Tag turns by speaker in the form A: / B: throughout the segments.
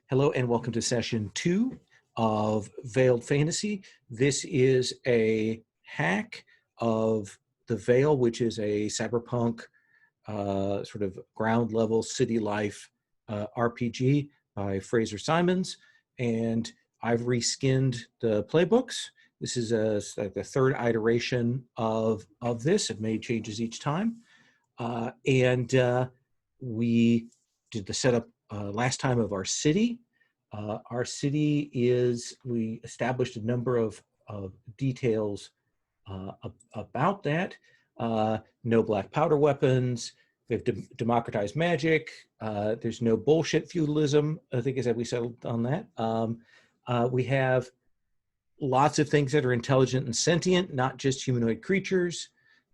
A: Hello and welcome to session 2 of Veiled Fantasy. This is a hack of the Veil, which is a cyberpunk sort of ground level city life RPG by Fraser Simons. And I've reskinned the playbooks. This is like the third iteration of this. I've made changes each time. We did the setup last time of our city. Our city is, we established a number of details about that. No black powder weapons. We have democratized magic. There's no bullshit feudalism, I think, is that we settled on that. We have lots of things that are intelligent and sentient, not just humanoid creatures.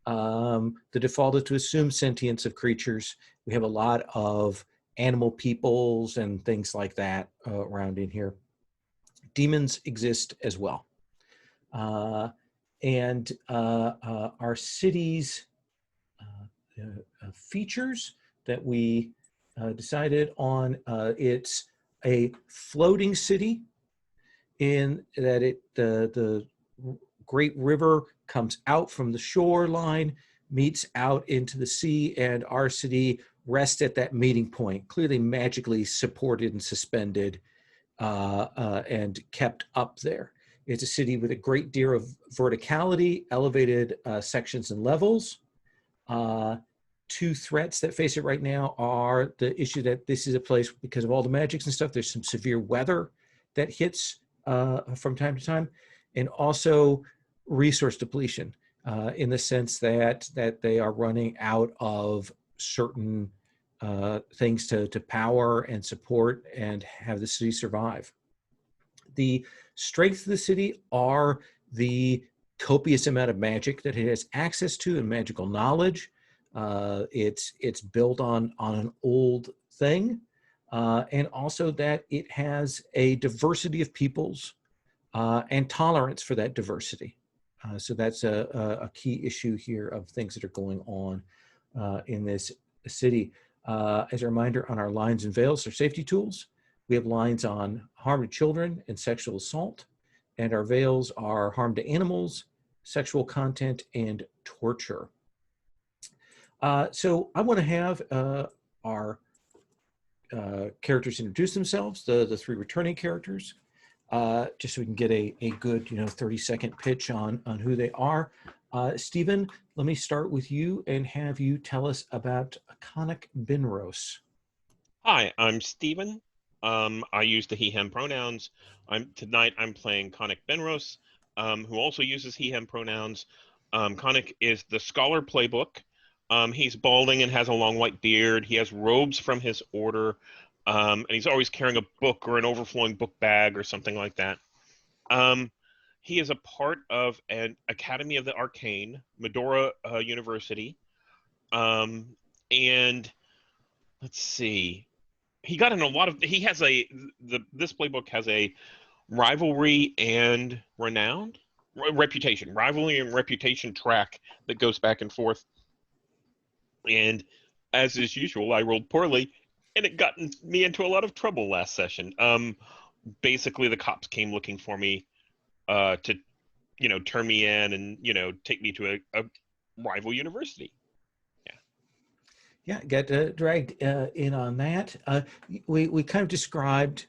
A: The default is to assume sentience of creatures. We have a lot of animal peoples and things like that around in here. Demons exist as well. Our city's features that we decided on, it's a floating city in that the great river comes out from the shoreline, meets out into the sea, and our city rests at that meeting point, clearly magically supported and suspended and kept up there. It's a city with a great deal of verticality, elevated sections and levels. Two threats that face it right now are the issue that this is a place, because of all the magics and stuff, there's some severe weather that hits from time to time, and also resource depletion in the sense that they are running out of certain things to power and support and have the city survive. The strengths of the city are the copious amount of magic that it has access to and magical knowledge. It's built on an old thing, and also that it has a diversity of peoples and tolerance for that diversity. So that's a key issue here of things that are going on in this city. As a reminder, on our lines and veils are safety tools. We have lines on harm to children and sexual assault, and our veils are harm to animals, sexual content, and torture. So I want to have our characters introduce themselves, the three returning characters, just so we can get a good 30-second pitch on who they are. Stephen, let me start with you and have you tell us about Conic Binros.
B: Hi, I'm Stephen. I use the he/him pronouns. Tonight I'm playing Conic Binros, who also uses he/him pronouns. Conic is the Scholar Playbook. He's balding and has a long white beard. He has robes from his order, and he's always carrying a book or an overflowing book bag or something like that. He is a part of an Academy of the Arcane, Medora University. And let's see. He got in a lot of. He has this playbook has a rivalry and rivalry and reputation track that goes back and forth. And as is usual, I rolled poorly, and it got me into a lot of trouble last session. Basically, the cops came looking for me to, turn me in and take me to a rival university.
A: Yeah, got dragged in on that. We kind of described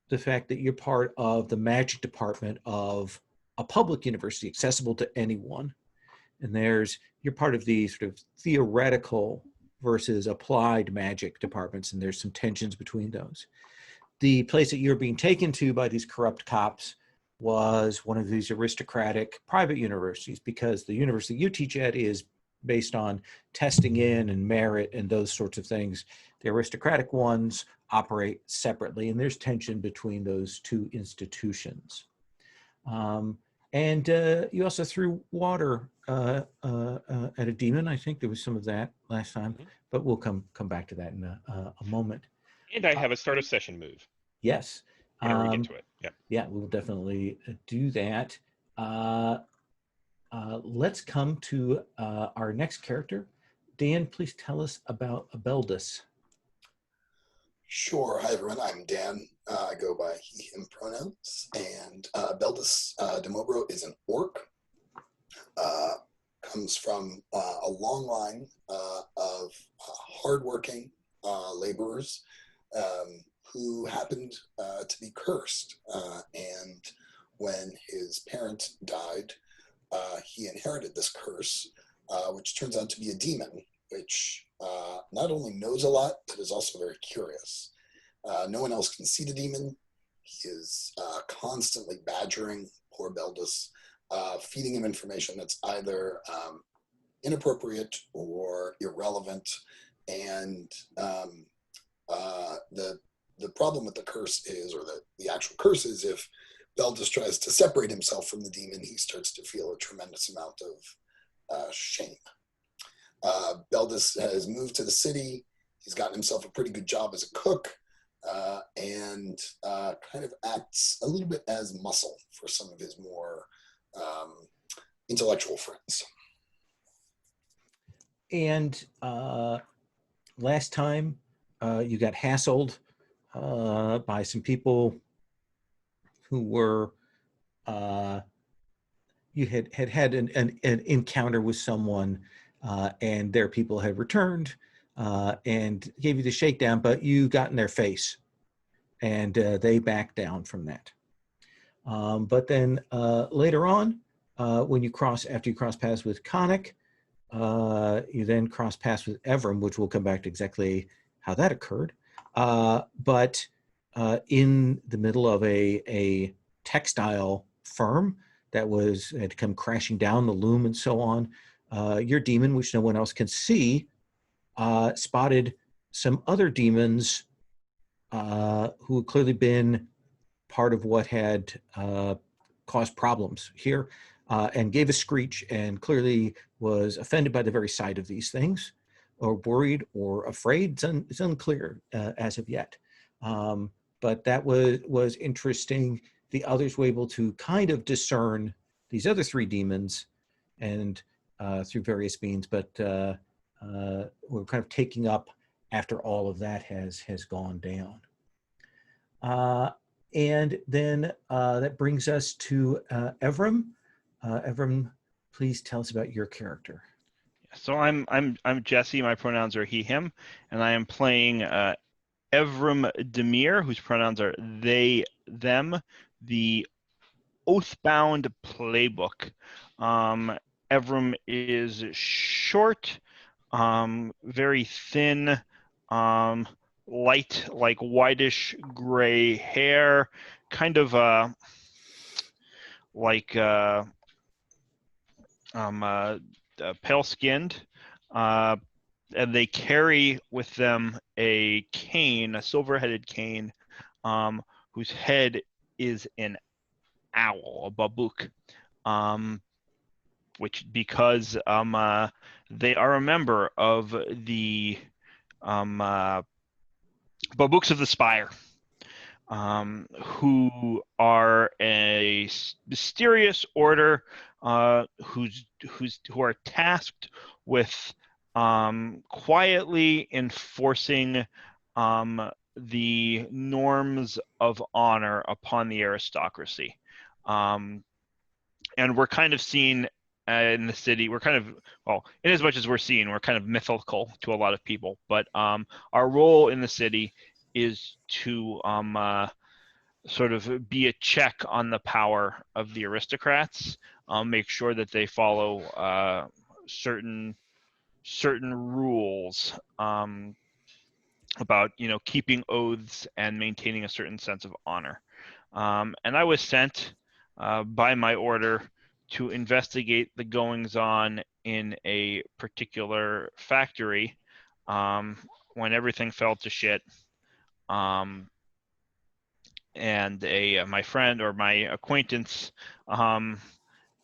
A: the fact that you're part of the magic department of a public university, accessible to anyone. And you're part of the sort of theoretical versus applied magic departments, and there's some tensions between those. The place that you're being taken to by these corrupt cops was one of these aristocratic private universities, because the university you teach at is based on testing in and merit and those sorts of things. The aristocratic ones operate separately, and there's tension between those two institutions. And you also threw water at a demon. I think there was some of that last time, but we'll come back to that in a moment.
B: And I have a start of session move.
A: Yes.
B: Whenever we get to it. Yep.
A: Yeah, we'll definitely do that. Let's come to our next character. Dan, please tell us about Abeldus.
C: Sure. Hi, everyone. I'm Dan. I go by he, him pronouns. And Beldis Demobro is an orc. Uh, Comes from a long line of hardworking laborers who happened to be cursed. And when his parent died, he inherited this curse, which turns out to be a demon, which not only knows a lot, but is also very curious. No one else can see the demon. He is constantly badgering poor Beldis, feeding him information that's either inappropriate or irrelevant. And the problem with the curse is, or the actual curse is, if Beldis tries to separate himself from the demon, he starts to feel a tremendous amount of shame. Beldis has moved to the city. He's gotten himself a pretty good job as a cook, and kind of acts a little bit as muscle for some of his more intellectual friends.
A: And last time you got hassled by some people who were, you had an encounter with someone, and their people had returned and gave you the shakedown, but you got in their face, and they backed down from that. But then later on, after you cross paths with Conic, you then cross paths with Evram, which we'll come back to exactly how that occurred. But in the middle of a textile firm that had come crashing down, the loom and so on, your demon, which no one else can see, spotted some other demons who had clearly been part of what had caused problems here, and gave a screech, and clearly was offended by the very sight of these things, or worried or afraid. It's unclear as of yet. But that was interesting. The others were able to kind of discern these other three demons, and through various means, but we're kind of taking up after all of that has gone down. And then that brings us to Evram. Evram, please tell us about your character.
D: So I'm Jesse. My pronouns are he, him, and I am playing Evram Demir, whose pronouns are they, them. The Oathbound playbook. Evram is short, very thin, light, like whitish gray hair, kind of like pale-skinned, and they carry with them a cane, a silver-headed cane, whose head is an owl, a babook, which because they are a member of the Babooks of the Spire, who are a mysterious order who are tasked with quietly enforcing the norms of honor upon the aristocracy. And we're kind of seen in the city, we're kind of, well, in as much as we're seen, we're kind of mythical to a lot of people, but our role in the city is to sort of be a check on the power of the aristocrats, make sure that they follow certain rules about, keeping oaths and maintaining a certain sense of honor. And I was sent by my order to investigate the goings-on in a particular factory when everything fell to shit. And my friend or my acquaintance,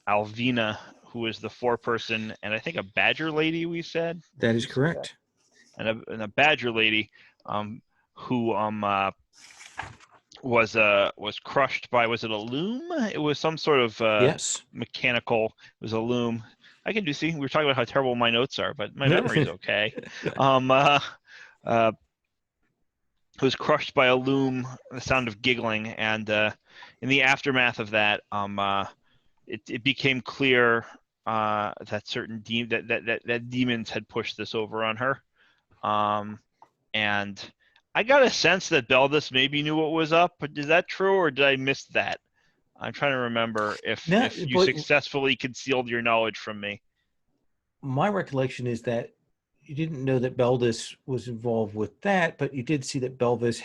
D: Alvina, who is the four-person, and I think a badger lady, we said?
A: That is correct.
D: And a badger lady who was crushed by, was it a loom? It was some sort of
A: yes,
D: mechanical. It was a loom. I can do. See, we were talking about how terrible my notes are, but my memory's okay. was crushed by a loom, the sound of giggling, and in the aftermath of that, it became clear that that demons had pushed this over on her. And I got a sense that Beldis maybe knew what was up, but is that true, or did I miss that? I'm trying to remember if
A: No,
D: you
A: but
D: successfully concealed your knowledge from me.
A: my recollection is that you didn't know that Beldis was involved with that, but you did see that Belvis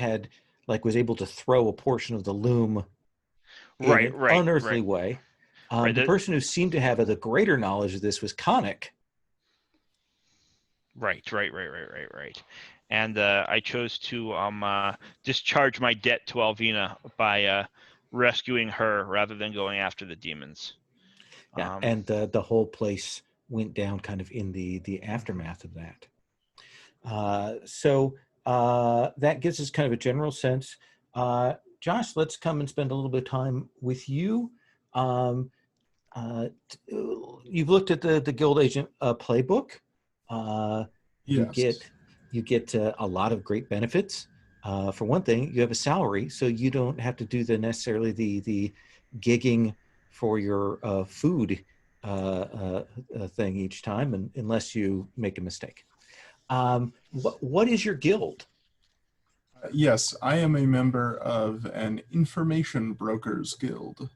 A: was able to throw a portion of the loom in
D: Right,
A: an
D: right,
A: unearthly
D: right,
A: way.
D: right.
A: The person who seemed to have the greater knowledge of this was Conic.
D: Right. And I chose to discharge my debt to Alvina by rescuing her rather than going after the demons.
A: Yeah, and the whole place went down kind of in the aftermath of that. So that gives us kind of a general sense. Josh, let's come and spend a little bit of time with you. You've looked at the Guild Agent playbook.
C: Yes.
A: You get a lot of great benefits. For one thing, you have a salary, so you don't have to do necessarily the gigging for your food thing each time, unless you make a mistake. What is your guild?
E: Yes, I am a member of an information brokers guild.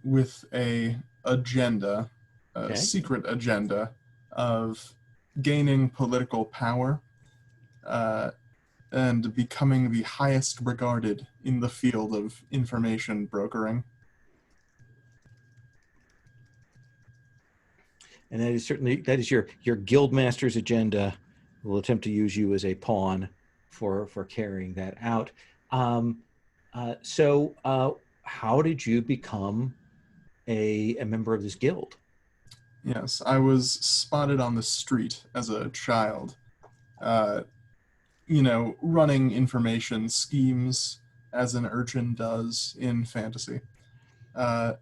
E: With a agenda,
A: Okay.
E: secret agenda of gaining political power and becoming the highest regarded in the field of information brokering.
A: And that is your guild master's agenda. We'll attempt to use you as a pawn for carrying that out. So how did you become a member of this guild?
E: Yes, I was spotted on the street as a child, running information schemes as an urchin does in fantasy. Your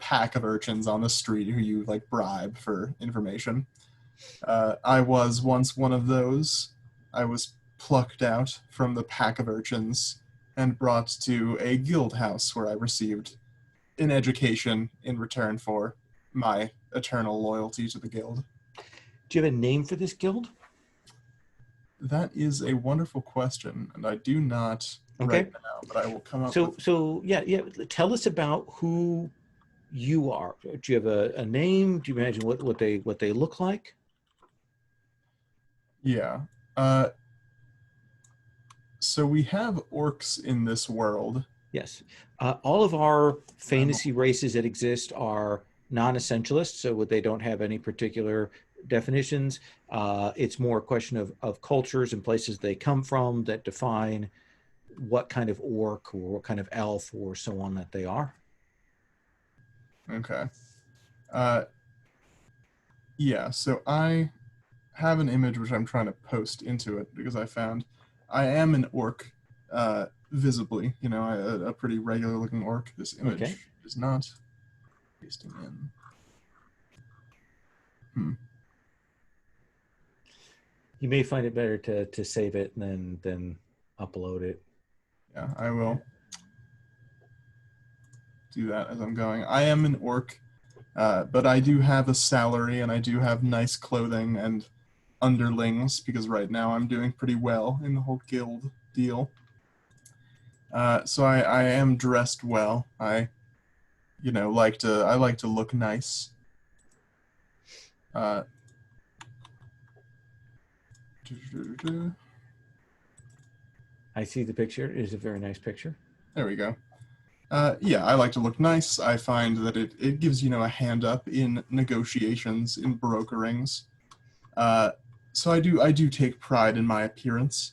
E: pack of urchins on the street who you like bribe for information. I was once one of those. I was plucked out from the pack of urchins and brought to a guild house where I received an education in return for my eternal loyalty to the guild.
A: Do you have a name for this guild?
E: That is a wonderful question, and I do not right now, but I will come up with...
A: So yeah. Tell us about who you are. Do you have a name? Do you imagine what they look like?
E: Yeah. So we have orcs in this world.
A: Yes. All of our fantasy races that exist are non-essentialists, so they don't have any particular definitions. It's more a question of cultures and places they come from that define what kind of orc or what kind of elf or so on that they are.
E: Okay. Yeah, so I have an image which I'm trying to post into it because I found I am an orc visibly, a pretty regular looking orc. This image is not pasting in.
A: You may find it better to save it and then upload it.
E: Yeah, I will do that as I'm going. I am an orc, but I do have a salary and I do have nice clothing and underlings because right now I'm doing pretty well in the whole guild deal. So I am dressed well. I like to look nice.
A: I see the picture. It is a very nice picture.
E: There we go. Yeah, I like to look nice. I find that it gives, a hand up in negotiations, in brokerings. So I do take pride in my appearance,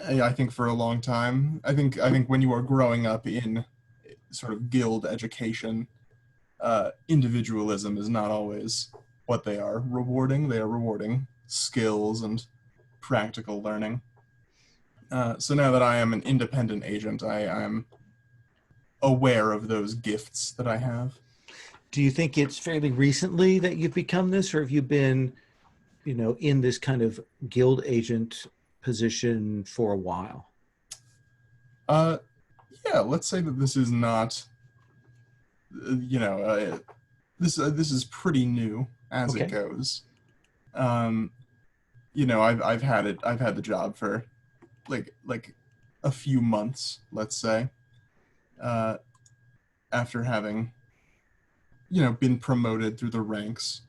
E: I think for a long time, I think when you are growing up in sort of guild education, individualism is not always what they are rewarding. They are rewarding skills and practical learning. So now that I am an independent agent, I am aware of those gifts that I have.
A: do you think it's fairly recently that you've become this, or have you been, in this kind of guild agent position for a while?
E: Yeah, let's say that this is not, this is pretty new as
A: Okay.
E: it goes. I've had the job for like a few months, let's say, after having been promoted through the ranks.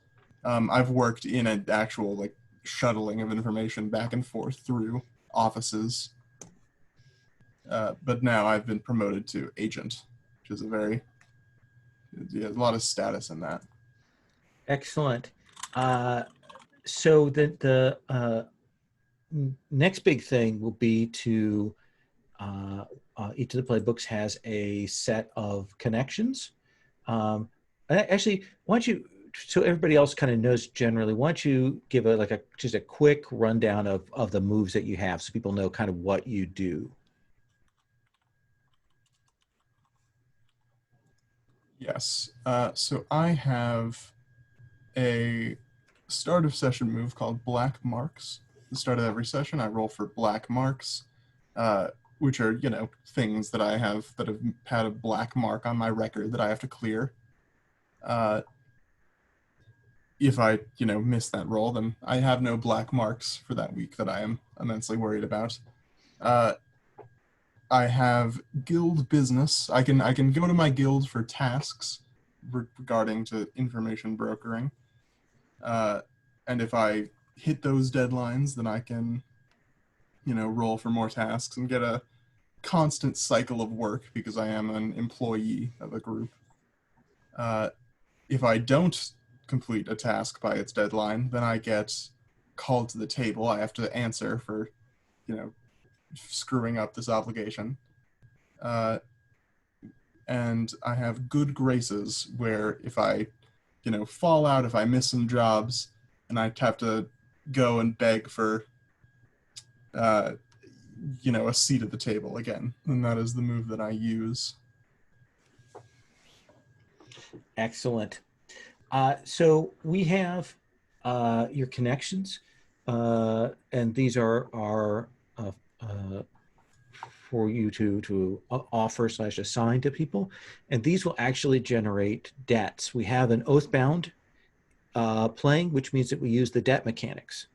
E: I've worked in an actual like shuttling of information back and forth through offices, but now I've been promoted to agent, which is a lot of status in that.
A: Excellent. So the next big thing will be to each of the playbooks has a set of connections. Actually, why don't you, so everybody else kind of knows generally, why don't you give just a quick rundown of the moves that you have so people know kind of what you do.
E: Yes. So I have a start of session move called Black Marks. At the start of every session, I roll for Black Marks, which are, things that I have that have had a black mark on my record that I have to clear. If I, miss that roll, then I have no black marks for that week that I am immensely worried about. I have guild business. I can go to my guild for tasks regarding to information brokering. And if I hit those deadlines, then I can, roll for more tasks and get a constant cycle of work because I am an employee of a group. If I don't complete a task by its deadline, then I get called to the table. I have to answer for, screwing up this obligation. And I have good graces where if I, fall out, if I miss some jobs, and I have to go and beg for, a seat at the table again. And that is the move that I use.
A: Excellent. So we have your connections, and these are for you to offer / assign to people, and these will actually generate debts. We have an oathbound playing, which means that we use the debt mechanics.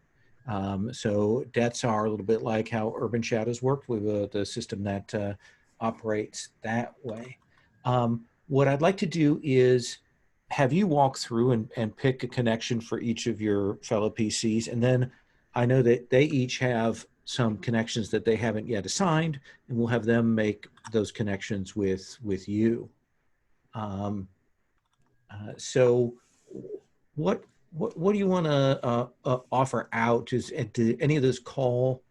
A: So debts are a little bit like how Urban Shadows worked with the system that operates that way. What I'd like to do is have you walk through and pick a connection for each of your fellow PCs, and then I know that they each have some connections that they haven't yet assigned, and we'll have them make those connections with you. So what do you want to offer out? Do any of those call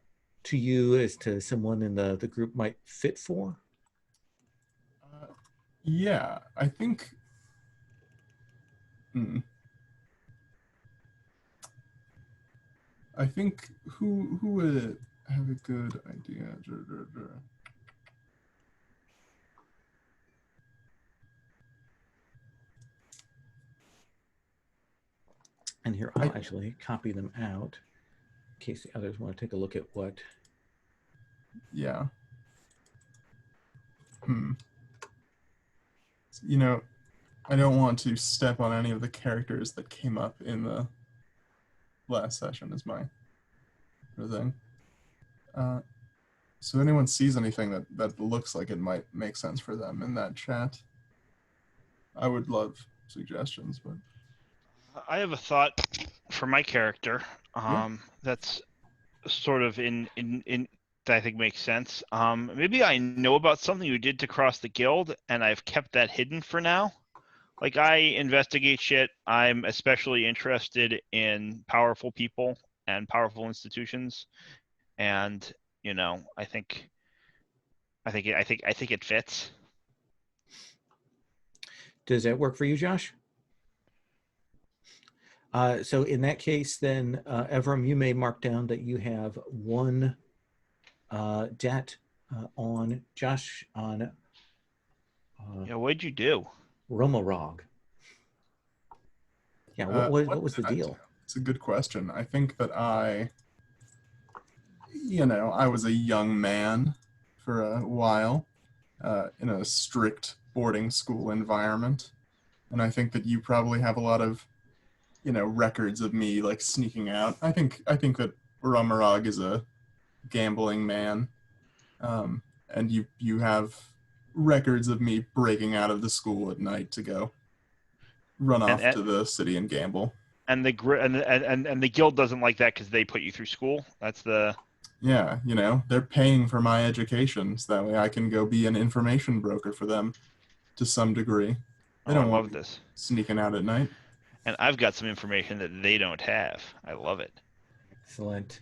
A: to you as to someone in the group might fit for?
E: Yeah, I think. I think who would have a good idea?
A: And here, I'll actually copy them out in case the others want to take a look at what.
E: Yeah. I don't want to step on any of the characters that came up in the last session is my thing. So if anyone sees anything that looks like it might make sense for them in that chat, I would love suggestions. But
D: I have a thought for my character.
E: Yeah.
D: That's sort of in that I think makes sense. Maybe I know about something you did to cross the guild, and I've kept that hidden for now. Like, I investigate shit. I'm especially interested in powerful people and powerful institutions, and I think it fits.
A: Does that work for you, Josh? So in that case, then, Evram, you may mark down that you have one debt on Josh on
D: Yeah, what'd you do?
A: Romarog. Yeah,
E: What
A: what was the
E: did I do?
A: deal?
E: It's a good question. I think that I was a young man for a while in a strict boarding school environment. And I think that you probably have a lot of, records of me like sneaking out. I think that Ramarog is a gambling man. And you have records of me breaking out of the school at night to go run off
D: And
E: to the city and gamble.
D: and the guild doesn't like that because they put you through school. That's the
E: Yeah, they're paying for my education, so that way I can go be an information broker for them to some degree. They
D: Oh, I
E: don't want
D: love
E: me
D: this.
E: sneaking out at night.
D: And I've got some information that they don't have. I love it.
A: Excellent.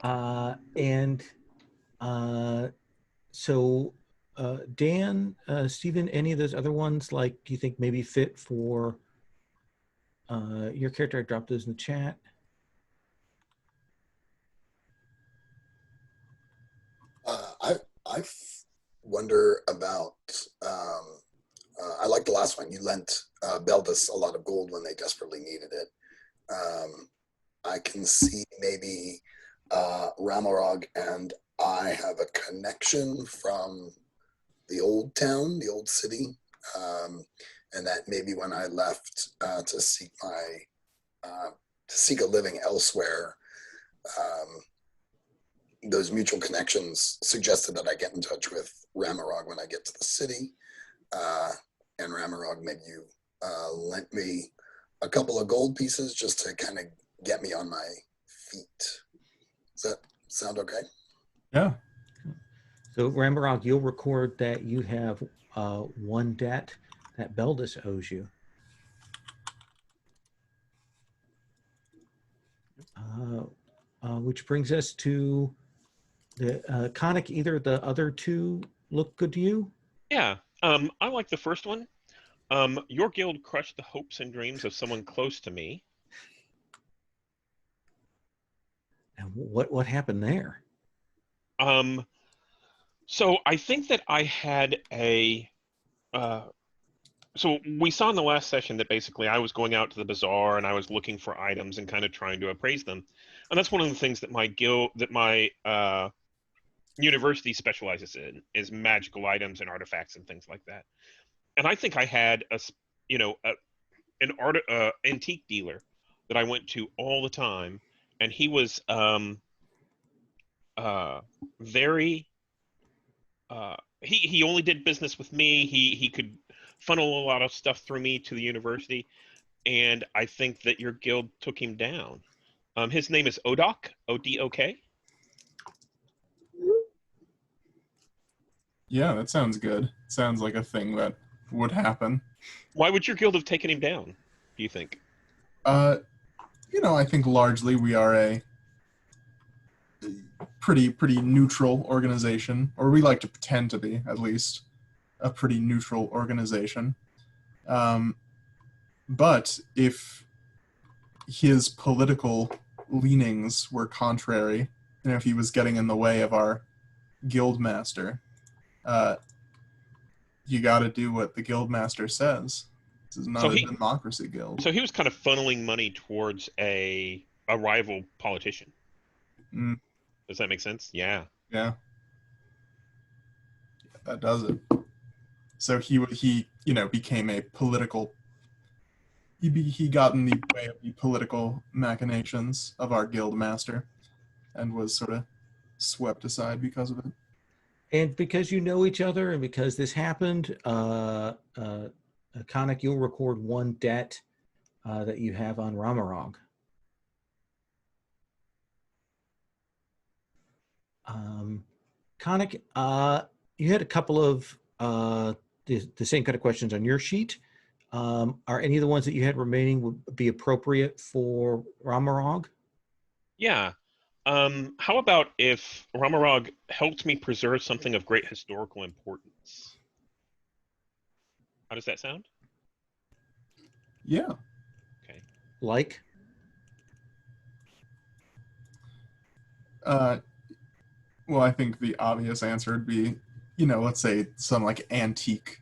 A: And so Dan, Stephen, any of those other ones, like, do you think maybe fit for your character? I dropped those in the chat.
C: I wonder about. I like the last one. You lent Beldis a lot of gold when they desperately needed it. I can see maybe Ramarog and I have a connection from the old town, the old city, and that maybe when I left to seek a living elsewhere, those mutual connections suggested that I get in touch with Ramarog when I get to the city. And Ramarog, maybe you lent me a couple of gold pieces just to kind of get me on my feet. Does that sound okay?
E: Yeah.
A: So Ramarog, you'll record that you have one debt that Beldis owes you. Which brings us to the Conic. Either the other two look good to you?
B: Yeah. I like the first one. Your guild crushed the hopes and dreams of someone close to me.
A: And what happened there?
B: So I think that I had so we saw in the last session that basically I was going out to the bazaar and I was looking for items and kind of trying to appraise them. And that's one of the things that my university specializes in, is magical items and artifacts and things like that. And I think I had an antique dealer that I went to all the time, and he was very he only did business with me. He could funnel a lot of stuff through me to the university, and I think that your guild took him down. His name is Odok, O-D-O-K.
E: Yeah, that sounds good. Sounds like a thing that would happen.
B: Why would your guild have taken him down, do you think?
E: I think largely we are a pretty neutral organization, or we like to pretend to be, at least, a pretty neutral organization. But if his political leanings were contrary, if he was getting in the way of our guild master, you got to do what the guild master says. This is not a democracy guild.
B: So he was kind of funneling money towards a rival politician.
E: Mm.
B: Does that make sense? Yeah.
E: Yeah. That does it. So he became a political. He got in the way of the political machinations of our guild master, and was sort of swept aside because of it.
A: And because you know each other, and because this happened, Conic, you'll record one debt that you have on Ramarog. Conic, you had a couple of the same kind of questions on your sheet. Are any of the ones that you had remaining would be appropriate for Ramarog?
B: Yeah. How about if Ramarog helped me preserve something of great historical importance? How does that sound?
E: Yeah.
B: Okay.
A: Like?
E: Well, I think the obvious answer would be, let's say some like antique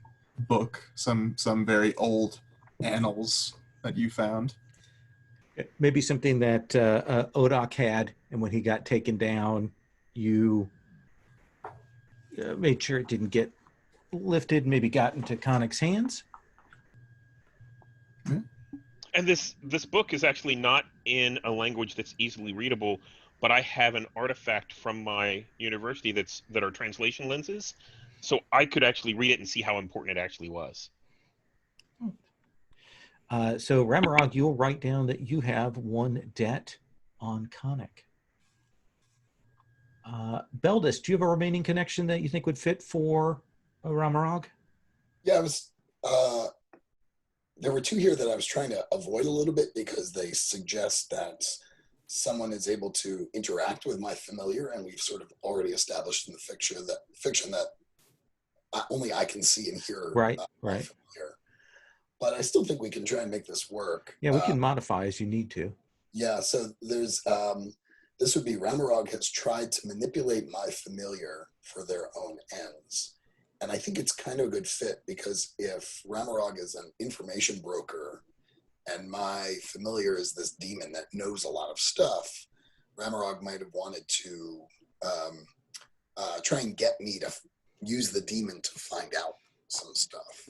E: book, some very old annals that you found.
A: Maybe something that Odak had, and when he got taken down, you made sure it didn't get lifted, maybe got into Connick's hands.
B: And this book is actually not in a language that's easily readable, but I have an artifact from my university that are translation lenses, so I could actually read it and see how important it actually was.
A: So Ramarog, you'll write down that you have one debt on Connick. Beldis, do you have a remaining connection that you think would fit for Ramarog?
C: Yeah, I was. There were two here that I was trying to avoid a little bit because they suggest that someone is able to interact with my familiar, and we've sort of already established in the fiction that only I can see and hear
A: Right,
C: my
A: right.
C: familiar. But I still think we can try and make this work.
A: Yeah, we can modify as you need to.
C: Yeah, so there's this would be Ramarog has tried to manipulate my familiar for their own ends. And I think it's kind of a good fit because if Ramarog is an information broker and my familiar is this demon that knows a lot of stuff, Ramarog might have wanted to try and get me to use the demon to find out some stuff.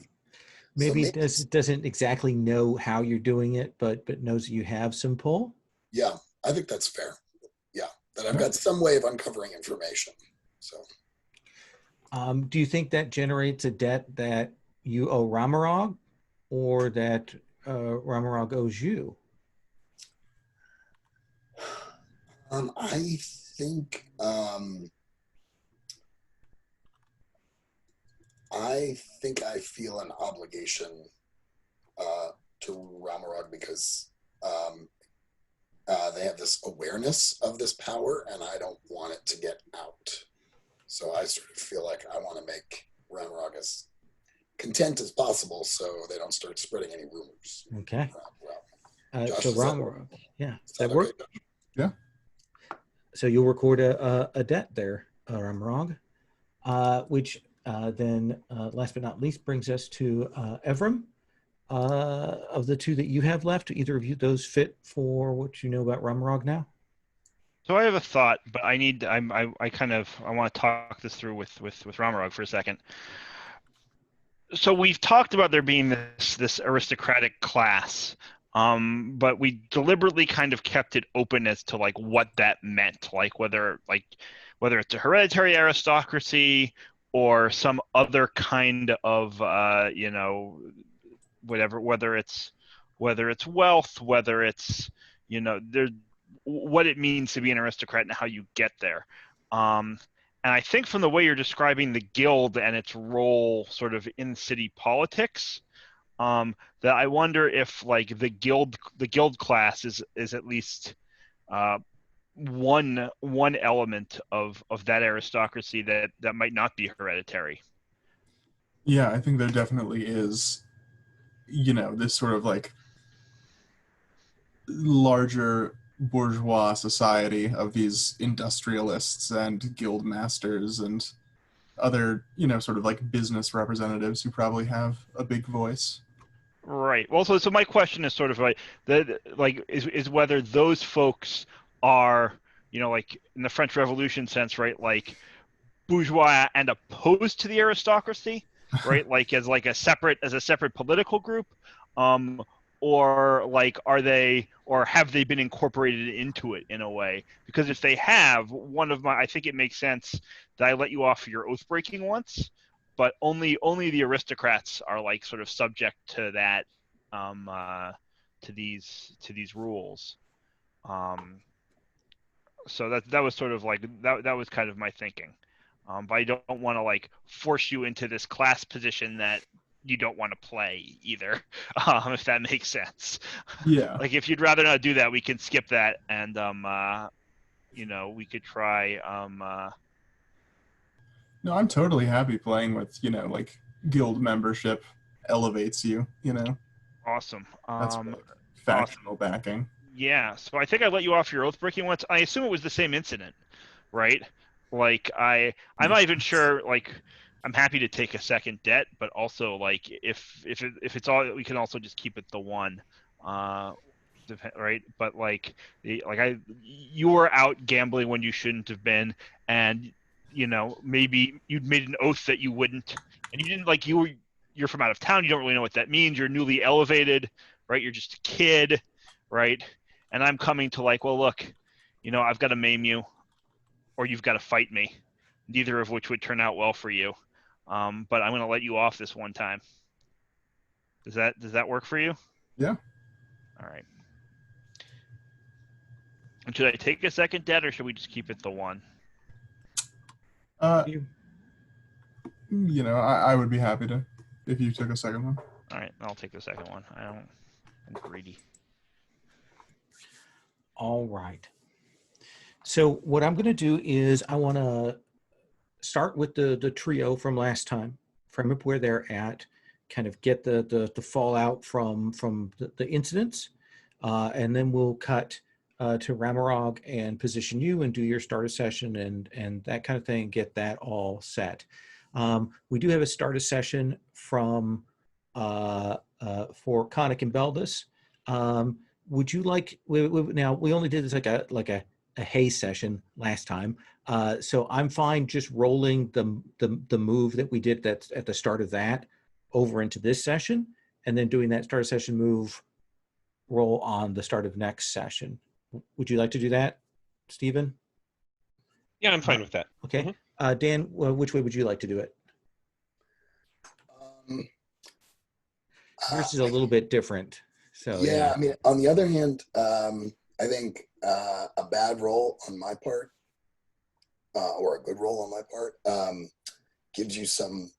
A: Maybe it doesn't exactly know how you're doing it, but knows that you have some pull.
C: Yeah, I think that's fair. Yeah, that I've got some way of uncovering information. So.
A: Do you think that generates a debt that you owe Ramarog, or that Ramarog owes you?
C: I think I feel an obligation to Ramarog because they have this awareness of this power, and I don't want it to get out. So I sort of feel like I want to make Ramarog as content as possible so they don't start spreading any rumors.
A: Okay.
C: Josh,
A: So Ramarog, yeah, does that
C: okay,
A: work?
C: Josh?
E: Yeah.
A: So you'll record a debt there, Ramarog, which then, last but not least, brings us to Evrim. Of the two that you have left, do either of you those fit for what you know about Ramarog now?
D: So I have a thought, but I want to talk this through with Ramarog for a second. So we've talked about there being this aristocratic class, but we deliberately kind of kept it open as to like what that meant, like whether it's a hereditary aristocracy or some other kind of whatever, whether it's wealth, whether it's what it means to be an aristocrat and how you get there. And I think from the way you're describing the guild and its role sort of in city politics, that I wonder if like the guild class is at least one element of that aristocracy that might not be hereditary.
E: Yeah, I think there definitely is, this sort of like larger bourgeois society of these industrialists and guild masters and other, sort of like business representatives who probably have a big voice.
D: Right. Well, so my question is sort of is whether those folks are, like in the French Revolution sense, right? Like bourgeois and opposed to the aristocracy, right? Like as a separate political group, or like have they been incorporated into it in a way? Because if they have, I think it makes sense that I let you off your oath breaking once, but only the aristocrats are like sort of subject to that, to these rules. So that was sort of like that was kind of my thinking. But I don't want to like force you into this class position that you don't want to play either, if that makes sense.
E: Yeah.
D: Like if you'd rather not do that, we can skip that, and we could try.
E: No, I'm totally happy playing with, like guild membership elevates you,
D: Awesome.
E: That's like factional backing.
D: Yeah, so I think I let you off your oath breaking once. I assume it was the same incident, right? Like I'm not even sure. Like I'm happy to take a second debt, but also like if it's all, we can also just keep it the one. right? But like, you were out gambling when you shouldn't have been, and maybe you'd made an oath that you wouldn't, and you didn't. Like, you're from out of town. You don't really know what that means. You're newly elevated, right? You're just a kid, right? And I'm coming to like, well, look, I've got to maim you, or you've got to fight me, neither of which would turn out well for you. But I'm going to let you off this one time. Does that work for you?
E: Yeah.
D: All right. And should I take a second, Dad, or should we just keep it the one?
E: I would be happy to if you took a second one.
D: All right, I'll take the second one. I'm greedy.
A: All right. So what I'm going to do is I want to start with the trio from last time, frame up where they're at, kind of get the fallout from the incidents, and then we'll cut to Ramarog and position you and do your starter session and that kind of thing, get that all set. We do have a starter session from for Conic and Beldis. Would you like, now we only did this like a hay session last time. So I'm fine just rolling the move that we did that's at the start of that over into this session, and then doing that starter session move roll on the start of next session. Would you like to do that, Stephen?
B: Yeah, I'm fine with that.
A: Okay. Dan, which way would you like to do it? Yours is a little bit different. So
C: yeah, I mean, on the other hand, I think a bad roll on my part, or a good roll on my part, gives you some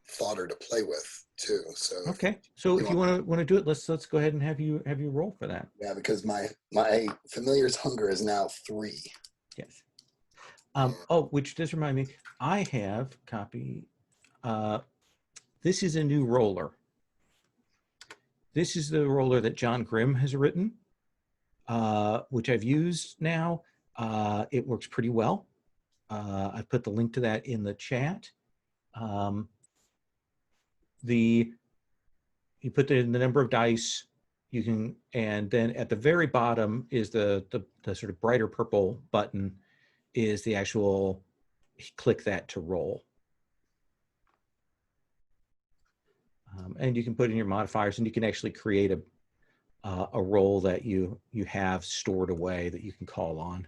C: fodder to play with too. So
A: okay. So if you want to do it, let's go ahead and have you roll for that.
C: Yeah, because my familiar's hunger is now 3.
A: Yes. Oh, which does remind me, I have copy. This is a new roller. This is the roller that John Grimm has written, which I've used now. It works pretty well. I've put the link to that in the chat. You put in the number of dice you can, and then at the very bottom is the sort of brighter purple button is the actual, click that to roll. And you can put in your modifiers, and you can actually create a roll that you have stored away that you can call on.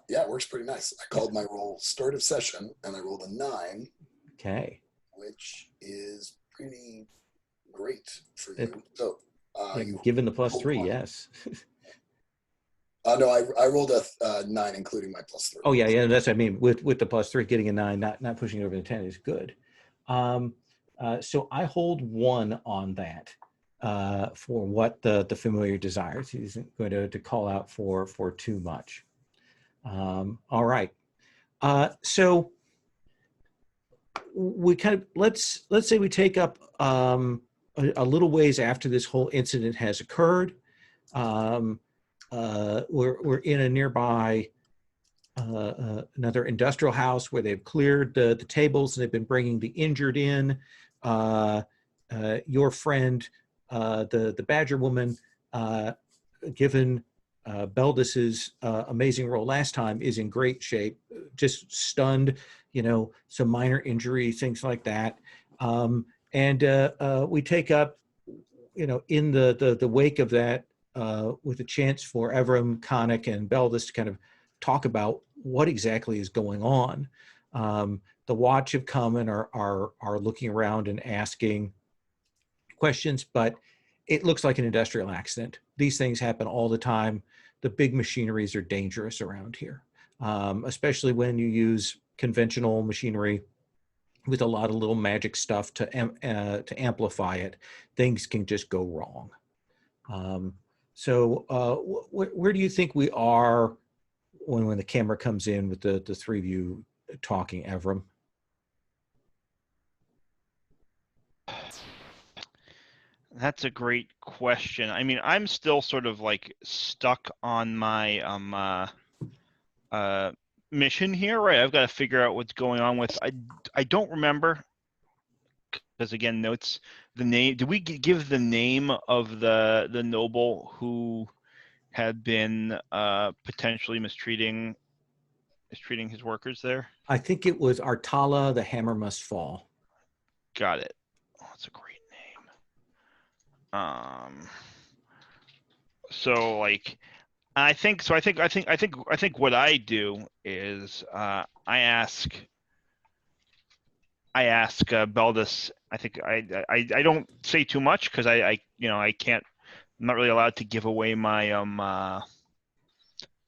C: Yeah, it works pretty nice. I called my roll start of session, and I rolled a 9.
A: Okay.
C: Which is pretty great for you. So,
A: given the +3, yes.
C: No, I rolled a 9, including my +3.
A: Oh yeah, that's what I mean. With the +3, getting a 9, not pushing it over the 10 is good. So I hold 1 on that for what the familiar desires. He isn't going to call out for too much. All right. So we kind of let's say we take up a little ways after this whole incident has occurred. We're in a nearby another industrial house where they've cleared the tables and they've been bringing the injured in. Your friend, the Badger woman, given Beldis's amazing role last time, is in great shape, just stunned, some minor injury, things like that. And we take up, in the wake of that, with a chance for Evram, Conic, and Beldis to kind of talk about what exactly is going on. The Watch have come and are looking around and asking questions, but it looks like an industrial accident. These things happen all the time. The big machineries are dangerous around here, especially when you use conventional machinery with a lot of little magic stuff to amplify it. Things can just go wrong. So where do you think we are when the camera comes in with the three of you talking, Evram?
D: That's a great question. I mean, I'm still sort of like stuck on my mission here, right? I've got to figure out what's going on with. I don't remember because again, notes the name. Did we give the name of the noble who had been potentially mistreating his workers there?
A: I think it was Artala, the hammer must fall.
D: Got it. Oh, that's a great name. So like, I think what I do is I ask Beldis. I think I don't say too much because I can't. I'm not really allowed to give away my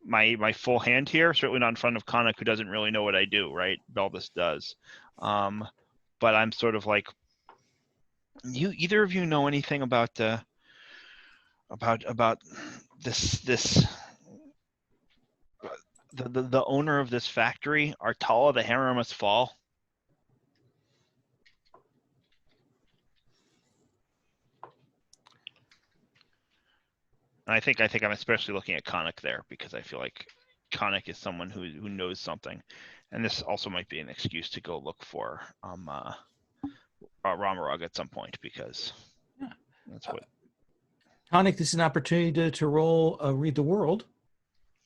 D: my full hand here. Certainly not in front of Conic, who doesn't really know what I do. Right, Beldis does. But I'm sort of like, either of you know anything about this the owner of this factory, Artala, the hammer must fall? And I think I'm especially looking at Conic there because I feel like Conic is someone who knows something, and this also might be an excuse to go look for Ramarug at some point because that's what.
A: Tonic, this is an opportunity to roll Read the World.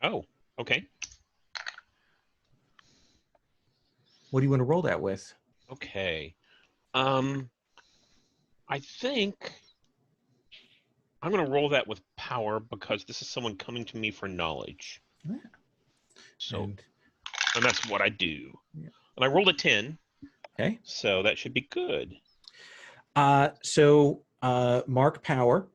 B: Oh, okay.
A: What do you want to roll that with?
B: Okay. I think I'm going to roll that with power because this is someone coming to me for knowledge.
A: Yeah.
B: So, and that's what I do.
A: Yeah.
B: And I rolled a 10.
A: Okay.
B: So that should be good.
A: Mark Power.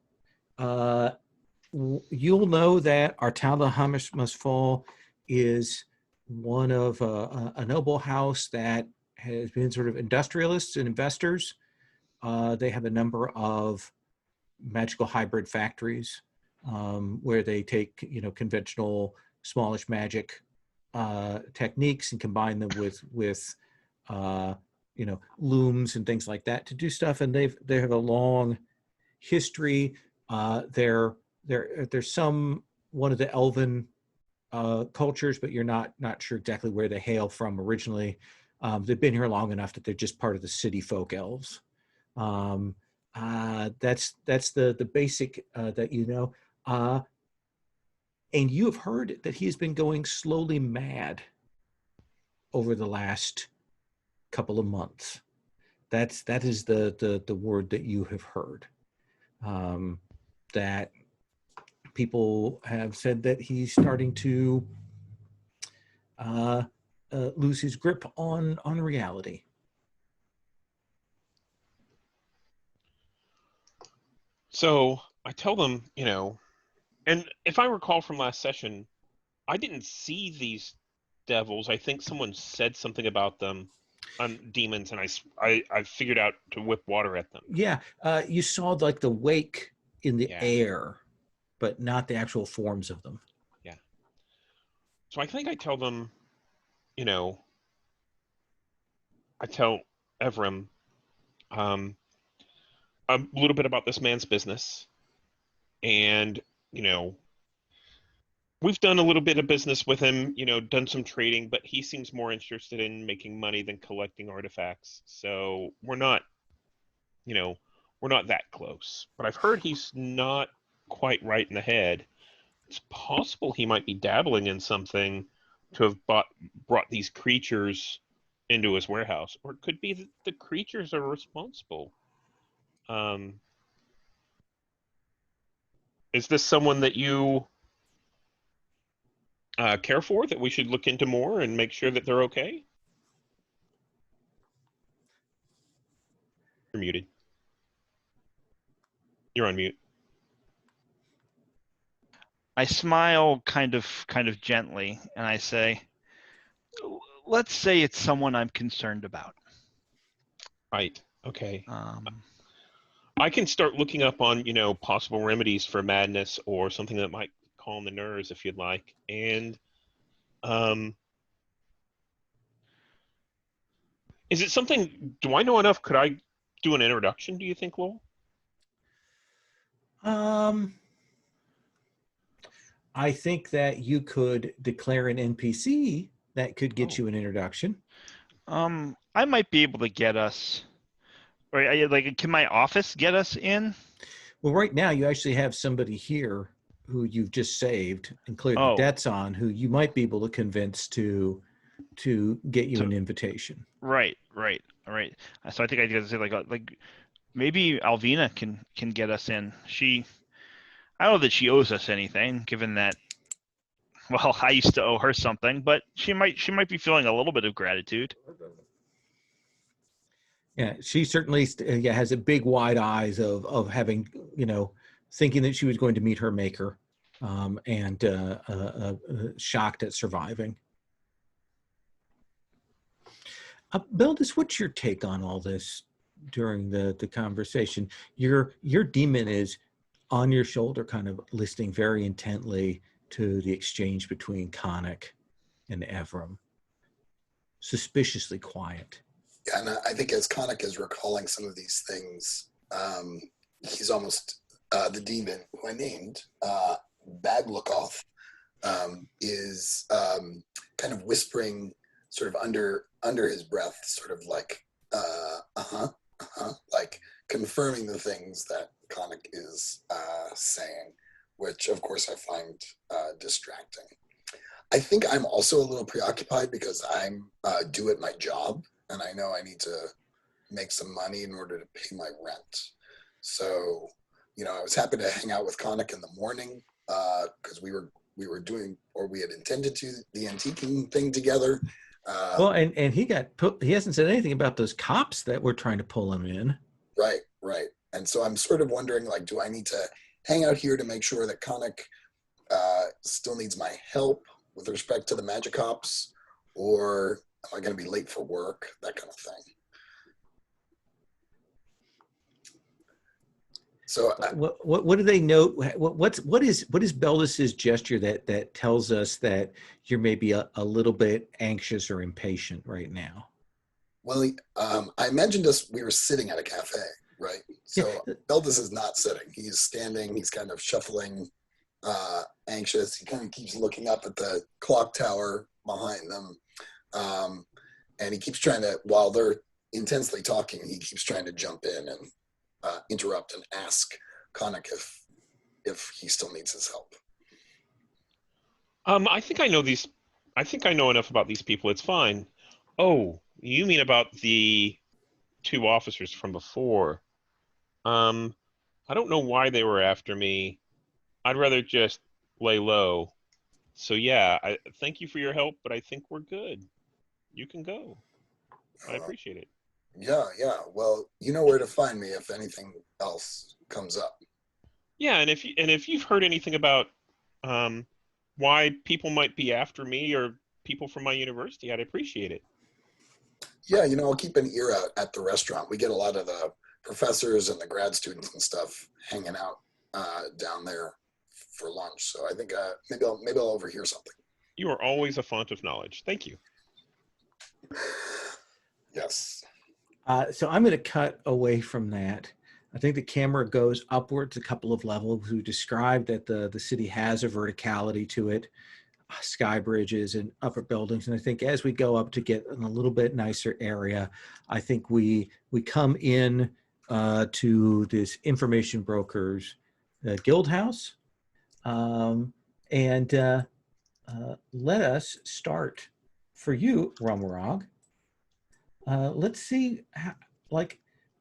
A: You'll know that Artala Hamish Must Fall is one of a noble house that has been sort of industrialists and investors. They have a number of magical hybrid factories where they take conventional smallish magic techniques and combine them with looms and things like that to do stuff, and they have a long history. They're one of the elven cultures, but you're not sure exactly where they hail from originally. They've been here long enough that they're just part of the city folk elves. That's the basic that you know. And you have heard that he has been going slowly mad over the last couple of months. That is the word that you have heard. That people have said that he's starting to lose his grip on reality.
B: So I tell them, and if I recall from last session, I didn't see these devils. I think someone said something about them, demons, and I figured out to whip water at them.
A: Yeah, you saw like the wake in the air, but not the actual forms of them.
B: Yeah. So I think I tell them, I tell Evrim a little bit about this man's business, and we've done a little bit of business with him, done some trading, but he seems more interested in making money than collecting artifacts. So we're not that close. But I've heard he's not quite right in the head. It's possible he might be dabbling in something to have brought these creatures into his warehouse, or it could be that the creatures are responsible. Is this someone that you care for, that we should look into more and make sure that they're okay? You're muted. You're on mute.
D: I smile kind of gently, and I say, let's say it's someone I'm concerned about.
B: Right. Okay. I can start looking up on, possible remedies for madness or something that might calm the nerves if you'd like. And is it something, do I know enough? Could I do an introduction, do you think, Lowell?
A: I think that you could declare an NPC that could get you an introduction.
D: I might be able to get us Right? Like, can my office get us in?
A: Well, right now you actually have somebody here who you've just saved and cleared the
D: Oh,
A: debts on, who you might be able to convince to get you
D: to
A: an invitation.
D: right. So I think I gotta say like maybe Alvina can get us in. I don't know that she owes us anything, given that well, I used to owe her something, but she might be feeling a little bit of gratitude.
A: Yeah, she certainly has a big wide eyes of having, thinking that she was going to meet her maker, and shocked at surviving. Beldis, what's your take on all this during the conversation? Your demon is on your shoulder, kind of listening very intently to the exchange between Conic and Evram. Suspiciously quiet.
C: Yeah, and I think as Conic is recalling some of these things, he's almost the demon who I named, Bad Lookoff, is kind of whispering sort of under his breath, sort of like, like confirming the things that Conic is saying, which of course I find distracting. I think I'm also a little preoccupied because I'm due at my job, and I know I need to make some money in order to pay my rent. So, I was happy to hang out with Conic in the morning because we were doing, or we had intended to, the antiquing thing together.
A: Well, and he hasn't said anything about those cops that were trying to pull him in.
C: Right. And so I'm sort of wondering, like, do I need to hang out here to make sure that Conic still needs my help with respect to the magic ops, or am I going to be late for work? That kind of thing. So
A: what do they note? What is Beldis's gesture that tells us that you're maybe a little bit anxious or impatient right now?
C: Well, I imagined we were sitting at a cafe, right? So
A: Yeah.
C: Beldis is not sitting. He's standing. He's kind of shuffling, anxious. He kind of keeps looking up at the clock tower behind them. And he keeps trying to, while they're intensely talking, he keeps trying to jump in and interrupt and ask Conic if he still needs his help.
B: I think I know these. I think I know enough about these people. It's fine. Oh, you mean about the two officers from before? I don't know why they were after me. I'd rather just lay low. So yeah, I thank you for your help, but I think we're good. You can go. I appreciate it.
C: Yeah. Well, you know where to find me if anything else comes up.
B: Yeah, and if you've heard anything about why people might be after me or people from my university, I'd appreciate it.
C: Yeah, I'll keep an ear out at the restaurant. We get a lot of the professors and the grad students and stuff hanging out down there for lunch. So I think maybe I'll overhear something.
B: You are always a font of knowledge. Thank you.
C: Yes.
A: So I'm going to cut away from that. I think the camera goes upwards a couple of levels. We described that the city has a verticality to it, sky bridges and upper buildings. And I think as we go up to get in a little bit nicer area, I think we come in to this information brokers guild house. And let us start for you, Rumwarog. Let's see,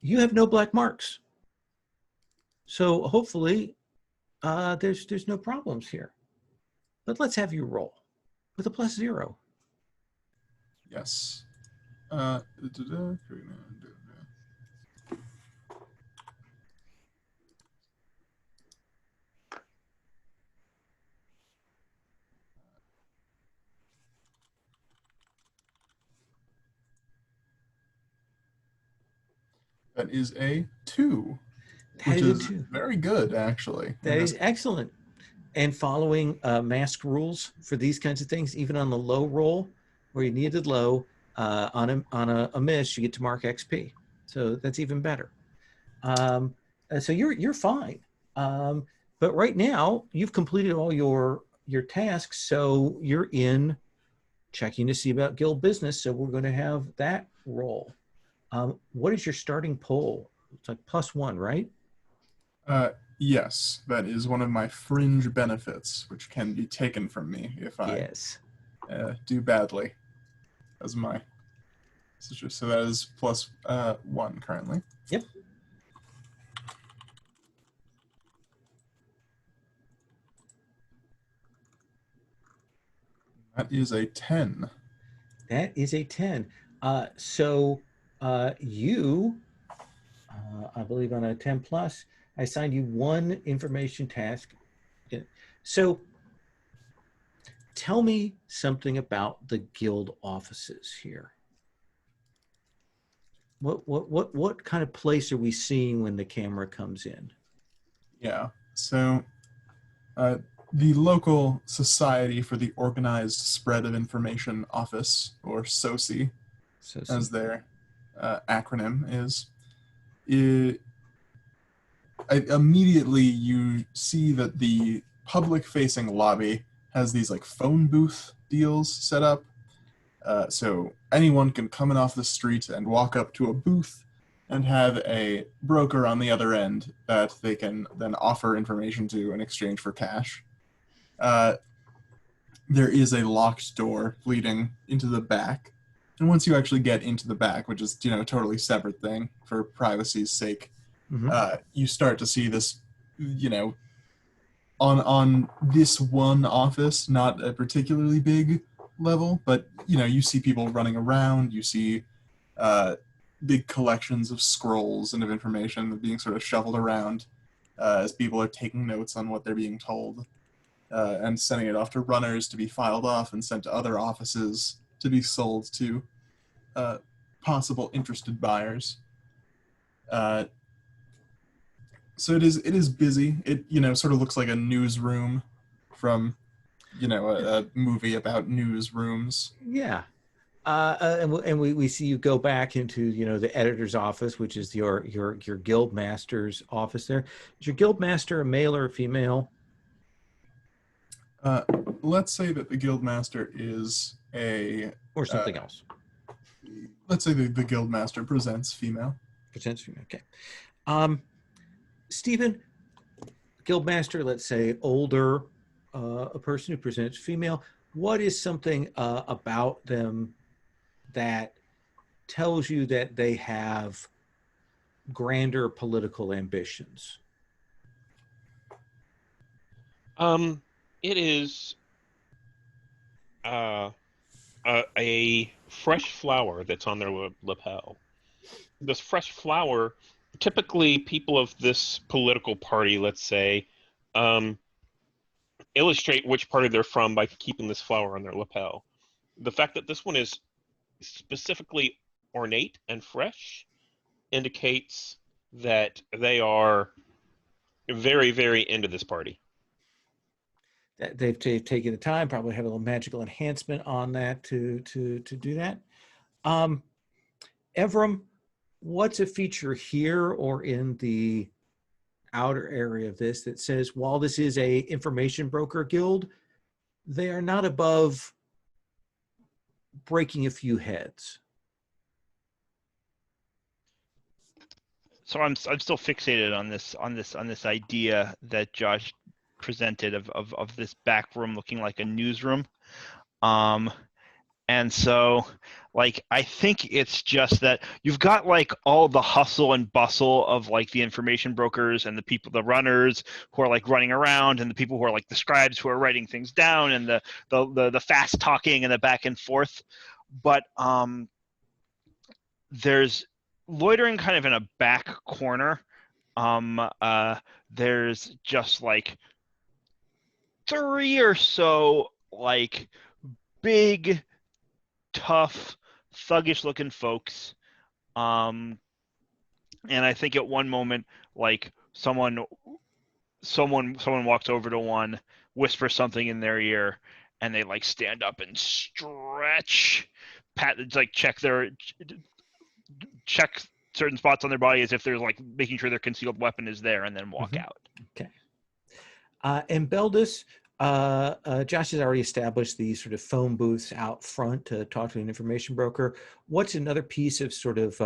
A: you have no black marks. So hopefully there's no problems here. But let's have you roll with a +0.
E: Yes. That is a 2.
A: That
E: Which
A: is a
E: is
A: 2.
E: very good, actually.
A: That is excellent. And following mask rules for these kinds of things, even on the low roll, where you needed low, on a miss, you get to mark XP. So that's even better. So you're fine. But right now, you've completed all your tasks, so you're in checking to see about guild business. So we're going to have that roll. What is your starting poll? It's like +1, right?
E: Yes, that is one of my fringe benefits, which can be taken from me if I
A: Yes.
E: do badly. As my so that is +1 currently.
A: Yep.
E: That is a 10.
A: That is a 10. So you, I believe on a 10 plus, I assigned you one information task. So tell me something about the guild offices here. What kind of place are we seeing when the camera comes in?
E: Yeah. So the local Society for the Organized Spread of Information Office, or SOCI,
A: So
E: as their acronym is, immediately you see that the public-facing lobby has these like phone booth deals set up. So anyone can come in off the street and walk up to a booth and have a broker on the other end that they can then offer information to in exchange for cash. There is a locked door leading into the back. And once you actually get into the back, which is, a totally separate thing for privacy's sake, you start to see this, on this one office, not a particularly big level, but, you see people running around, you see big collections of scrolls and of information being sort of shuffled around as people are taking notes on what they're being told. And sending it off to runners to be filed off and sent to other offices to be sold to possible interested buyers. So it is busy. It sort of looks like a newsroom from a movie about newsrooms.
A: Yeah. And we see you go back into the editor's office, which is your guild master's office. There is your guild master a male or a female?
E: Let's say that the guild master is a
A: Or something else.
E: Let's say the guild master presents female.
A: Presents female. Okay. Stephen, guild master, let's say older, a person who presents female. What is something about them that tells you that they have grander political ambitions?
B: It is a fresh flower that's on their lapel. This fresh flower, typically people of this political party, let's say, illustrate which party they're from by keeping this flower on their lapel. The fact that this one is specifically ornate and fresh indicates that they are very, very into this party.
A: That they've taken the time, probably have a little magical enhancement on that to do that. Evram, what's a feature here or in the outer area of this that says while this is a information broker guild, they are not above breaking a few heads?
D: So I'm still fixated on this idea that Josh presented of this back room looking like a newsroom. And so, like, I think it's just that you've got like all the hustle and bustle of like the information brokers and the people, the runners who are like running around, and the people who are like the scribes who are writing things down, and the fast talking and the back and forth. But there's loitering kind of in a back corner. There's just like 3 or so like big, tough, thuggish looking folks. And I think at one moment, like someone walks over to one, whispers something in their ear, and they like stand up and stretch, check certain spots on their body as if they're like making sure their concealed weapon is there, and then walk out.
A: Okay. And Beldis, Josh has already established these sort of phone booths out front to talk to an information broker. What's another piece of sort of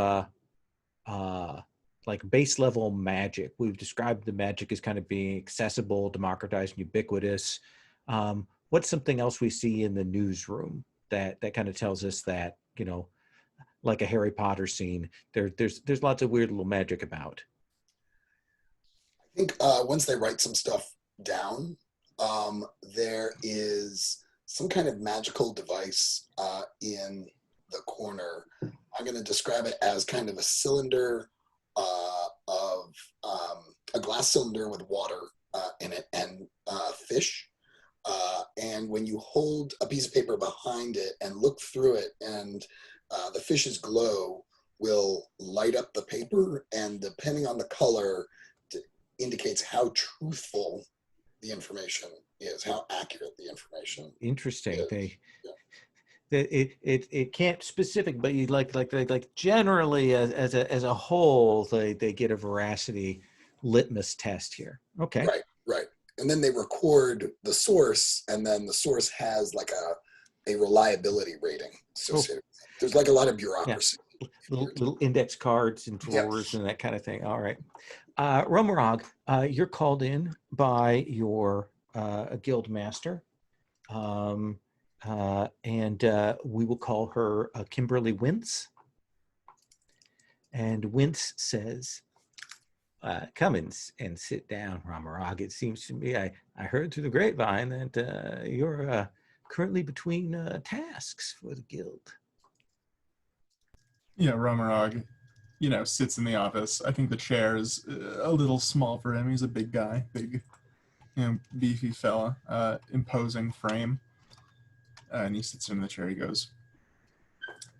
A: like base level magic? We've described the magic as kind of being accessible, democratized, and ubiquitous. What's something else we see in the newsroom that kind of tells us that, you know, like a Harry Potter scene, there's lots of weird little magic about.
C: I think once they write some stuff down, there is some kind of magical device in the corner. I'm going to describe it as kind of a cylinder of a glass cylinder with water in it and fish. And when you hold a piece of paper behind it and look through it, and the fish's glow will light up the paper, and depending on the color, indicates how truthful the information is, how accurate the information
A: Interesting.
C: is.
A: It can't specific, but you like generally as a whole, they get a veracity litmus test here. Okay.
C: Right. And then they record the source, and then the source has like a reliability rating associated with it. There's like a lot of bureaucracy.
A: Yeah. Little index cards and drawers and that kind of thing. All right. Romarog, you're called in by your guild master. And we will call her Kimberly Wince. And Wince says, come and sit down, Romarog. It seems to me, I heard through the grapevine that you're currently between tasks for the guild.
E: Yeah, Romarog, sits in the office. I think the chair is a little small for him. He's a big guy, big, beefy fella, imposing frame. And he sits in the chair. He goes,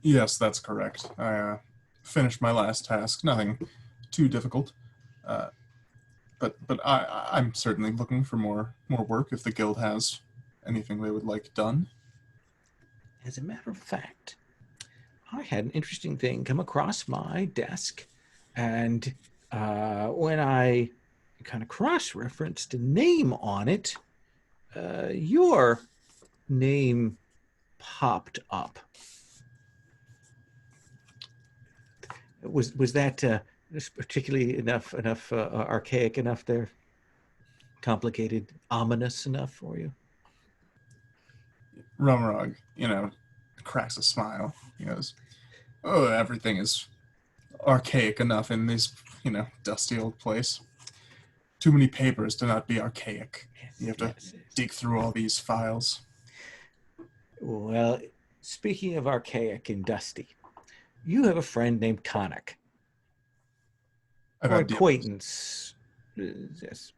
E: "Yes, that's correct. I finished my last task. Nothing too difficult. But I'm certainly looking for more work if the guild has anything they would like done."
A: As a matter of fact, I had an interesting thing come across my desk, and when I kind of cross-referenced a name on it, your name popped up. Was that particularly enough archaic enough there? Complicated, ominous enough for you?
E: Romarog, cracks a smile. He goes, "Oh, everything is archaic enough in this, dusty old place. Too many papers to not be archaic. You have to dig through all these files."
A: Well, speaking of archaic and dusty, you have a friend named Conic. Or acquaintance. Yes.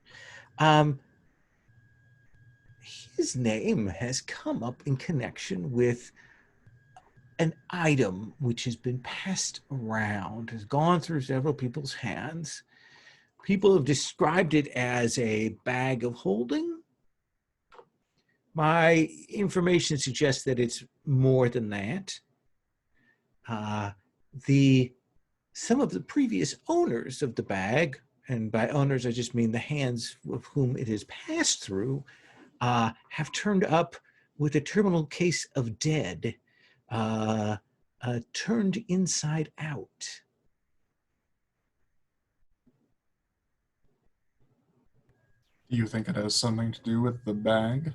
A: His name has come up in connection with an item which has been passed around, has gone through several people's hands. People have described it as a bag of holding. My information suggests that it's more than that. Some of the previous owners of the bag, and by owners I just mean the hands of whom it has passed through, have turned up with a terminal case of dead, turned inside out.
E: Do you think it has something to do with the bag?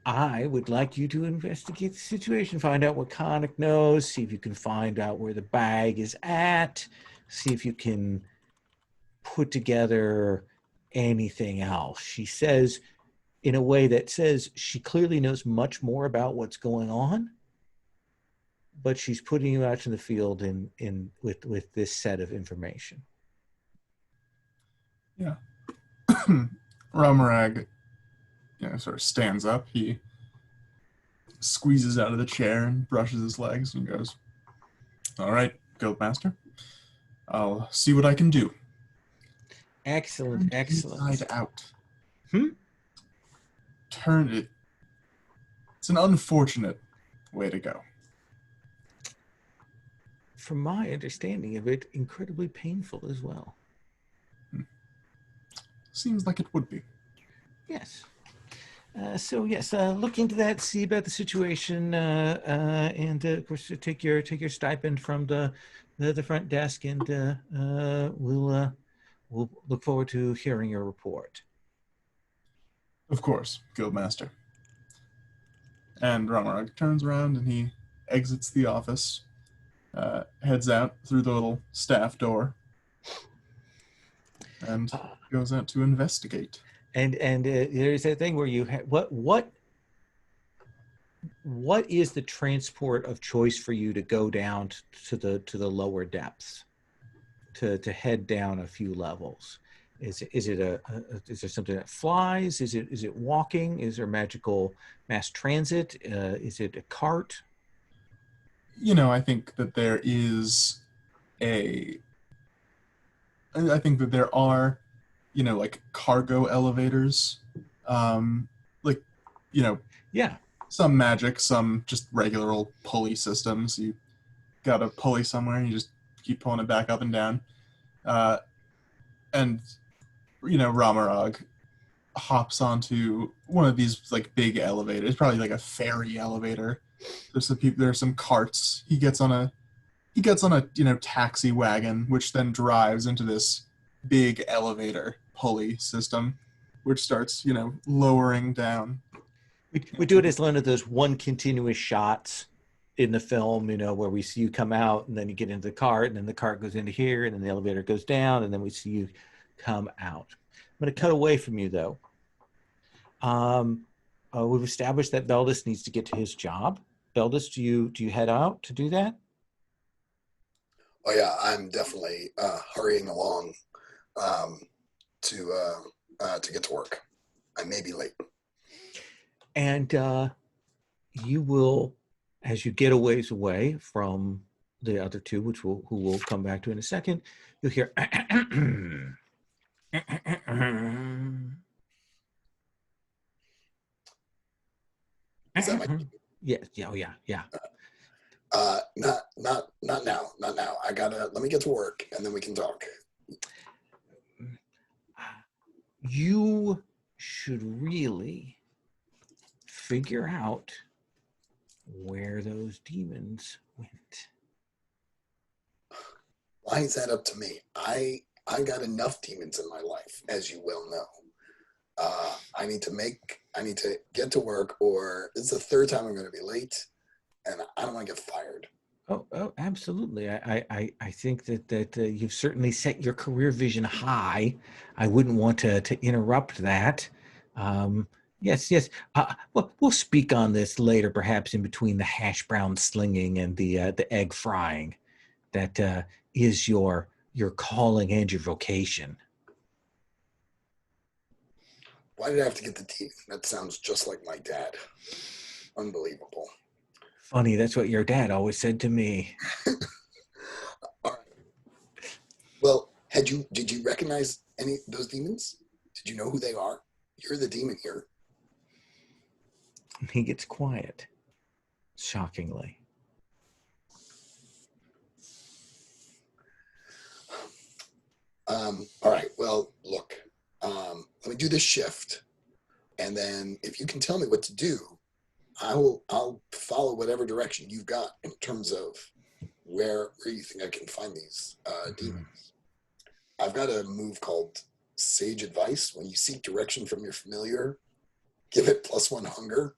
A: I would like you to investigate the situation, find out what Conic knows, see if you can find out where the bag is at, see if you can put together anything else. She says, in a way that says she clearly knows much more about what's going on, but she's putting you out in the field with this set of information.
E: Yeah. Romarag, sort of stands up. He squeezes out of the chair and brushes his legs and goes, "All right, Guildmaster. I'll see what I can do."
A: Excellent.
E: Inside out. Turn it. It's an unfortunate way to go.
A: From my understanding of it, incredibly painful as well.
E: Seems like it would be.
A: Yes. So yes, look into that, see about the situation, and of course take your stipend from the front desk, and we'll look forward to hearing your report.
E: Of course, Guildmaster. And Ramarag turns around and he exits the office, heads out through the little staff door, and goes out to investigate.
A: And there's that thing where you what is the transport of choice for you to go down to the lower depths, to head down a few levels? Is there something that flies? Is it walking? Is there magical mass transit? Is it a cart?
E: I think that there is I think that there are, like cargo elevators, like,
A: Yeah.
E: some magic, some just regular old pulley systems. You got a pulley somewhere and you just keep pulling it back up and down. And Ramarag hops onto one of these like big elevators, probably like a ferry elevator. There's some carts. He gets on a taxi wagon, which then drives into this big elevator pulley system, which starts lowering down.
A: We do it as one of those one continuous shots in the film, where we see you come out and then you get into the cart and then the cart goes into here and then the elevator goes down and then we see you come out. I'm going to cut away from you though. We've established that Beldis needs to get to his job. Beldis, do you head out to do that?
C: Oh yeah, I'm definitely hurrying along to get to work. I may be late.
A: And you will, as you get a ways away from the other two, who we'll come back to in a second, you'll hear.
C: Is that my?
A: Yes. Yeah. Oh, yeah.
C: Not now. Let me get to work and then we can talk.
A: You should really figure out where those demons went.
C: Why is that up to me? I got enough demons in my life, as you well know. I need to get to work, or this is the third time I'm going to be late, and I don't want to get fired.
A: Oh, absolutely. I think that you've certainly set your career vision high. I wouldn't want to interrupt that. Yes. Well, we'll speak on this later, perhaps in between the hash brown slinging and the egg frying. That is your calling and your vocation.
C: Why did I have to get the teeth? That sounds just like my dad. Unbelievable.
A: Funny, that's what your dad always said to me.
C: All right. Well, did you recognize any of those demons? Did you know who they are? You're the demon here.
A: He gets quiet, shockingly.
C: All right. Well, look. Let me do this shift, and then if you can tell me what to do, I'll follow whatever direction you've got in terms of where you think I can find these demons. I've got a move called Sage Advice. When you seek direction from your familiar, give it +1 hunger,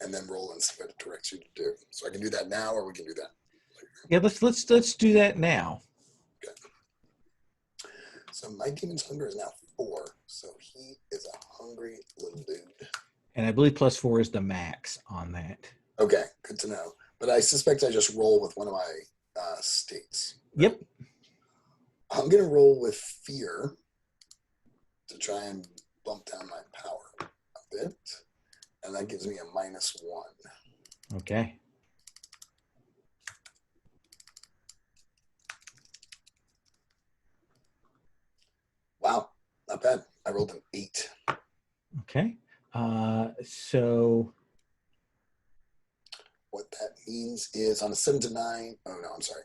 C: and then roll and see what it directs you to do. So I can do that now, or we can do that later.
A: Yeah, let's do that now.
C: Okay. So my demon's hunger is now 4, so he is a hungry little dude.
A: And I believe +4 is the max on that.
C: Okay, good to know. But I suspect I just roll with one of my states.
A: Right? Yep.
C: I'm going to roll with fear to try and bump down my power a bit. And that gives me a -1.
A: Okay.
C: Wow, not bad. I rolled an 8.
A: Okay. So
C: what that means is on a 7 to 9. Oh no, I'm sorry.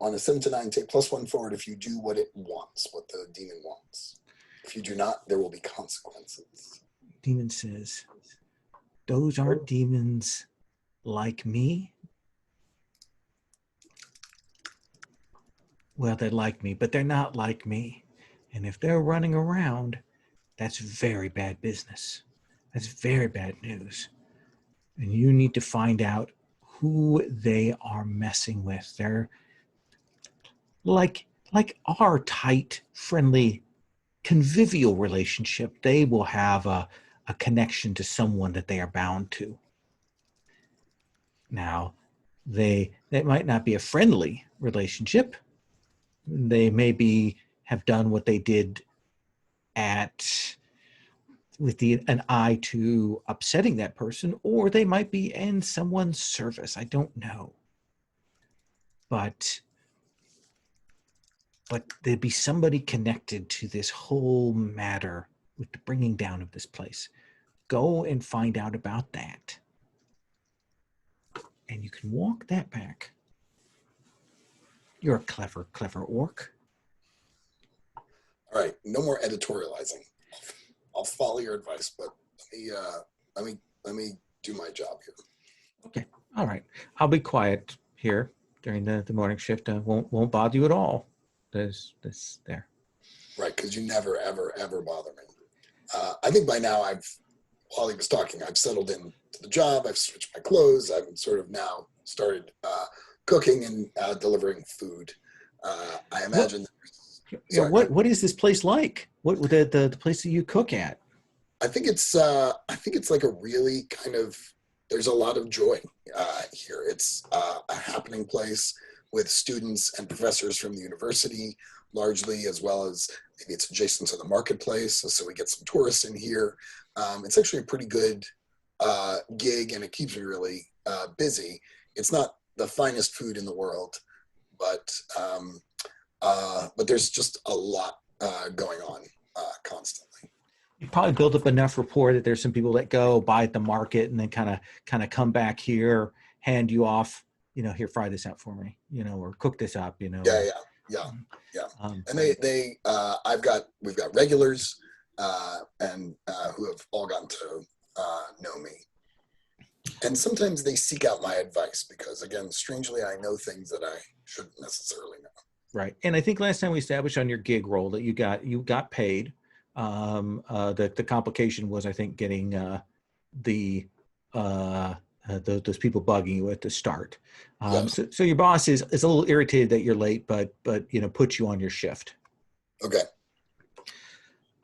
C: On a 7 to 9, take +1 forward if you do what it wants, what the demon wants. If you do not, there will be consequences.
A: demon says, those aren't demons like me. Well, they're like me, but they're not like me. And if they're running around, that's very bad business. That's very bad news. And you need to find out who they are messing with. They're like our tight, friendly, convivial relationship. They will have a connection to someone that they are bound to. Now, that might not be a friendly relationship. They maybe have done what they did with an eye to upsetting that person, or they might be in someone's service. I don't know. But there'd be somebody connected to this whole matter with the bringing down of this place. Go and find out about that. And you can walk that back. You're a clever, clever orc.
C: All right, no more editorializing. I'll follow your advice, but let me do my job here.
A: Okay, all right. I'll be quiet here during the morning shift. Won't bother you at all. There's this there.
C: Right, because you never, ever, ever bother me. I think by now while he was talking, I've settled into the job. I've switched my clothes. I've sort of now started cooking and delivering food. I imagine.
A: What is this place like? What the place that you cook at?
C: I think it's like a really kind of, there's a lot of joy here. It's a happening place with students and professors from the university largely, as well as maybe it's adjacent to the marketplace. So we get some tourists in here. It's actually a pretty good gig, and it keeps me really busy. It's not the finest food in the world, but there's just a lot going on constantly.
A: You probably build up enough rapport that there's some people that go buy at the market and then kind of come back here, hand you off, here, fry this out for me, or cook this up,
C: Yeah. And we've got regulars and who have all gotten to know me. And sometimes they seek out my advice because, again, strangely, I know things that I shouldn't necessarily know.
A: Right. And I think last time we established on your gig role that you got paid. The complication was, I think, getting those people bugging you at the start.
C: Yes.
A: So your boss is a little irritated that you're late, but puts you on your shift.
C: Okay.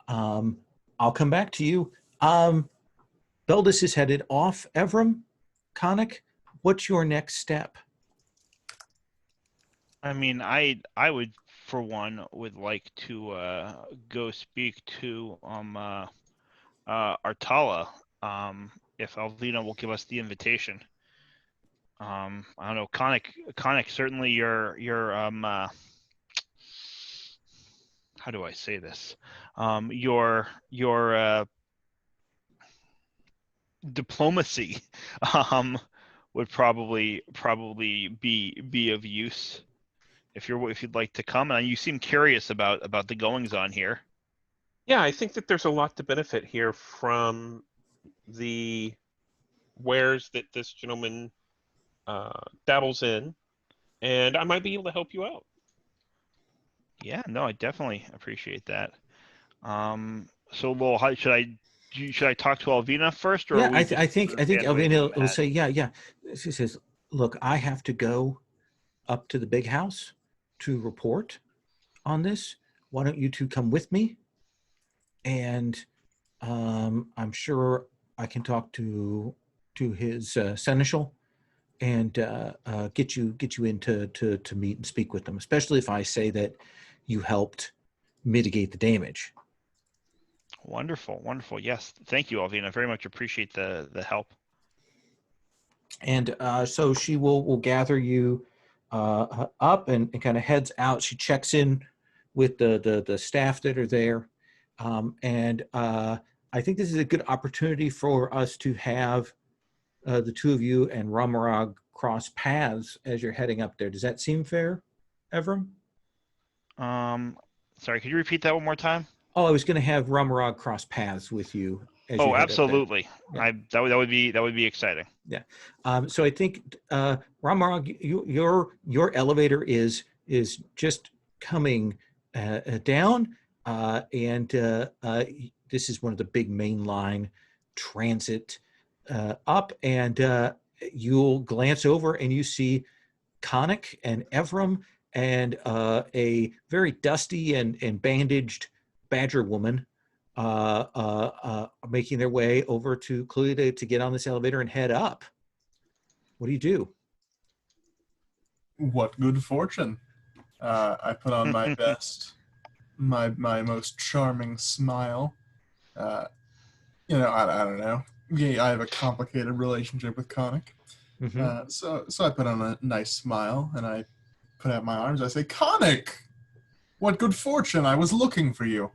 A: I'll come back to you. Beldis is headed off. Evram, Conic, what's your next step?
D: I mean, I would, for one, would like to go speak to Artala, if Alvina will give us the invitation. I don't know, Conic, certainly your how do I say this? Your diplomacy would probably be of use if you'd like to come. And you seem curious about the goings on here.
B: Yeah, I think that there's a lot to benefit here from the wares that this gentleman dabbles in, and I might be able to help you out.
D: Yeah, no, I definitely appreciate that. So, Lowell, should I talk to Alvina first, or
A: Yeah, I think Alvina will say, yeah. She says, "Look, I have to go up to the big house to report on this. Why don't you two come with me? And I'm sure I can talk to his seneschal and get you in to meet and speak with them, especially if I say that you helped mitigate the damage."
D: Wonderful. Yes, thank you, Alvina. I very much appreciate the help.
A: And so she will gather you up and kind of heads out. She checks in with the staff that are there. And I think this is a good opportunity for us to have the two of you and Ramarag cross paths as you're heading up there. Does that seem fair, Evram?
D: Sorry, could you repeat that one more time?
A: Oh, I was going to have Ramarag cross paths with you as you
D: Oh,
A: head up there.
D: absolutely.
A: Yeah.
D: That would be exciting.
A: So I think Ramarog, your elevator is just coming down, and this is one of the big mainline transit up, and you'll glance over and you see Connick and Evram and a very dusty and bandaged badger woman making their way over to Cluedo to get on this elevator and head up. What do you do?
E: What good fortune. I put on my best, my most charming smile. I don't know. Yeah, I have a complicated relationship with Connick.
A: Mm-hmm.
E: So I put on a nice smile and I put out my arms. I say, Connick, what good fortune! I was looking for you.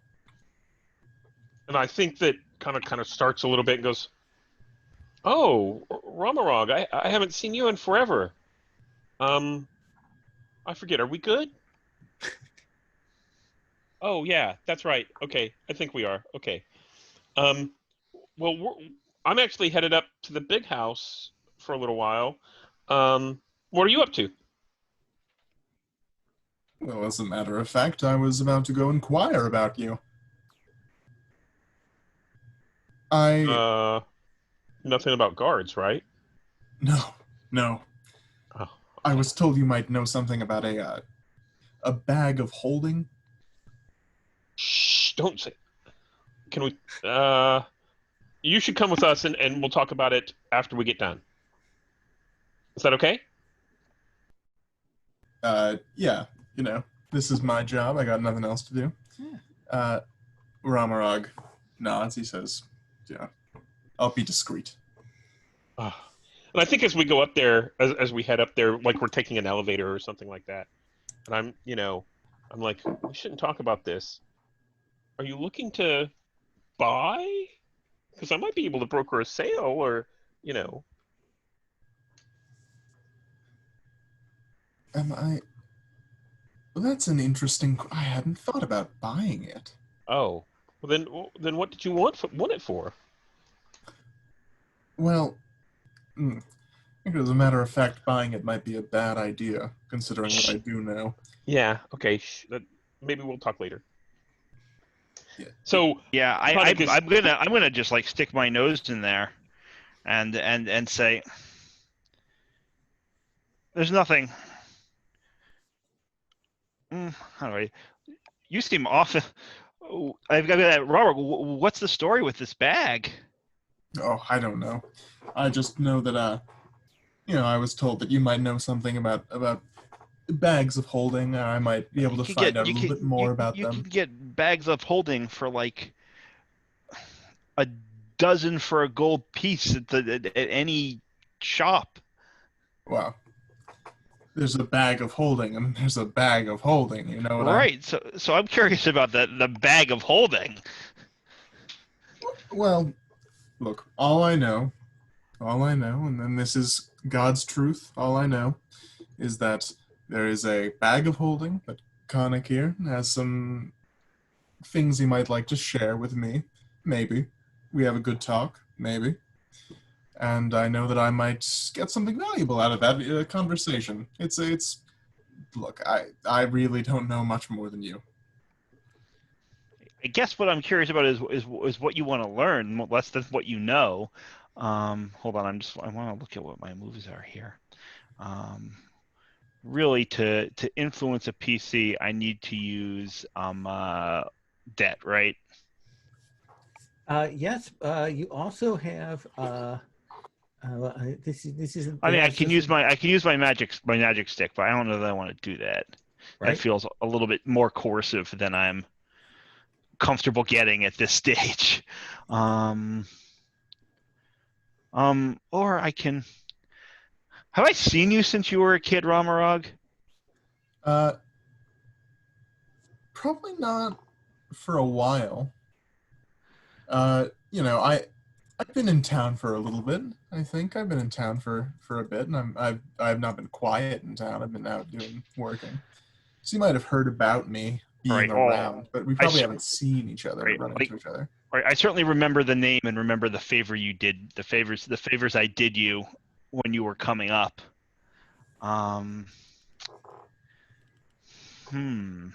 B: And I think that kind of starts a little bit and goes, "Oh, Ramarog, I haven't seen you in forever. I forget. Are we good? Oh yeah, that's right. Okay, I think we are. Okay. Um, well, I'm actually headed up to the big house for a little while. What are you up to?
E: Well, as a matter of fact, I was about to go inquire about you.
B: Nothing about guards, right?
E: No.
B: Oh,
E: I
B: okay.
E: was told you might know something about a bag of holding.
B: Shh, don't say. Can we? You should come with us and we'll talk about it after we get done. Is that okay?
E: Yeah, this is my job. I got nothing else to do.
A: Yeah.
E: Ramarog nods. He says, yeah, I'll be discreet.
B: Ah. And I think as we go up there, as we head up there, like we're taking an elevator or something like that, and I'm like, we shouldn't talk about this. Are you looking to buy? Because I might be able to broker a sale, or you know.
E: Am I? Well, that's an interesting. I hadn't thought about buying it.
B: Oh, then what did you want it for?
E: Well, I think as a matter of fact, buying it might be a bad idea, considering what I do know.
B: Yeah. Okay. Maybe we'll talk later.
E: Yeah.
B: So
D: Yeah,
B: Connick
D: I'm gonna just like stick my nose in there, and say, "There's nothing." How do I? You seem off. I've got that. Robert, what's the story with this bag?
E: Oh, I don't know. I just know that I was told that you might know something about bags of holding. I might be able to find out a little bit more about
D: You
E: them.
D: can get bags of holding for like a dozen for a gold piece at any shop.
E: Wow. There's a bag of holding, and there's a bag of holding. You know what
D: Right. So I'm curious about the bag of holding.
E: Well, look, all I know, and then this is God's truth, all I know, is that there is a bag of holding that Connick here has some things he might like to share with me. Maybe. We have a good talk. Maybe. And I know that I might get something valuable out of that conversation. Look, I really don't know much more than you.
D: I guess what I'm curious about is what you want to learn, less than what you know. Hold on, I want to look at what my moves are here. Really, to influence a PC, I need to use debt, right?
A: Yes. You also have. This is.
D: I mean, I can use my magic stick, but I don't know that I want to do that.
A: Right.
D: That feels a little bit more coercive than I'm comfortable getting at this stage. Or I can. Have I seen you since you were a kid, Ramarog?
E: Probably not for a while. I've been in town for a little bit. I think I've been in town for a bit, and I've not been quiet in town. I've been out working. So you might have heard about me being
D: Right.
E: around, but we
D: I
E: probably
D: s-
E: haven't seen each other,
D: right.
E: run into each other.
D: Right, I certainly remember the name and remember the favor you did, the favors I did you when you were coming up. Um, hmm.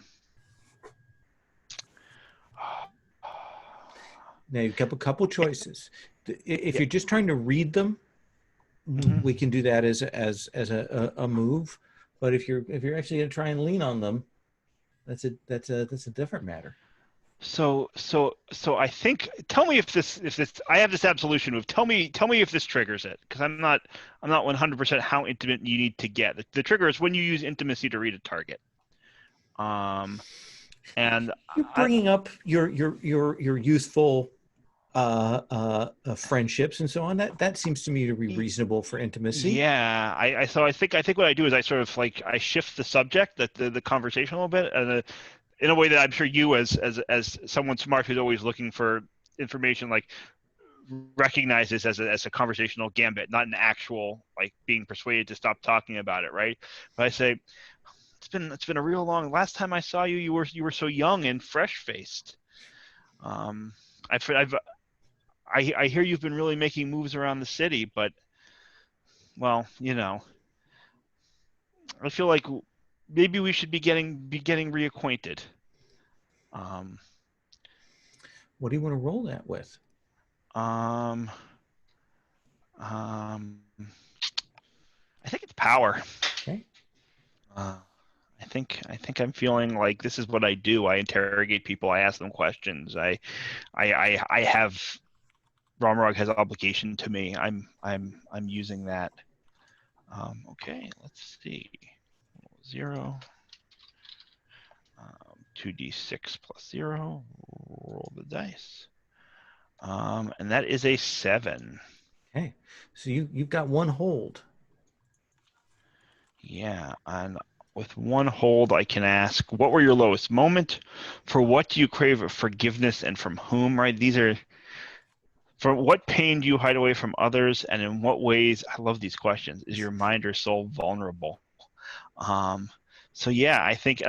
A: Now you've got a couple choices. If
D: Yeah.
A: you're just trying to read them,
D: Mhm.
A: we can do that as a move. But if you're actually going to try and lean on them, that's a different matter.
D: So I think, tell me if this I have this absolution move. Tell me if this triggers it, because I'm not 100% how intimate you need to get. The trigger is when you use intimacy to read a target. And
A: You're bringing up your youthful friendships and so on. That seems to me to be reasonable for intimacy.
D: Yeah, I think what I do is I sort of like I shift the subject, the conversation a little bit, and in a way that I'm sure you as someone smart who's always looking for information, like recognizes as a conversational gambit, not an actual like being persuaded to stop talking about it, right? But I say it's been a real long. Last time I saw you, you were so young and fresh faced. Um, I hear you've been really making moves around the city, but well, I feel like maybe we should be getting reacquainted. Um,
A: What do you want to roll that with?
D: um, um, I think it's power.
A: Okay.
D: I think I'm feeling like this is what I do. I interrogate people. I ask them questions. I have Romrog has obligation to me. I'm using that. Okay, let's see. 0. 2d6 plus 0. Roll the dice. And that is a 7.
A: Okay. So you've got one hold.
D: Yeah, and with one hold, I can ask, what were your lowest moment? For what do you crave forgiveness, and from whom? Right? These are, for what pain do you hide away from others, and in what ways? I love these questions. Is your mind or soul vulnerable? So yeah, I think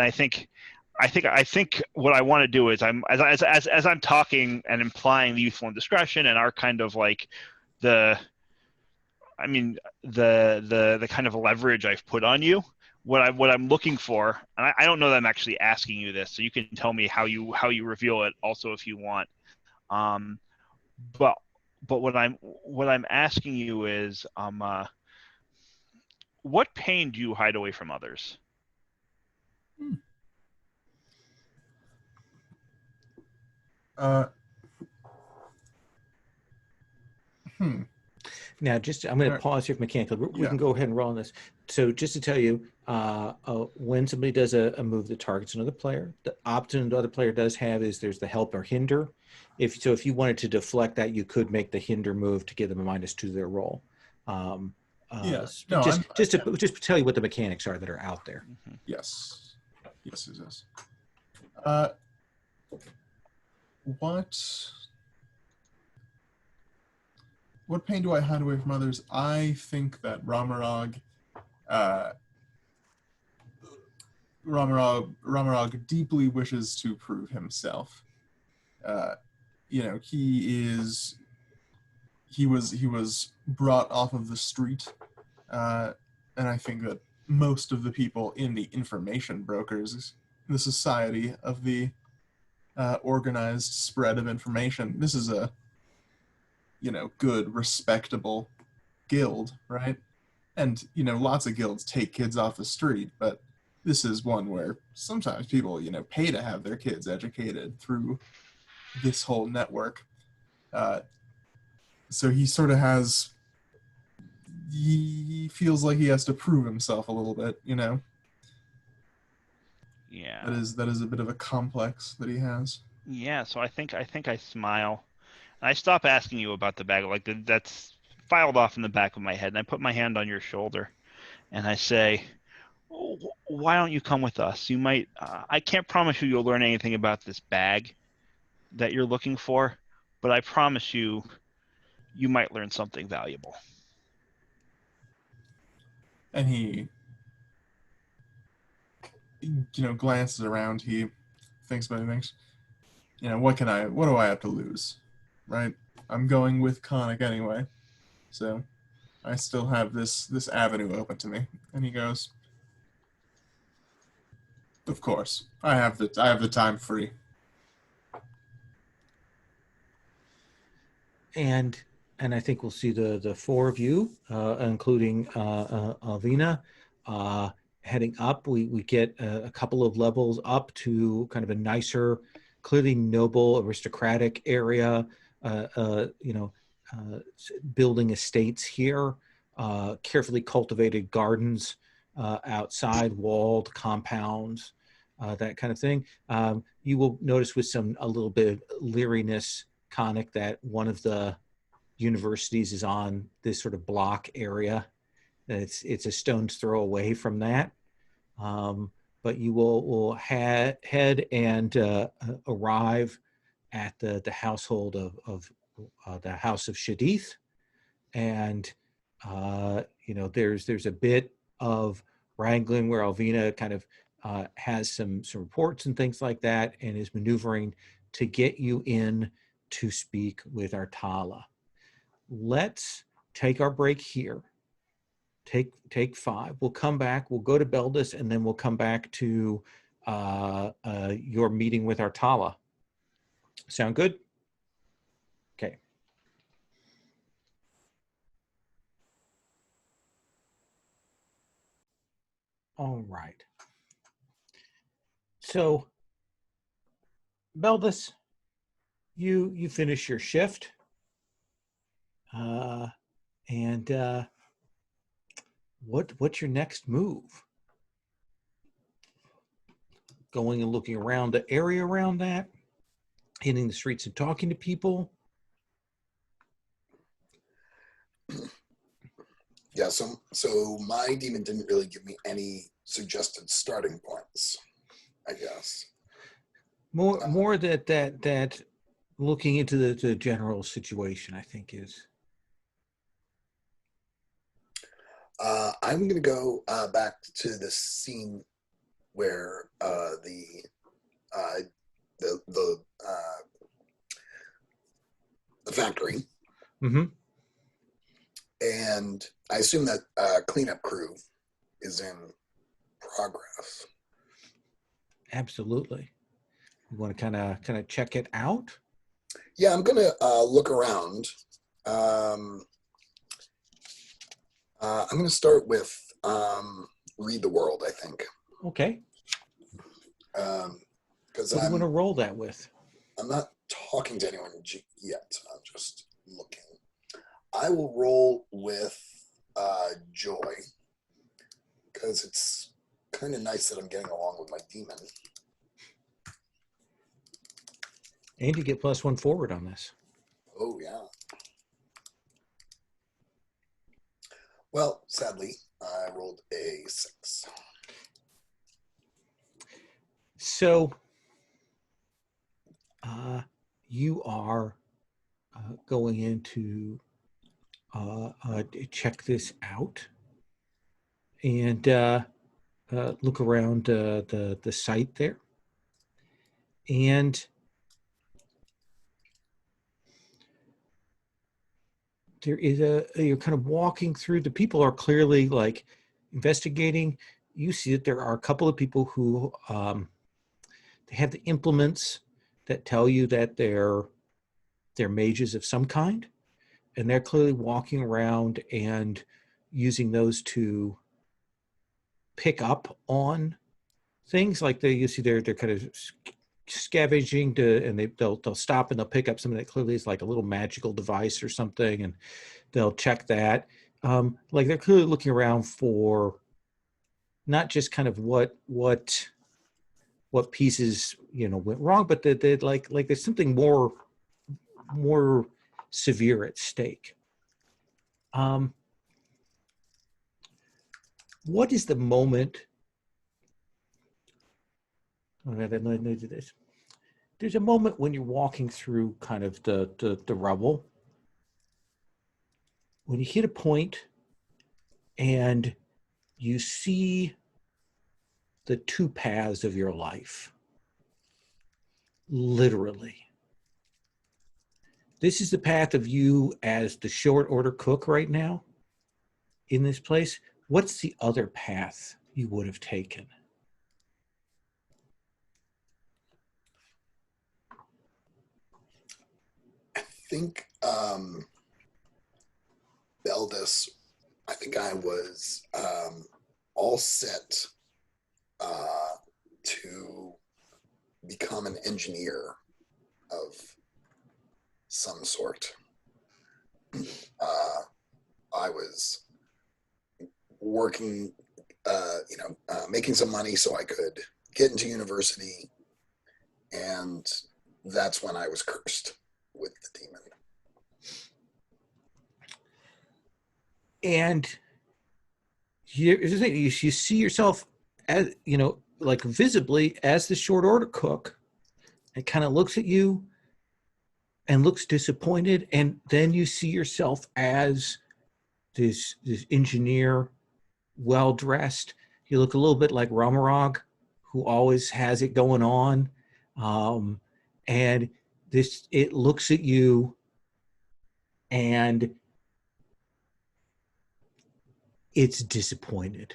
D: what I want to do is as I'm talking and implying the youthful indiscretion and our kind of like the I mean the kind of leverage I've put on you. What I'm looking for, and I don't know that I'm actually asking you this, so you can tell me how you reveal it also if you want. Um, but what I'm asking you is, what pain do you hide away from others?
E: Uh, hmm.
A: Now, I'm going to
E: Alright.
A: pause here for mechanical. We
E: Yeah.
A: can go ahead and roll on this. So, just to tell you, when somebody does a move that targets another player, the option the other player does have is there's the help or hinder. If you wanted to deflect that, you could make the hinder move to give them a -2 to their roll.
E: Yeah. No,
A: Just to tell you what the mechanics are that are out there.
D: Mm-hmm.
E: Yes. Yes, it is. What pain do I hide away from others? I think that Ramarog deeply wishes to prove himself. He was brought off of the street, and I think that most of the people in the information brokers, the society of the organized spread of information, this is a good, respectable guild, right? And lots of guilds take kids off the street, but this is one where sometimes people pay to have their kids educated through this whole network. So he sort of he feels like he has to prove himself a little bit.
D: Yeah.
E: That is a bit of a complex that he has.
D: Yeah, so I think I smile. I stop asking you about the bag, like that's filed off in the back of my head, and I put my hand on your shoulder, and I say, "Why don't you come with us? You might. I can't promise you you'll learn anything about this bag that you're looking for, but I promise you, you might learn something valuable."
E: And he glances around. He thinks about things. what do I have to lose, right? I'm going with Conic anyway, so I still have this avenue open to me. And he goes, of course, I have the time free.
A: And I think we'll see the four of you, including Alvina, heading up. We get a couple of levels up to kind of a nicer, clearly noble, aristocratic area. Building estates here, carefully cultivated gardens outside, walled compounds, that kind of thing. You will notice with a little bit of leeriness, Conic, that one of the universities is on this sort of block area. It's a stone's throw away from that. But you will head and arrive at the household of the House of Shadith, and there's a bit of wrangling where Alvina kind of has some reports and things like that, and is maneuvering to get you in to speak with Artala. Let's take our break here. Take 5. We'll come back. We'll go to Beldis, and then we'll come back to your meeting with Artala. Sound good? Okay. All right. So, Beldis, you finish your shift, and what's your next move? Going and looking around the area around that, hitting the streets and talking to people.
C: Yeah, so my demon didn't really give me any suggested starting points, I guess.
A: More that looking into the general situation, I think is.
C: I'm going to go back to the scene where the factory,
A: Mm-hmm.
C: and I assume that cleanup crew is in progress.
A: Absolutely. You want to kind of check it out?
C: Yeah, I'm going to look around. I'm going to start with read the world, I think.
A: Okay.
C: Because
A: what do you want to roll that with?
C: I'm not talking to anyone yet. I'm just looking. I will roll with joy, because it's kind of nice that I'm getting along with my demon.
A: And you get +1 forward on this.
C: Oh, yeah. Well, sadly, I rolled a 6.
A: So you are going in to check this out and look around the site there. And there is you're kind of walking through, the people are clearly like investigating. You see that there are a couple of people who they have the implements that tell you that they're mages of some kind, and they're clearly walking around and using those to pick up on things. Like you see they're kind of scavenging and they'll stop and they'll pick up something that clearly is like a little magical device or something, and they'll check that. Like they're clearly looking around for not just kind of what pieces went wrong, but that like there's something more severe at stake. What is the moment? Let me do this. There's a moment when you're walking through kind of the rubble, when you hit a point and you see the two paths of your life. literally. This is the path of you as the short order cook right now in this place. What's the other path you would have taken?
C: I think Beldis, I think I was all set to become an engineer of some sort. I was working, making some money so I could get into university, and that's when I was cursed with the demon.
A: And you see yourself as, like visibly as the short order cook, and kind of looks at you and looks disappointed. And then you see yourself as this engineer, well dressed. You look a little bit like Ramarog, who always has it going on. And it looks at you and it's disappointed,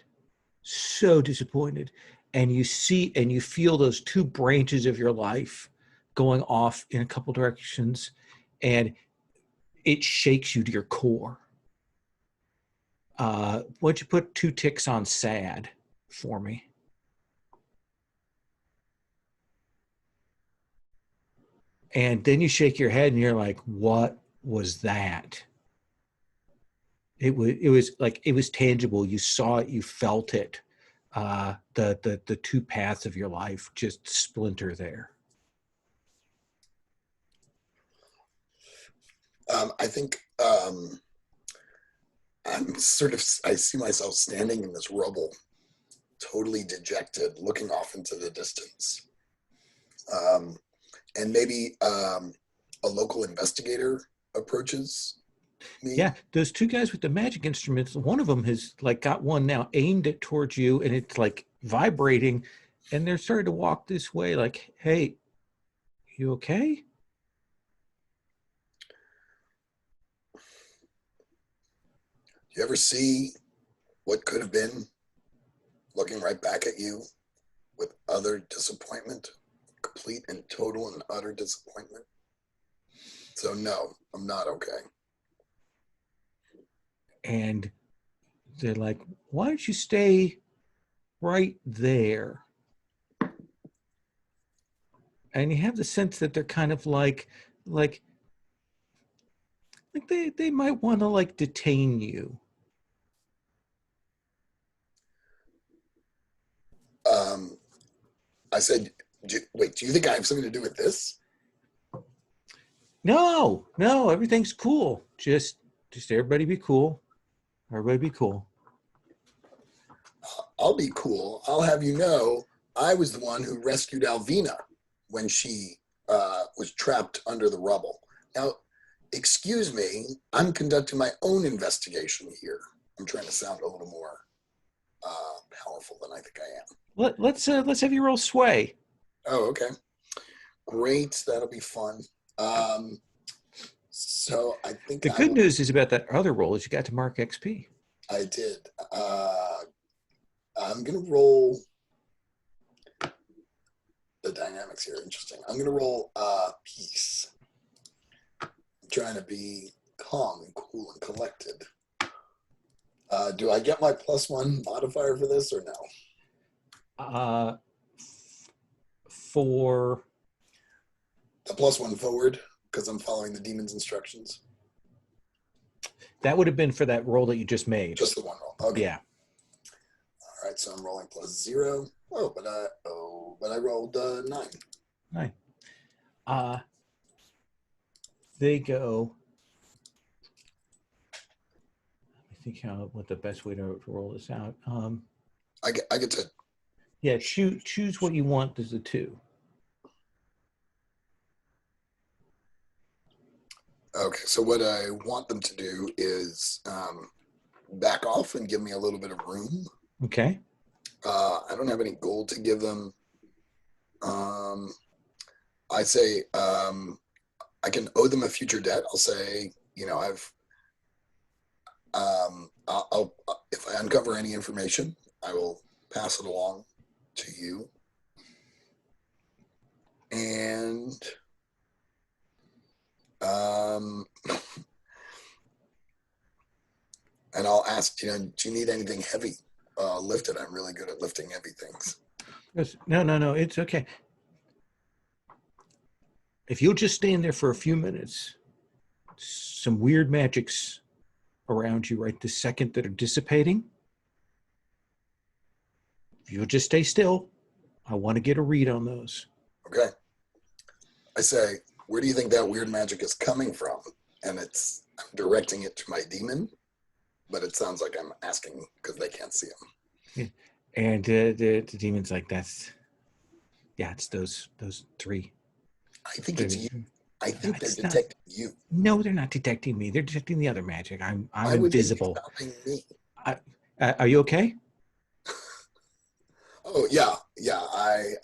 A: so disappointed. And you see and you feel those two branches of your life going off in a couple directions, and it shakes you to your core. Why don't you put 2 ticks on sad for me? And then you shake your head and you're like, what was that? It was tangible. You saw it, you felt it. The 2 paths of your life just splinter there.
C: I think I see myself standing in this rubble, totally dejected, looking off into the distance. And maybe a local investigator approaches me.
A: Yeah, those 2 guys with the magic instruments, one of them has like got one now aimed it towards you, and it's like vibrating, and they're starting to walk this way like, hey, you okay?
C: Do you ever see what could have been looking right back at you with utter disappointment, complete and total and utter disappointment? So no, I'm not okay.
A: And they're like, why don't you stay right there? And you have the sense that they're kind of like they might want to like detain you.
C: I said, wait, do you think I have something to do with this?
A: No, everything's cool. Just everybody be cool. Everybody be cool.
C: I'll be cool. I'll have you know, I was the one who rescued Alvina when she was trapped under the rubble. Now, excuse me, I'm conducting my own investigation here. I'm trying to sound a little more powerful than I think I am.
A: Let's have you roll sway.
C: Oh, okay. Great. That'll be fun. So I think
A: the good news is about that other roll is you got to mark XP.
C: I did. I'm going to roll. The dynamics here are interesting. I'm going to roll peace. I'm trying to be calm and cool and collected. Do I get my +1 modifier for this or no?
A: For
C: the +1 forward, because I'm following the demon's instructions.
A: That would have been for that roll that you just made.
C: Just the one roll. Okay.
A: Yeah.
C: All right, so I'm rolling +0. But I rolled 9.
A: 9. They go. I think what the best way to roll this out.
C: I get to.
A: Yeah, choose what you want as a 2.
C: Okay, so what I want them to do is back off and give me a little bit of room.
A: Okay.
C: I don't have any gold to give them. I say I can owe them a future debt. I'll say, I'll if I uncover any information, I will pass it along to you. And and I'll ask, do you need anything heavy lifted? I'm really good at lifting heavy things.
A: No, it's okay. If you'll just stand there for a few minutes, some weird magics around you right this second that are dissipating. If you'll just stay still, I want to get a read on those.
C: Okay. I say, where do you think that weird magic is coming from? And I'm directing it to my demon, but it sounds like I'm asking because they can't see him.
A: Yeah. And the demon's like, it's those three.
C: I think it's you. I think they're
A: Not-
C: detecting you.
A: No, they're not detecting me. They're detecting the other magic. I'm
C: Why would they be
A: invisible.
C: stopping me?
A: Are you okay?
C: Oh yeah. I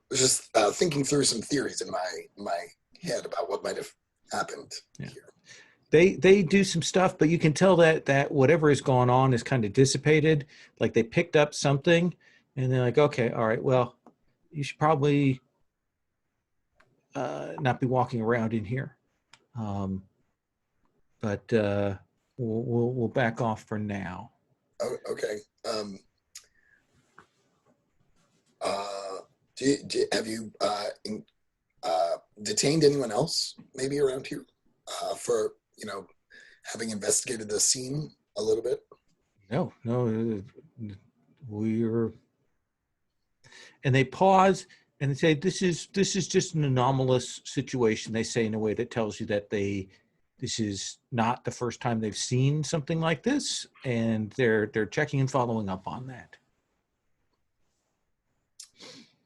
C: was just thinking through some theories in my head about what might have happened here.
A: They do some stuff, but you can tell that whatever is going on is kind of dissipated. Like they picked up something, and they're like, okay, all right, well, you should probably not be walking around in here. But we'll back off for now.
C: Oh, okay. Have you detained anyone else maybe around here for having investigated the scene a little bit?
A: No, and they pause and they say, this is just an anomalous situation. They say in a way that tells you that this is not the first time they've seen something like this, and they're checking and following up on that.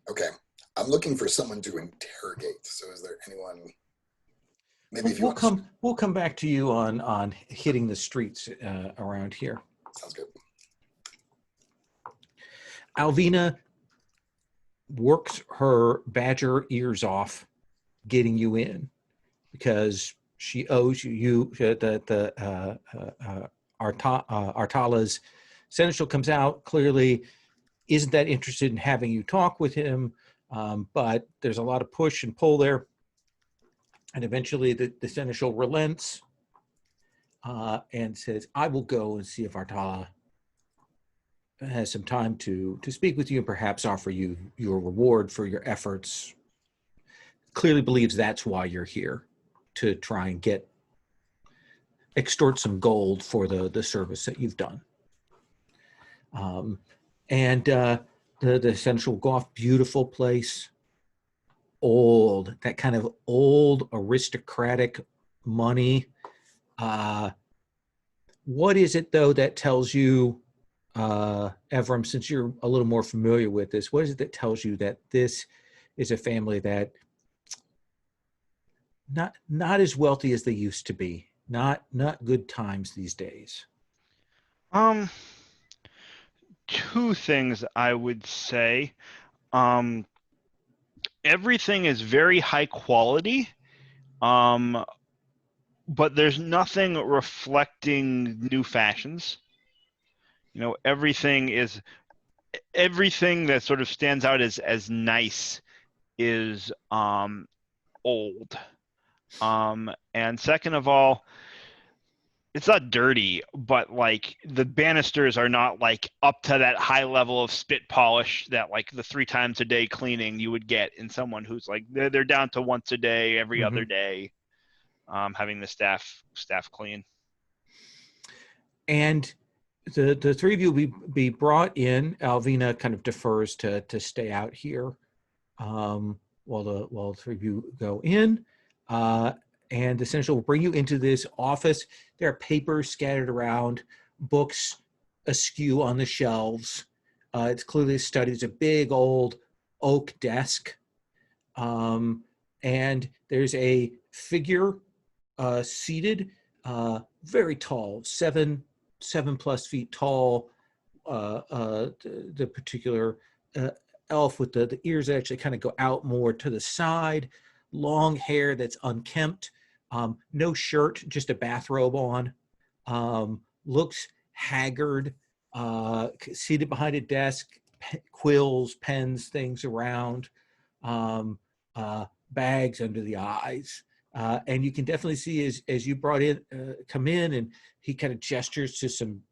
C: Okay. I'm looking for someone to interrogate. So is there anyone? Maybe if you
A: we'll come back to you on hitting the streets around here.
C: Sounds good.
A: Alvina works her badger ears off getting you in because she owes you Artala's seneschal comes out, clearly isn't that interested in having you talk with him, but there's a lot of push and pull there, and eventually the seneschal relents and says, I will go and see if Artala has some time to speak with you and perhaps offer you your reward for your efforts. Clearly believes that's why you're here, to try and extort some gold for the service that you've done. And the central golf, beautiful place, old, that kind of old aristocratic money. What is it though that tells you, Evram, since you're a little more familiar with this, what is it that tells you that this is a family that not as wealthy as they used to be, not good times these days?
D: Two things I would say. Everything is very high quality, but there's nothing reflecting new fashions. Everything that sort of stands out as nice is old. And second of all, it's not dirty, but like the banisters are not like up to that high level of spit polish that like the 3 times a day cleaning you would get in someone who's like they're down to once a day, every other day, having the staff clean.
A: And the three of you will be brought in. Alvina kind of defers to stay out here while the three of you go in. And essentially will bring you into this office. There are papers scattered around, books askew on the shelves. It's clearly a study. It's a big old oak desk. And there's a figure seated, very tall, 7+ feet tall. The particular elf with the ears that actually kind of go out more to the side, long hair that's unkempt, no shirt, just a bathrobe on, looks haggard, seated behind a desk, quills, pens, things around, bags under the eyes. And you can definitely see as you come in, and he kind of gestures to some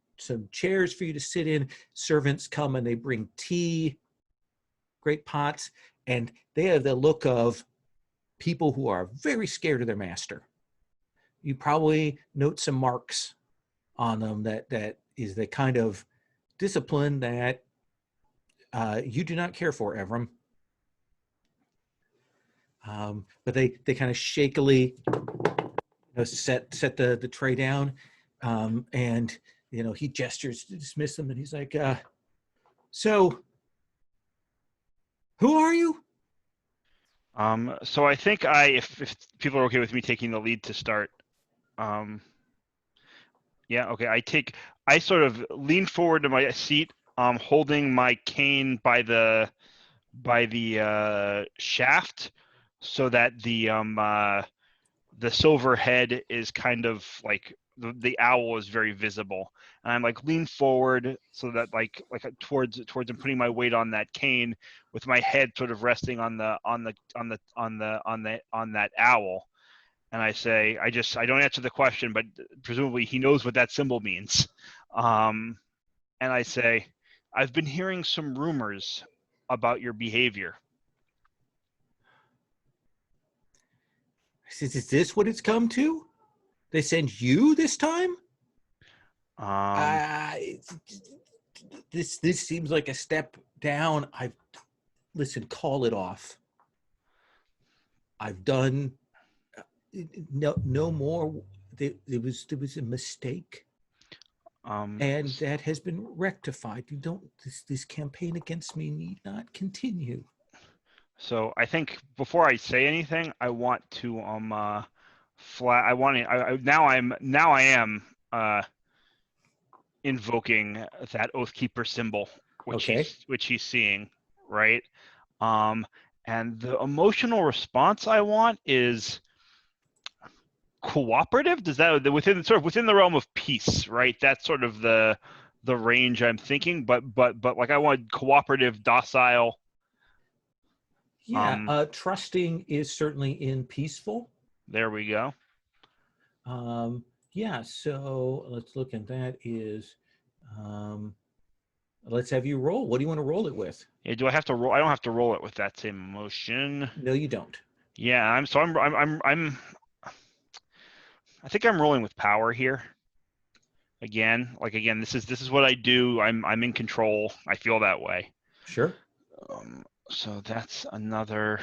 A: chairs for you to sit in. Servants come and they bring tea, great pots, and they have the look of people who are very scared of their master. You probably note some marks on them that is the kind of discipline that you do not care for, Evram. But they kind of shakily set the tray down, and he gestures to dismiss them, and he's like, so who are you?
D: So I think if people are okay with me taking the lead to start, yeah, okay. I sort of lean forward to my seat, holding my cane by the shaft, so that the silver head is kind of like the owl is very visible, and I'm like lean forward so that like towards and putting my weight on that cane with my head sort of resting on that owl, and I say I don't answer the question, but presumably he knows what that symbol means, and I say I've been hearing some rumors about your behavior.
A: Is this what it's come to? They send you this time? This seems like a step down. Listen, call it off. I've done no more. There was a mistake, and that has been rectified. You don't. This campaign against me need not continue.
D: So I think before I say anything, I want to now I am invoking that Oathkeeper symbol, which he's seeing, right? And the emotional response I want is cooperative. Does that within the realm of peace, right? That's sort of the range I'm thinking, but like I want cooperative, docile.
A: Yeah, trusting is certainly in peaceful.
D: There we go.
A: Yeah, so let's look at that is, let's have you roll. What do you want to roll it with?
D: Yeah, do I have to roll? I don't have to roll it with that same emotion.
A: No, you don't.
D: Yeah, I think I'm rolling with power here. Again, this is what I do. I'm in control. I feel that way.
A: Sure.
D: So that's another.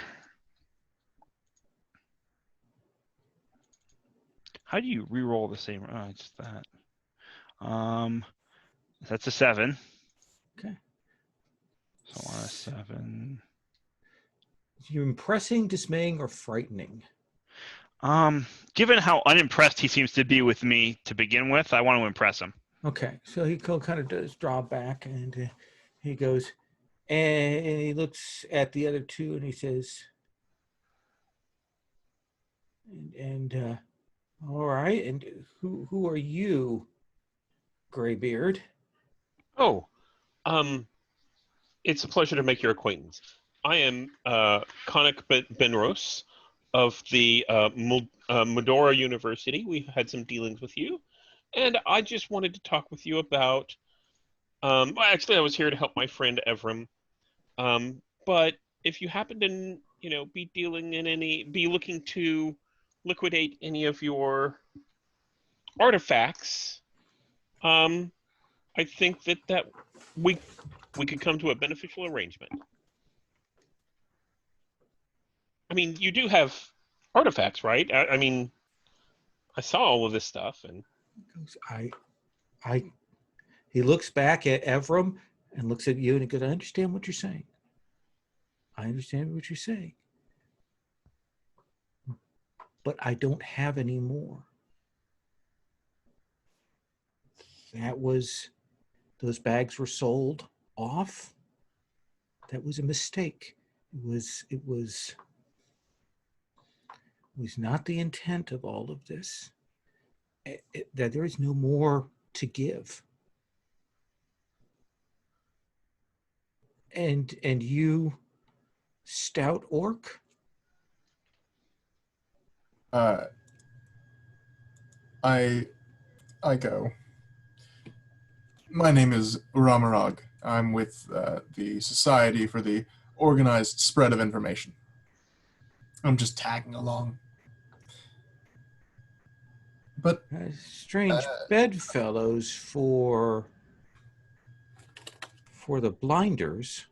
D: How do you re-roll the same? Oh, it's that. That's a 7.
A: Okay.
D: So on a 7.
A: You're impressing, dismaying, or frightening?
D: Given how unimpressed he seems to be with me to begin with, I want to impress him.
A: Okay, so he kind of does draw back, and he goes, and he looks at the other two, and he says, and all right, and who are you, Graybeard?
B: Oh, it's a pleasure to make your acquaintance. I am Connick Benros of the Medora University. We've had some dealings with you, and I just wanted to talk with you about. Well, actually, I was here to help my friend Evram. But if you happen to, be looking to liquidate any of your artifacts, I think that we could come to a beneficial arrangement. I mean, you do have artifacts, right? I mean, I saw all of this stuff, and
A: he looks back at Evram and looks at you, and he goes, I understand what you're saying. I understand what you're saying. But I don't have any more. Those bags were sold off. that was a mistake. It was not the intent of all of this. That there is no more to give. And you, stout orc?
E: I go. My name is Ramarag. I'm with the Society for the Organized Spread of Information. I'm just tagging along. But
A: Strange bedfellows for the blinders.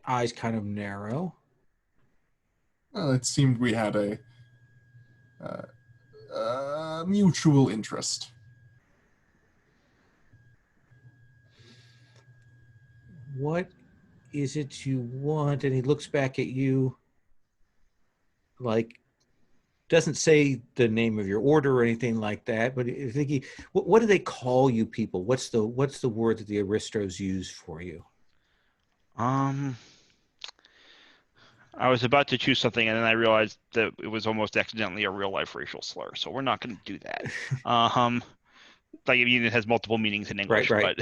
A: Eyes kind of narrow.
E: well, it seemed we had a mutual interest.
A: What is it you want? And he looks back at you, like, doesn't say the name of your order or anything like that, but I think what do they call you people? What's the word that the aristos use for you?
D: I was about to choose something, and then I realized that it was almost accidentally a real life racial slur, so we're not going to do that. Like, I mean, it has multiple meanings in English,
A: Right.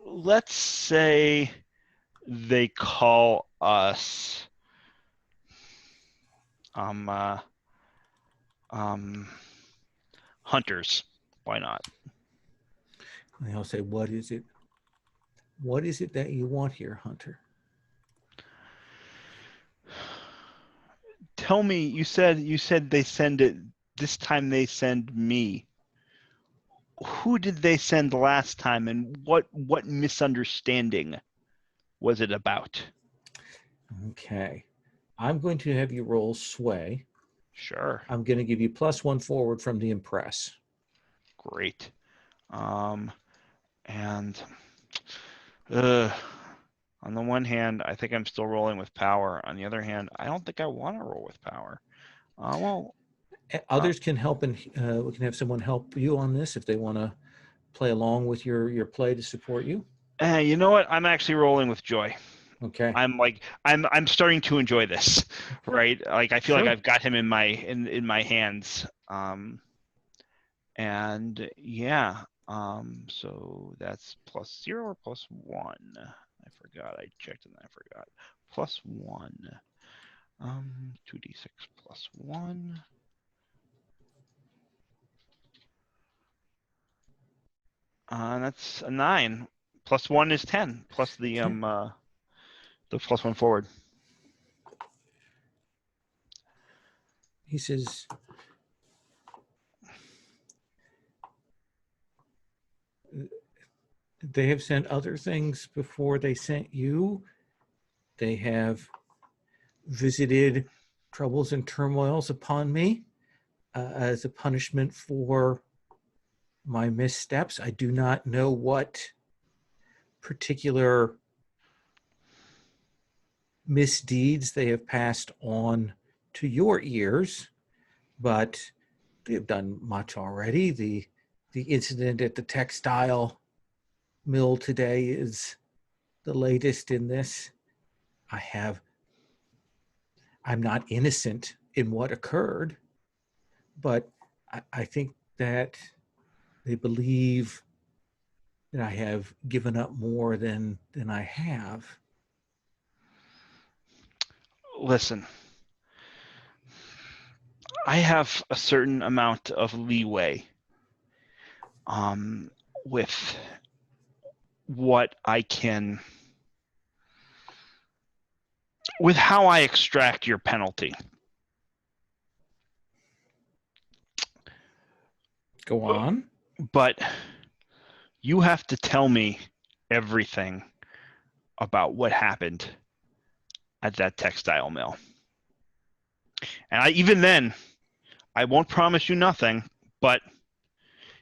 D: Let's say they call us hunters. Why not?
A: And I'll say, what is it? What is it that you want here, Hunter?
D: Tell me, you said they send it this time. They send me. Who did they send last time, and what misunderstanding was it about?
A: Okay. I'm going to have you roll sway.
D: Sure.
A: I'm going to give you +1 forward from the impress.
D: Great. And on the one hand, I think I'm still rolling with power. On the other hand, I don't think I want to roll with power.
A: Others can help, and we can have someone help you on this if they want to play along with your play to support you.
D: You know what? I'm actually rolling with joy.
A: Okay.
D: I'm starting to enjoy this, right? Like, I feel
A: Sure.
D: like I've got him in my hands. And yeah. So that's +0 or +1? I forgot. I checked and I forgot. +1. 2d6 +1. And that's a 9. +1 is 10. Plus the +1 forward.
A: He says, they have sent other things before they sent you. They have visited troubles and turmoils upon me as a punishment for my missteps. I do not know what particular misdeeds they have passed on to your ears, but they have done much already. The incident at the textile mill today is the latest in this. I'm not innocent in what occurred, but I think that they believe that I have given up more than I have.
D: Listen, I have a certain amount of leeway with what I can, with how I extract your penalty.
A: Go on.
D: But you have to tell me everything about what happened at that textile mill. And even then, I won't promise you nothing, but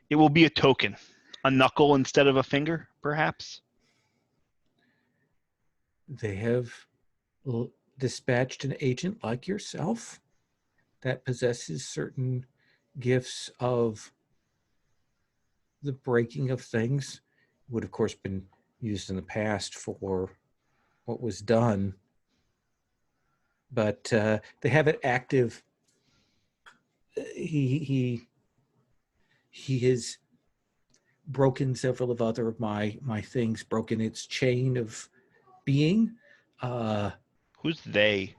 D: it will be a token. A knuckle instead of a finger, perhaps?
A: They have dispatched an agent like yourself that possesses certain gifts of the breaking of things. Would, of course, been used in the past for what was done. But they have it active. He has broken several of other of my things, broken its chain of being.
D: Who's they?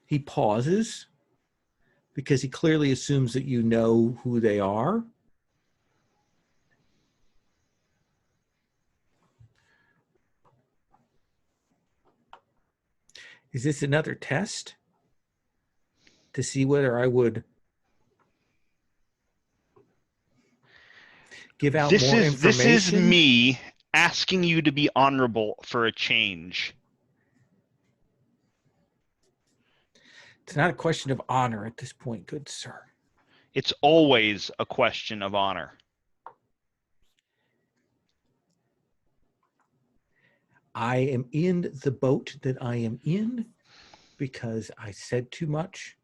A: He pauses because he clearly assumes that you know who they are. Is this another test to see whether I would give out more information?
D: This is me asking you to be honorable for a change.
A: It's not a question of honor at this point, good sir.
D: It's always a question of honor.
A: I am in the boat that I am in because I said too much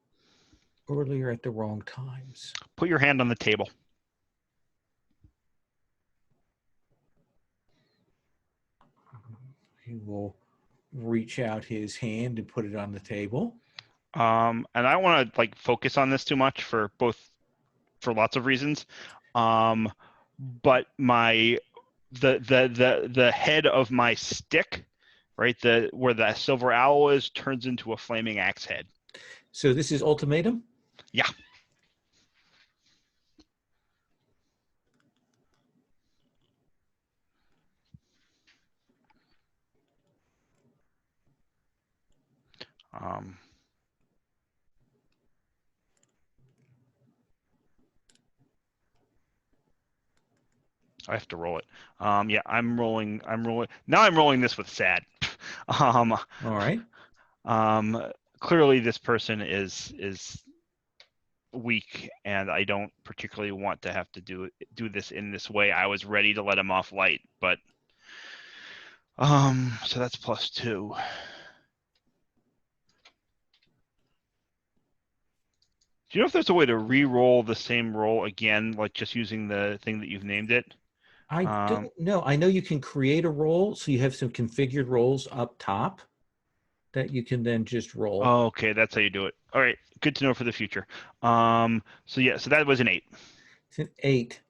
A: earlier at the wrong times.
D: Put your hand on the table.
A: He will reach out his hand and put it on the table.
D: And I don't want to like focus on this too much for lots of reasons. But the head of my stick, right, where the silver owl is, turns into a flaming axe head.
A: So this is ultimatum?
D: Yeah. I have to roll it. Yeah, I'm rolling. Now I'm rolling this with sad.
A: All right.
D: Clearly this person is weak, and I don't particularly want to have to do this in this way. I was ready to let him off light, but so that's +2. Do you know if there's a way to re-roll the same roll again, like just using the thing that you've named it?
A: I don't know. I know you can create a roll, so you have some configured rolls up top that you can then just roll.
D: Oh, okay, that's how you do it. All right, good to know for the future. So yeah, so that was an 8.
A: It's an 8.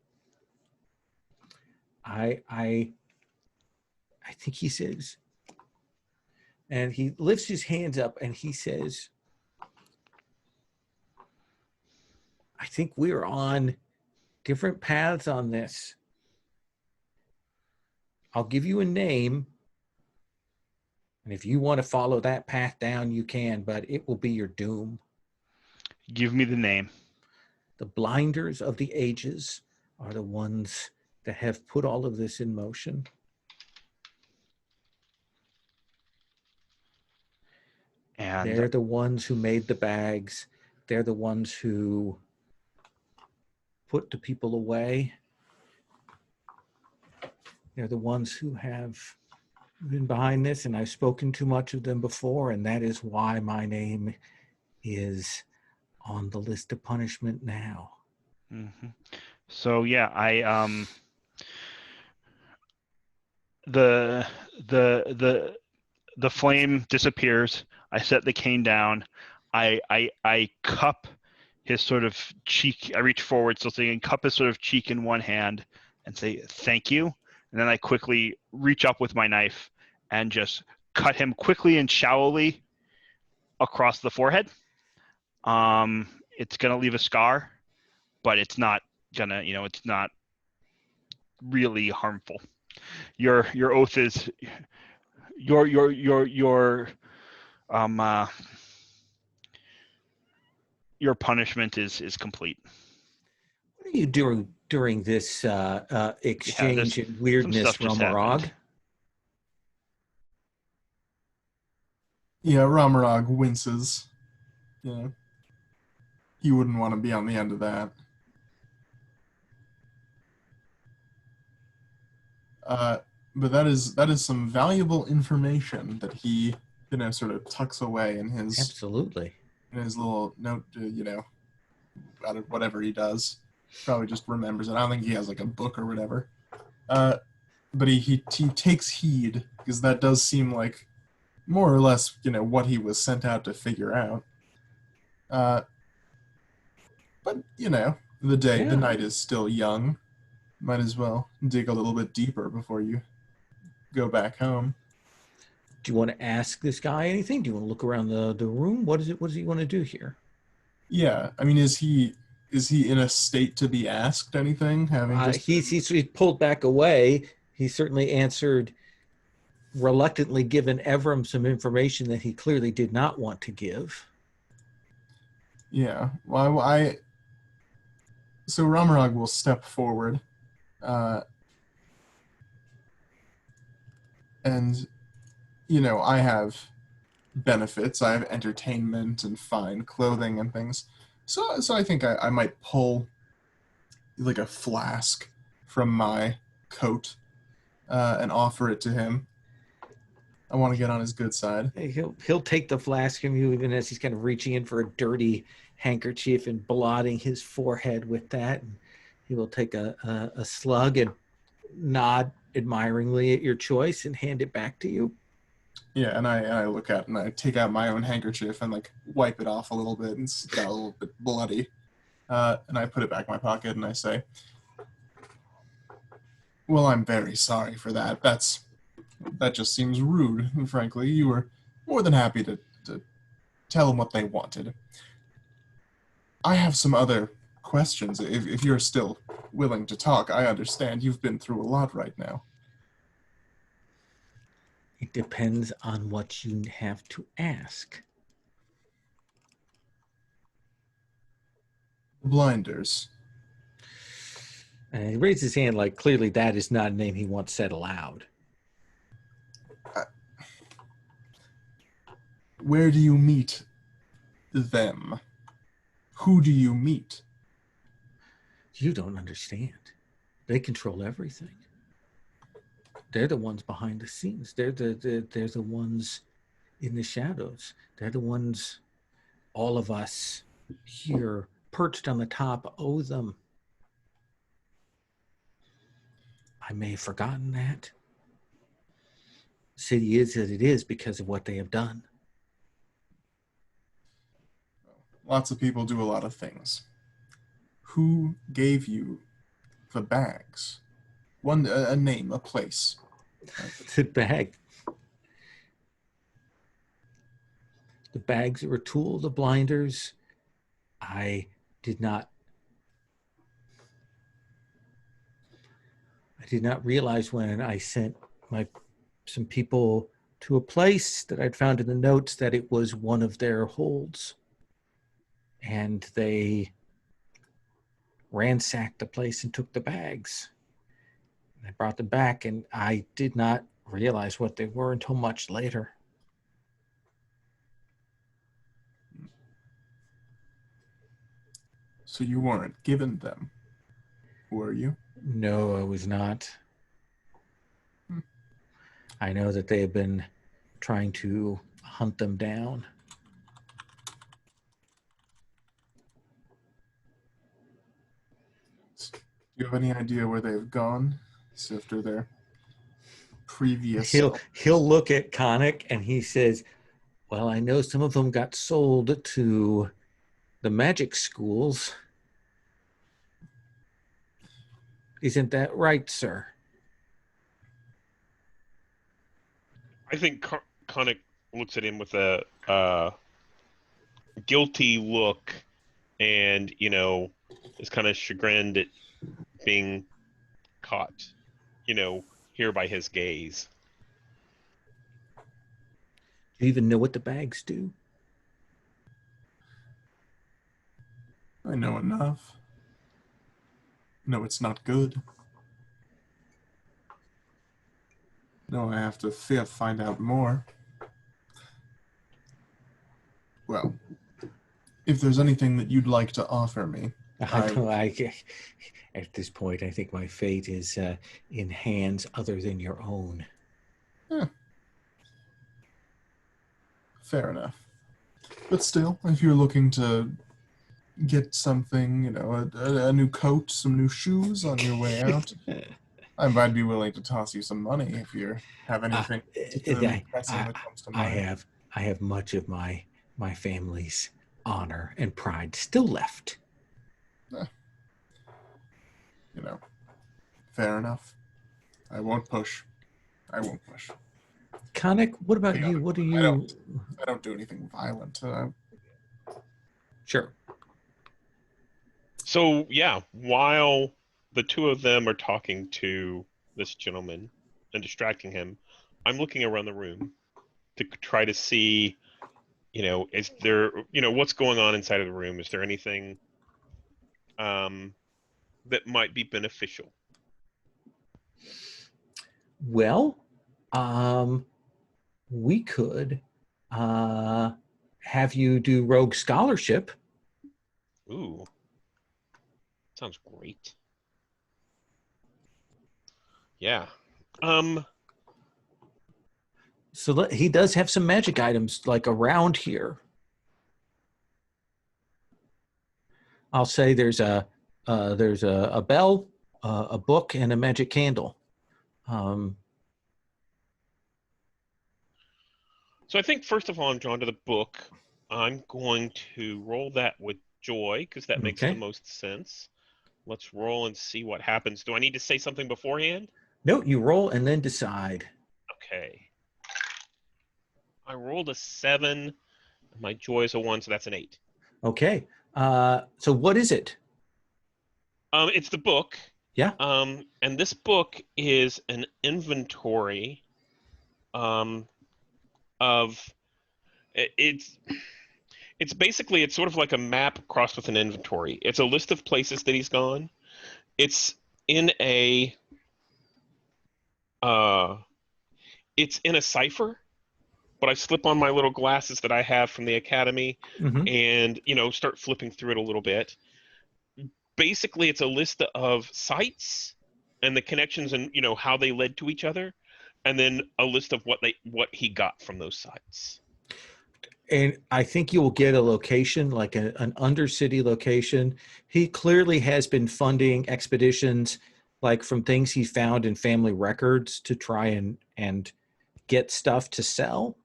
A: I think he says, and he lifts his hands up and he says, I think we're on different paths on this. I'll give you a name, and if you want to follow that path down, you can, but it will be your doom.
D: Give me the name.
A: The blinders of the ages are the ones that have put all of this in motion. And they're the ones who made the bags. They're the ones who put the people away. They're the ones who have been behind this, and I've spoken too much of them before, and that is why my name is on the list of punishment now.
D: Mm-hmm. So yeah, the flame disappears. I set the cane down. I cup his sort of cheek. I reach forward, so I can cup his sort of cheek in one hand and say thank you. And then I quickly reach up with my knife and just cut him quickly and shallowly across the forehead. It's gonna leave a scar, but it's not gonna, it's not really harmful. Your oath is your punishment is complete.
A: What are you doing during this exchange and weirdness, Romarog?
E: Yeah, Romarog winces. Yeah. He wouldn't want to be on the end of that. but that is some valuable information that he, sort of tucks away in his
A: Absolutely.
E: little note, out of whatever he does. Probably just remembers it. I don't think he has like a book or whatever. But he takes heed, because that does seem like more or less, what he was sent out to figure out. But the night is still young. Might as well dig a little bit deeper before you go back home.
A: Do you want to ask this guy anything? Do you want to look around the room? What does he want to do here?
E: Yeah, I mean, is he in a state to be asked anything?
A: He's pulled back away. He certainly answered reluctantly, given Evram some information that he clearly did not want to give.
E: Yeah. Well, so Ramarag will step forward, and I have benefits. I have entertainment and fine clothing and things. So I think I might pull like a flask from my coat and offer it to him. I want to get on his good side.
A: He'll take the flask from you, even as he's kind of reaching in for a dirty handkerchief and blotting his forehead with that. And he will take a slug and nod admiringly at your choice and hand it back to you.
E: Yeah, and I look at it and I take out my own handkerchief and like wipe it off a little bit, and it's got a little bit bloody. And I put it back in my pocket and I say, "Well, I'm very sorry for that. That just seems rude, frankly. You were more than happy to tell them what they wanted. I have some other questions, if you're still willing to talk. I understand you've been through a lot right now."
A: It depends on what you have to ask.
E: Blinders.
A: And he raised his hand like clearly that is not a name he wants said aloud.
E: Where do you meet them? Who do you meet?
A: You don't understand. They control everything. They're the ones behind the scenes. They're the ones in the shadows. They're the ones all of us here perched on the top owe them. I may have forgotten that. The city is as it is because of what they have done.
E: Lots of people do a lot of things. Who gave you the bags? A name, a place.
A: The bags that were Tool, the blinders. I did not realize when I sent some people to a place that I'd found in the notes that it was one of their holds. And they ransacked the place and took the bags. I brought them back, and I did not realize what they were until much later.
E: So you weren't given them, were you?
A: No, I was not. I know that they have been trying to hunt them down.
E: Do you have any idea where they've gone after their previous...
A: He'll look at Connick and he says, well, I know some of them got sold to the magic schools. Isn't that right, sir?
B: I think Connick looks at him with a guilty look, and is kind of chagrined at being caught, here by his gaze.
A: Do you even know what the bags do?
E: I know enough. No, it's not good. No, I have to find out more. Well, if there's anything that you'd like to offer me,
A: At this point, I think my fate is in hands other than your own.
E: Fair enough. But still, if you're looking to get something, a new coat, some new shoes on your way out, I might be willing to toss you some money if you have anything particularly pressing that comes to mind.
A: I have much of my family's honor and pride still left.
E: Fair enough. I won't push.
A: Conic, what about you? What do you?
E: I don't do anything violent.
A: Sure.
B: So yeah, while the two of them are talking to this gentleman and distracting him, I'm looking around the room to try to see, is there, what's going on inside of the room? Is there anything that might be beneficial?
A: Well, we could have you do Rogue Scholarship.
B: Ooh, sounds great. Yeah.
A: So he does have some magic items like around here. I'll say there's a bell, a book, and a magic candle.
B: So I think first of all, I'm drawn to the book. I'm going to roll that with joy because that makes the most sense. Let's roll and see what happens. Do I need to say something beforehand?
A: No, you roll and then decide.
B: Okay. I rolled a 7. My joy is a 1, so that's an 8.
A: Okay. So what is it?
B: It's the book.
A: Yeah.
B: And this book is an inventory of it's basically, it's sort of like a map crossed with an inventory. It's a list of places that he's gone. It's in a cipher, but I slip on my little glasses that I have from the academy and start flipping through it a little bit. Basically, it's a list of sites and the connections and how they led to each other, and then a list of what he got from those sites.
A: And I think you will get a location, like an undercity location. He clearly has been funding expeditions, like from things he found in family records to try and get stuff to sell.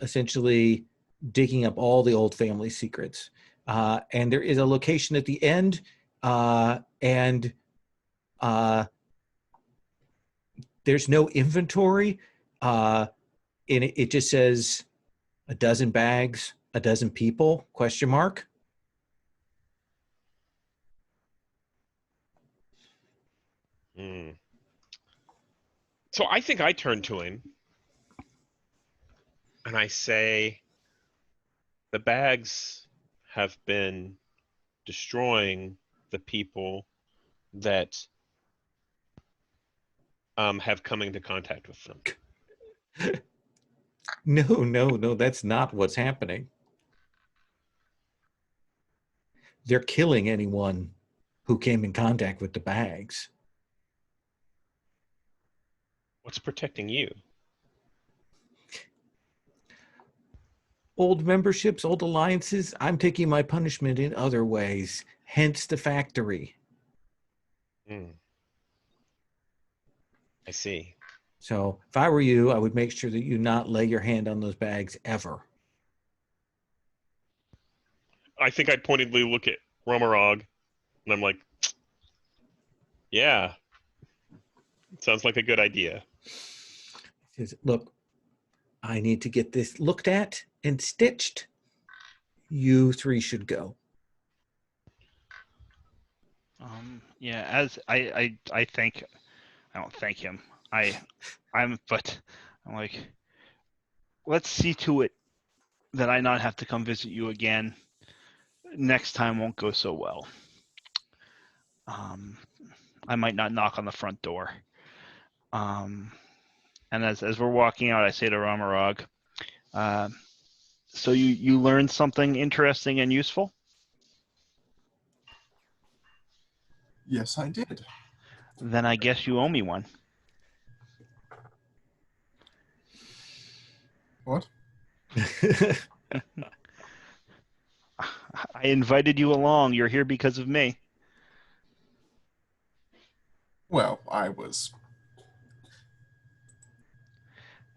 A: Essentially digging up all the old family secrets. And there is a location at the end, and there's no inventory. And it just says a dozen bags, a dozen people, ?
B: So I think I turn to him and I say, the bags have been destroying the people that have come into contact with them.
A: No, that's not what's happening. They're killing anyone who came in contact with the bags.
B: What's protecting you?
A: Old memberships, old alliances. I'm taking my punishment in other ways, hence the factory.
B: I see.
A: So if I were you, I would make sure that you not lay your hand on those bags ever.
B: I think I'd pointedly look at Romarog, and I'm like, yeah, sounds like a good idea.
A: He says, look, I need to get this looked at and stitched. You three should go.
D: Yeah, as I think, I don't thank him. I'm like, let's see to it that I not have to come visit you again. Next time won't go so well. I might not knock on the front door. And as we're walking out, I say to Ramarog, so you learned something interesting and useful?
E: Yes, I did.
D: Then I guess you owe me one.
E: What?
D: I invited you along. You're here because of me.
E: Well, I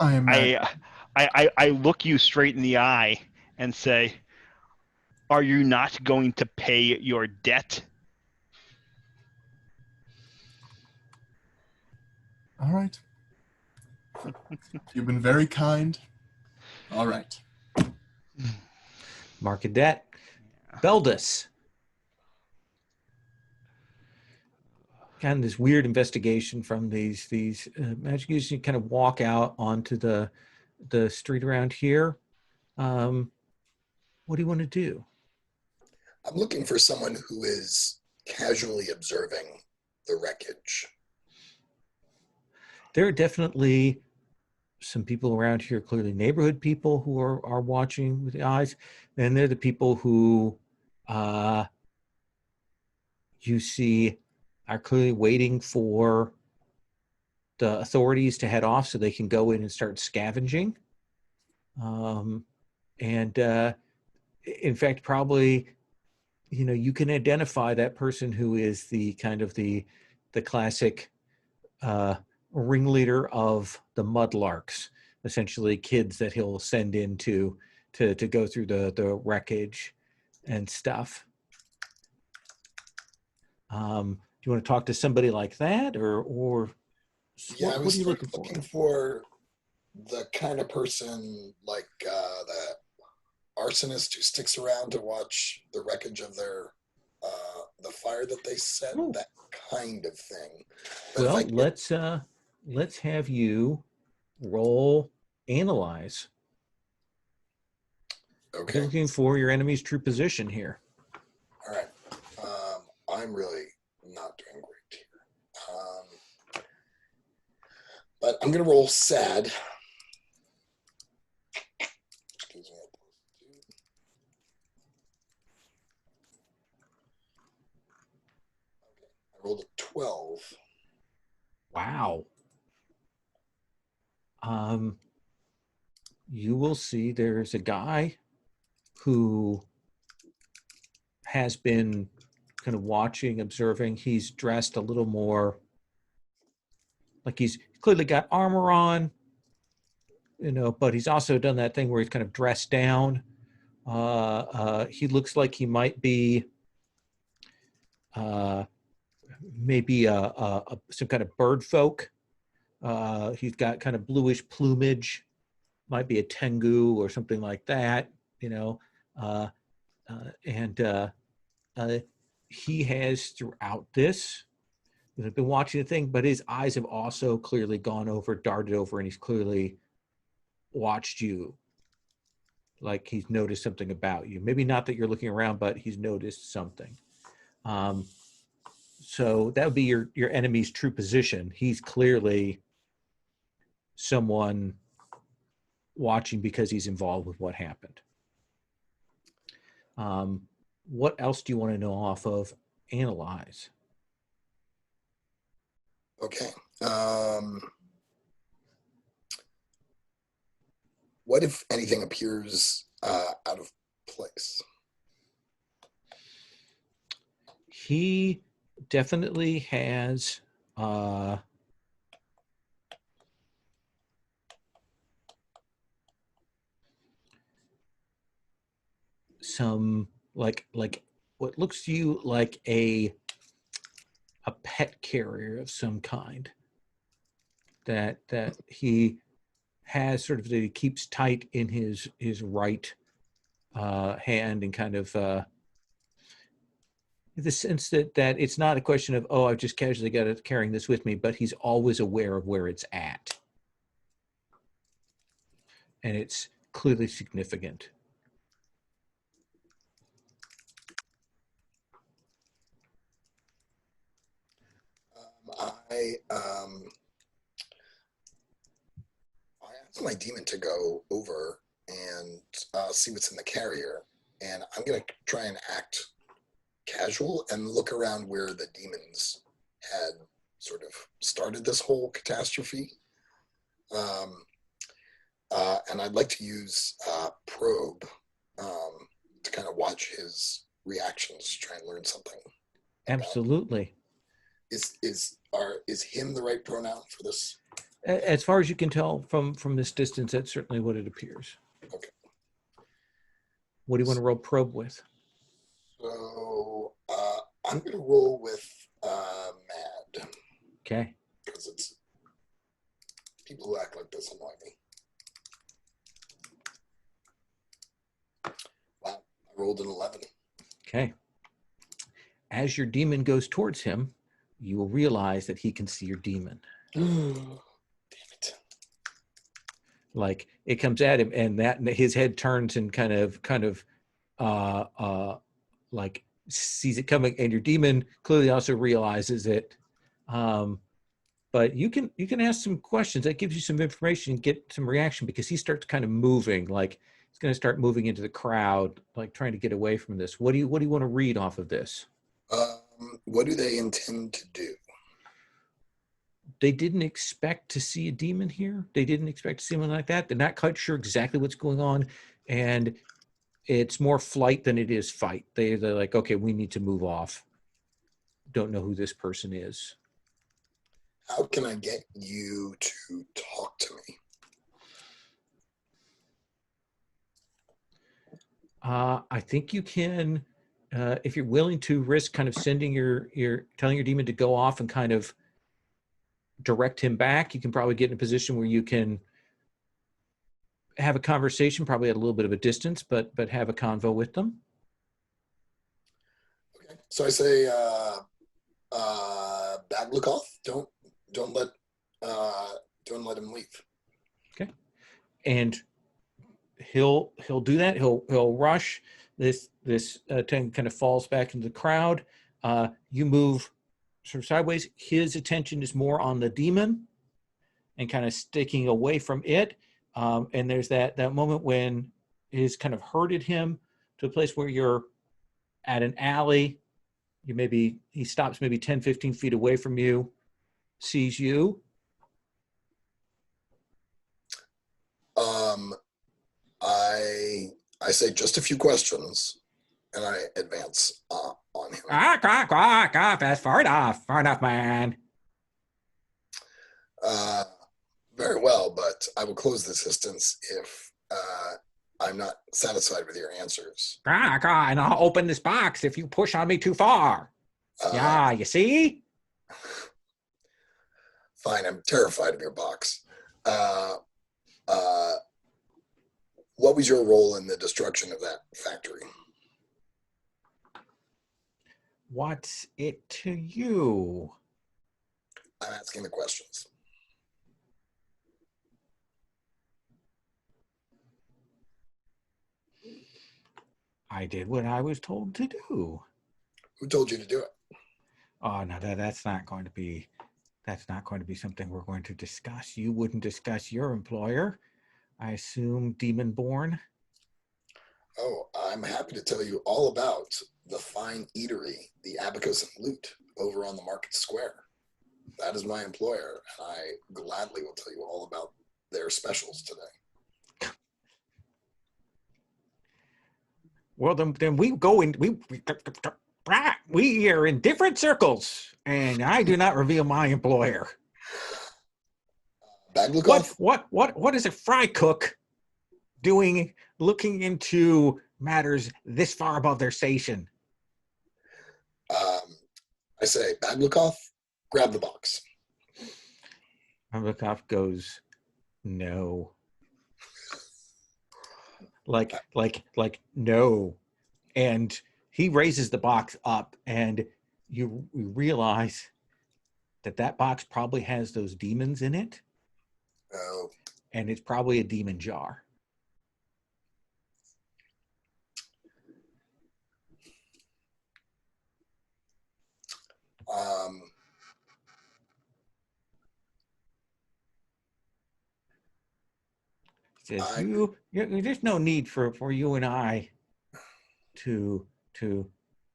E: imagine.
D: I look you straight in the eye and say, "Are you not going to pay your debt?"
E: All right. You've been very kind. All right.
A: Mark a debt. Beldus. Kind of this weird investigation from these magic users. You kind of walk out onto the street around here. What do you want to do?
C: I'm looking for someone who is casually observing the wreckage.
A: There are definitely some people around here, clearly neighborhood people who are watching with the eyes. And they're the people who you see are clearly waiting for the authorities to head off so they can go in and start scavenging. And in fact, probably, you can identify that person who is the kind of the classic ringleader of the mudlarks, essentially kids that he'll send in to go through the wreckage and stuff. Do you want to talk to somebody like that, or
C: Yeah, I
A: what
C: was
A: are you looking for?
C: looking for the kind of person like the arsonist who sticks around to watch the wreckage of their the fire that they set,
A: Oh.
C: that kind of thing. But
A: Well,
C: if I could,
A: let's have you roll analyze.
C: okay,
A: You're looking for your enemy's true position here.
C: all right. I'm really not doing great here. But I'm gonna roll sad. Excuse me. Okay, I rolled a 12.
A: Wow. You will see there's a guy who has been kind of watching, observing. He's dressed a little more like he's clearly got armor on, but he's also done that thing where he's kind of dressed down. He looks like he might be maybe some kind of bird folk. He's got kind of bluish plumage, might be a tengu or something like that, and he has throughout this, been watching the thing, but his eyes have also clearly darted over, and he's clearly watched you. Like he's noticed something about you. Maybe not that you're looking around, but he's noticed something. So that would be your enemy's true position. He's clearly someone watching because he's involved with what happened. What else do you want to know off of analyze?
C: Okay. What, if anything, appears out of place?
A: He definitely has some like what looks to you like a pet carrier of some kind that he has sort of that he keeps tight in his right hand, and kind of the sense that it's not a question of, oh, I've just casually got it carrying this with me, but he's always aware of where it's at, and it's clearly significant.
C: I asked my demon to go over and see what's in the carrier, and I'm going to try and act casual and look around where the demons had sort of started this whole catastrophe. And I'd like to use probe to kind of watch his reactions, try and learn something.
A: Absolutely.
C: Is him the right pronoun for this?
A: As far as you can tell from this distance, that's certainly what it appears.
C: Okay.
A: What do you want to roll probe with?
C: So I'm going to roll with mad.
A: Okay.
C: Because it's people who act like this annoy me. Wow, I rolled an 11.
A: Okay. As your demon goes towards him, you will realize that he can see your demon.
C: Damn it.
A: Like it comes at him, and that his head turns and kind of like sees it coming, and your demon clearly also realizes it. But you can ask some questions. That gives you some information and get some reaction, because he starts kind of moving, like he's going to start moving into the crowd, like trying to get away from this. What do you want to read off of this?
C: What do they intend to do?
A: They didn't expect to see a demon here. They didn't expect to see one like that. They're not quite sure exactly what's going on, and it's more flight than it is fight. They're like, okay, we need to move off. Don't know who this person is.
C: How can I get you to talk to me?
A: I think you can, if you're willing to risk kind of sending telling your demon to go off and kind of direct him back, you can probably get in a position where you can have a conversation, probably at a little bit of a distance, but have a convo with them.
C: Okay. So I say, Baglukoff, don't let him leave.
A: Okay. And he'll do that. He'll rush. This tank kind of falls back into the crowd. You move sort of sideways. His attention is more on the demon and kind of sticking away from it. And there's that moment when he's kind of herded him to a place where you're at an alley. He stops maybe 10, 15 feet away from you, sees you.
C: I say just a few questions, and I advance on him.
A: That's far enough, man.
C: Very well, but I will close this distance if I'm not satisfied with your answers.
A: And I'll open this box if you push on me too far. Yeah, you see?
C: Fine, I'm terrified of your box. What was your role in the destruction of that factory?
A: What's it to you?
C: I'm asking the questions.
A: I did what I was told to do.
C: Who told you to do it?
A: Oh no, that's not going to be something we're going to discuss. You wouldn't discuss your employer, I assume, Demonborn.
C: Oh, I'm happy to tell you all about the fine eatery, the Abacus and Loot, over on the Market Square. That is my employer, and I gladly will tell you all about their specials today.
A: Well, then we go in. We are in different circles, and I do not reveal my employer.
C: Baglukoff?
A: What is a fry cook doing, looking into matters this far above their station?
C: I say, Baglukoff, grab the box.
A: Baglukoff goes, no. Like no. And he raises the box up, and you realize that box probably has those demons in it.
C: Oh.
A: And it's probably a demon jar. Says there's no need for you and I to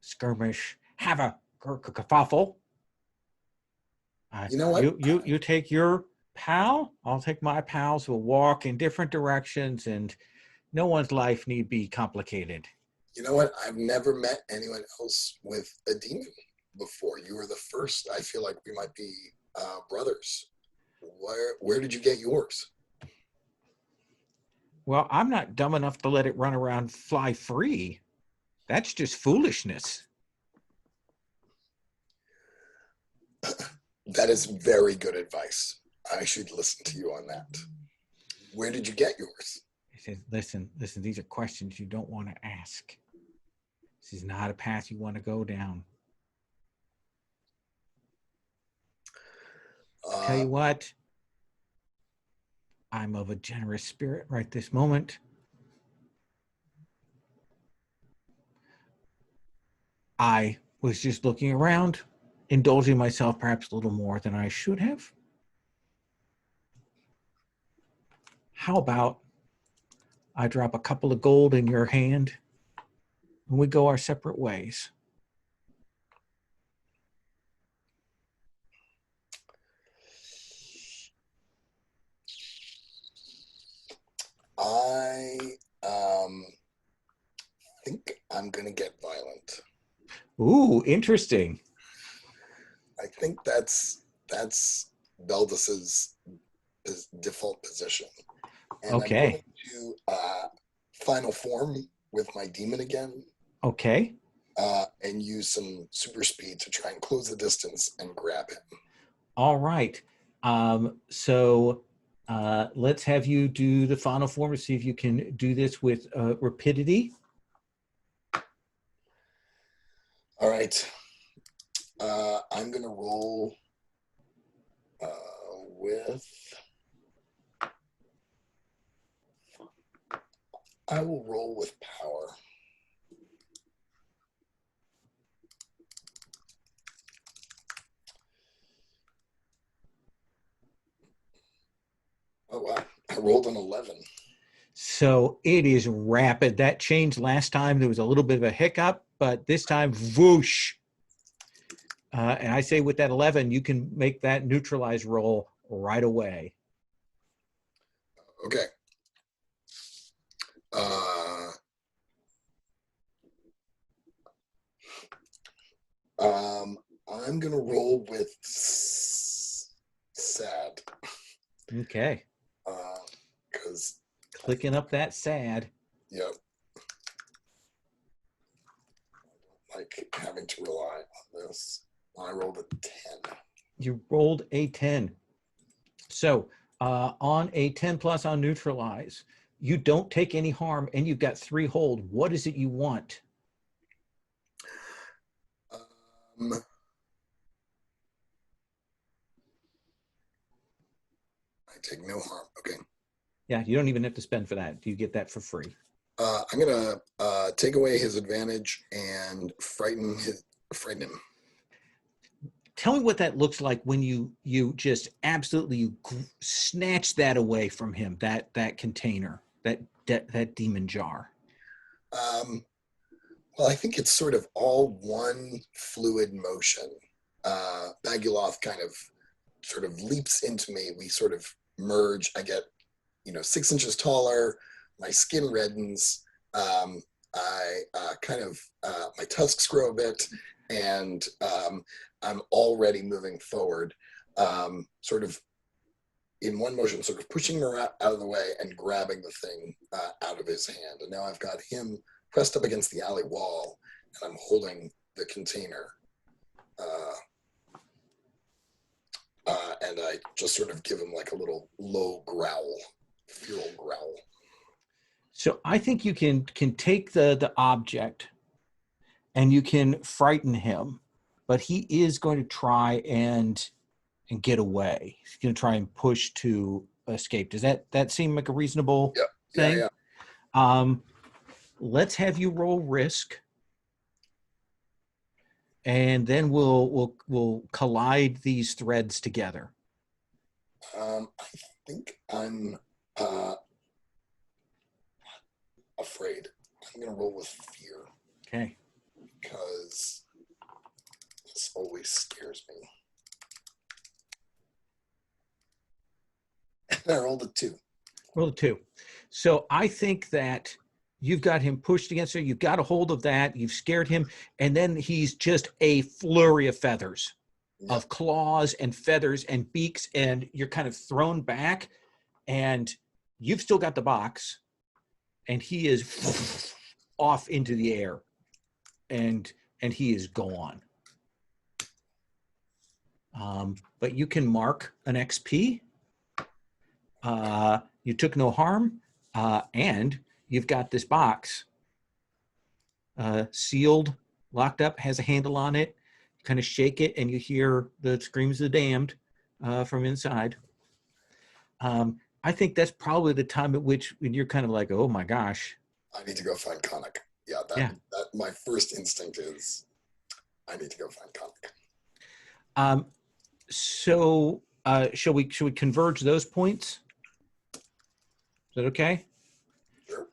A: skirmish, have a kerfuffle.
C: You know what?
A: You take your pal, I'll take my pals. We'll walk in different directions, and no one's life need be complicated.
C: You know what? I've never met anyone else with a demon before. You were the first. I feel like we might be brothers. Where did you get yours?
A: Well, I'm not dumb enough to let it run around fly free. That's just foolishness.
C: That is very good advice. I should listen to you on that. Where did you get yours?
A: He says, listen, these are questions you don't want to ask. This is not a path you want to go down. Tell you what, I'm of a generous spirit right this moment. I was just looking around, indulging myself perhaps a little more than I should have. How about I drop a couple of gold in your hand and we go our separate ways?
C: I think I'm going to get violent.
A: Ooh, interesting.
C: I think that's Beldis's default position. And
A: Okay.
C: I'm going to final form with my demon again.
A: Okay.
C: And use some super speed to try and close the distance and grab him.
A: All right. So let's have you do the final form to see if you can do this with rapidity.
C: All right. I'm going to roll with... I will roll with power. Oh, wow. I rolled an 11.
A: So it is rapid. That changed last time. There was a little bit of a hiccup, but this time, whoosh. And I say with that 11, you can make that neutralize roll right away.
C: Okay. I'm going to roll with sad.
A: Okay.
C: Because
A: clicking up that sad.
C: Yep. I don't like having to rely on this. I rolled a 10.
A: You rolled a 10. So on a 10 plus on neutralize, you don't take any harm and you've got 3 hold. What is it you want?
C: I take no harm. Okay.
A: Yeah, you don't even have to spend for that. You get that for free.
C: I'm gonna take away his advantage and frighten him.
A: Tell me what that looks like when you just absolutely snatch that away from him. That container, that demon jar.
C: Well, I think it's sort of all one fluid motion. Baguloth kind of sort of leaps into me. We sort of merge. I get 6 inches taller. My skin reddens. My tusks grow a bit, and I'm already moving forward, sort of in one motion, sort of pushing him out of the way and grabbing the thing out of his hand. And now I've got him pressed up against the alley wall, and I'm holding the container. And I just sort of give him like a little low growl, feral growl.
A: So I think you can take the object and you can frighten him, but he is going to try and get away. He's going to try and push to escape. Does that seem like a reasonable thing?
C: Yeah.
A: Let's have you roll risk, and then we'll collide these threads together.
C: I think I'm afraid. I'm going to roll with fear.
A: Okay.
C: because this always scares me. I rolled a 2.
A: Roll a 2. So I think that you've got him pushed against her. You've got a hold of that. You've scared him. And then he's just a flurry of feathers, of claws and feathers and beaks. And you're kind of thrown back. And you've still got the box. And he is off into the air. And he is gone. But you can mark an XP. You took no harm, and you've got this box sealed, locked up, has a handle on it. You kind of shake it, and you hear the screams of the damned from inside. I think that's probably the time at which when you're kind of like, oh my gosh.
C: I need to go find Conic. That my first instinct is I need to go find Conic.
A: So shall we converge those points? Is that okay?
C: Sure.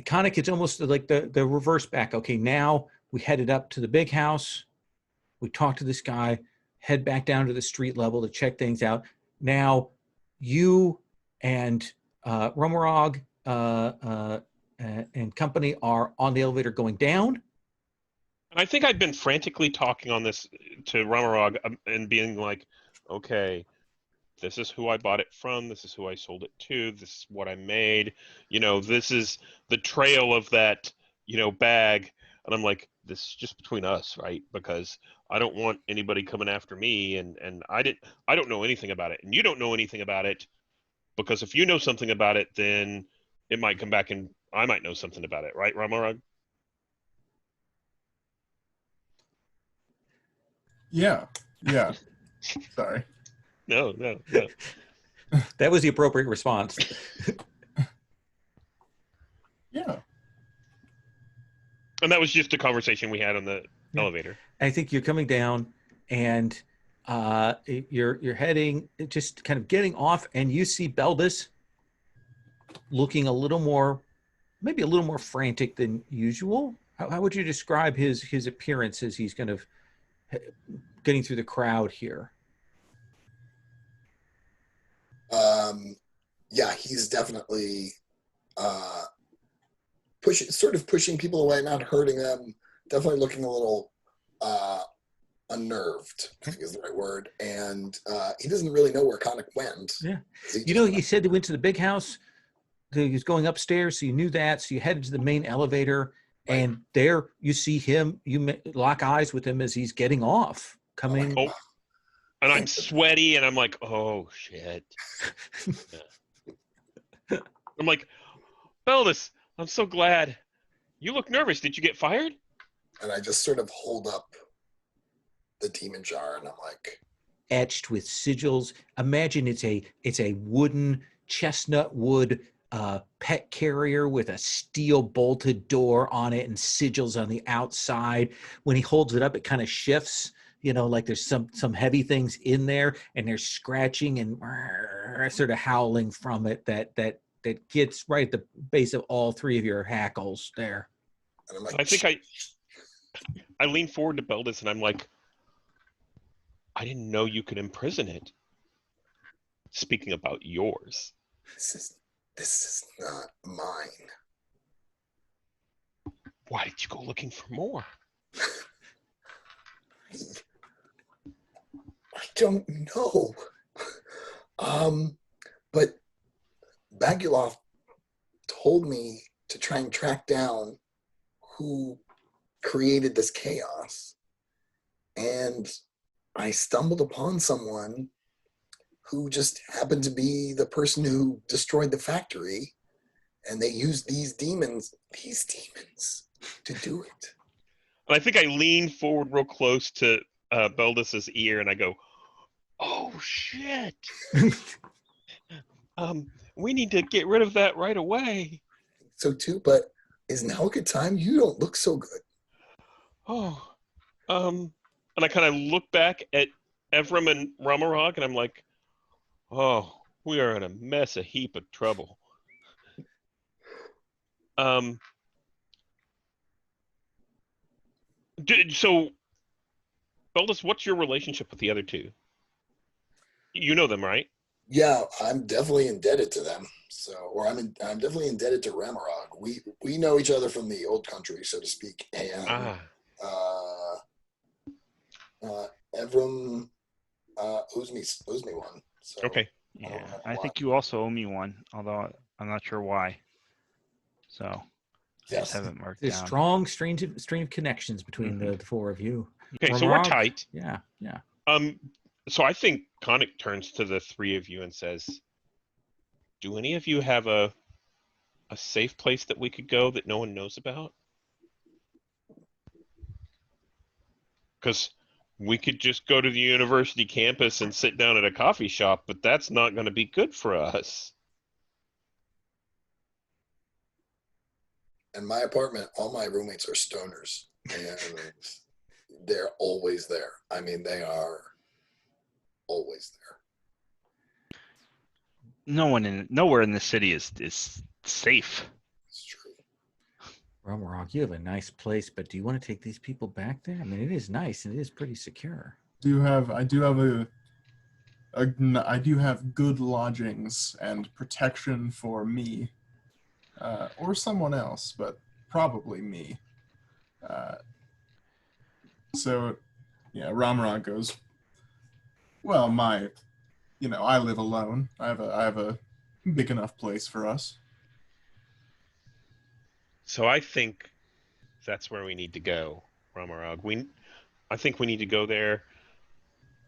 A: Conic, it's almost like the reverse back. Okay, now we headed up to the big house. We talked to this guy, head back down to the street level to check things out. Now you and Romarog and company are on the elevator going down.
B: And I think I'd been frantically talking on this to Ramarog and being like, okay, this is who I bought it from. This is who I sold it to. This is what I made. This is the trail of that, bag. And I'm like, this is just between us, right? Because I don't want anybody coming after me. And I don't know anything about it. And you don't know anything about it. Because if you know something about it, then it might come back and I might know something about it. Right, Ramarog?
E: Yeah. Sorry.
B: No.
A: That was the appropriate response.
E: Yeah.
B: And that was just a conversation we had on the elevator.
A: I think you're coming down and you're heading, just kind of getting off, and you see Beldis looking maybe a little more frantic than usual. How would you describe his appearance as he's kind of getting through the crowd here?
C: He's definitely pushing people away, not hurting them. Definitely looking a little unnerved, I think is the right word. And he doesn't really know where Conic went.
A: Yeah. You said they went to the big house. He was going upstairs, so you knew that. So you headed to the main elevator, and there you see him. You lock eyes with him as he's getting off, coming.
B: Oh, and I'm sweaty, and I'm like, oh, shit. I'm like, Beldis, I'm so glad. You look nervous. Did you get fired?
C: And I just sort of hold up the demon jar, and I'm like,
A: etched with sigils. Imagine it's a wooden, chestnut wood pet carrier with a steel bolted door on it and sigils on the outside. When he holds it up, it kind of shifts, like there's some heavy things in there, and there's scratching and sort of howling from it that gets right at the base of all three of your hackles there.
C: and I'm like,
B: I think I lean forward to Beldis, and I'm like, I didn't know you could imprison it. Speaking about yours.
C: This is not mine.
B: Why did you go looking for more?
C: I don't know. But Bagulov told me to try and track down who created this chaos. And I stumbled upon someone who just happened to be the person who destroyed the factory. And they used these demons to do it.
B: And I think I lean forward real close to Beldis's ear, and I go, oh, shit. We need to get rid of that right away.
C: So too, but is now a good time? You don't look so good.
B: Oh, and I kind of look back at Evrim and Ramarog, and I'm like, oh, we are in a mess, a heap of trouble. So, Beldis, what's your relationship with the other two? You know them, right?
C: Yeah, I'm definitely indebted to them. So, or I'm definitely indebted to Ramarog. We know each other from the old country, so to speak. And
B: Ah,
C: Evram owes me one. So
B: okay.
C: I don't
D: Yeah,
C: remember
D: I
C: why.
D: think you also owe me one, although I'm not sure why. So I just
C: Yes.
D: haven't marked
A: There's
D: down.
A: strong string of connections between
D: Mhm.
A: the four of you.
B: Okay, so we're
A: Romorog?
B: tight.
A: Yeah.
B: So I think Conic turns to the three of you and says, "Do any of you have a safe place that we could go that no one knows about? Because we could just go to the university campus and sit down at a coffee shop, but that's not going to be good for us."
C: In my apartment, all my roommates are stoners, and they're always there. I mean, they are always there.
D: Nowhere in the city is safe.
C: It's true.
A: Romorog, you have a nice place, but do you want to take these people back there? I mean, it is nice and it is pretty secure.
E: I do have good lodgings and protection for me, or someone else, but probably me. So, yeah, Ramrod goes, well, I live alone. I have a big enough place for us.
B: So I think that's where we need to go, Ramarog. I think we need to go there,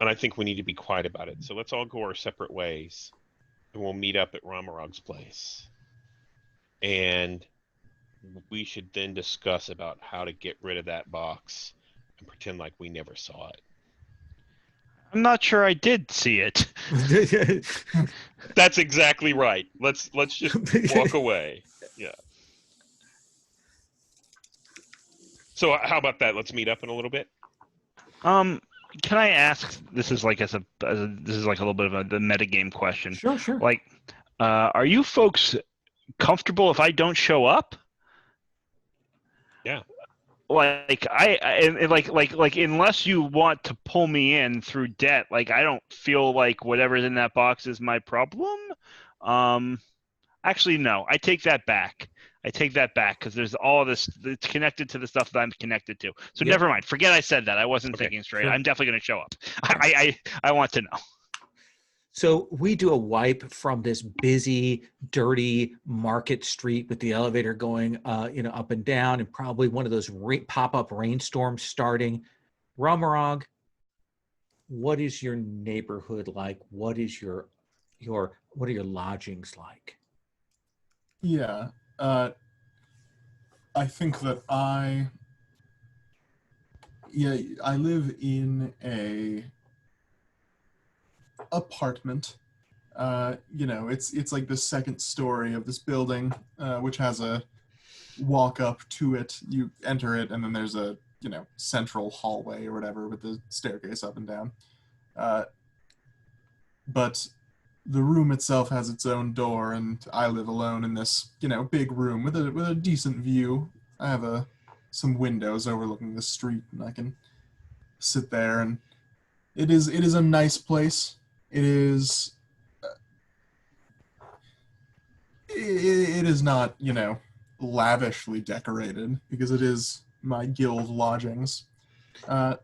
B: and I think we need to be quiet about it. So let's all go our separate ways, and we'll meet up at Ramarog's place. And we should then discuss about how to get rid of that box and pretend like we never saw it.
D: I'm not sure I did see it.
B: That's exactly right. Let's just walk away. Yeah. So how about that? Let's meet up in a little bit.
D: Can I ask? This is like this is like a little bit of the metagame question.
A: Sure.
D: Like, are you folks comfortable if I don't show up?
B: Yeah.
D: Like and like unless you want to pull me in through debt, like I don't feel like whatever's in that box is my problem. Actually, no, I take that back. Because there's all this that's connected to the stuff that I'm connected to. So
A: Yep.
D: never mind. Forget I said that. I wasn't
B: Okay,
D: thinking straight.
A: sure.
D: I'm definitely going to show up.
A: Okay.
D: I want to know.
A: So we do a wipe from this busy, dirty market street with the elevator going, up and down, and probably one of those pop-up rainstorms starting. Romorog, what is your neighborhood like? What is what are your lodgings like?
E: Yeah, I think that I live in a apartment. It's like the second story of this building, which has a walk up to it. You enter it, and then there's a central hallway or whatever with the staircase up and down. But the room itself has its own door, and I live alone in this big room with a decent view. I have some windows overlooking the street, and I can sit there, and it is a nice place. It is it is not lavishly decorated because it is my guild lodgings, but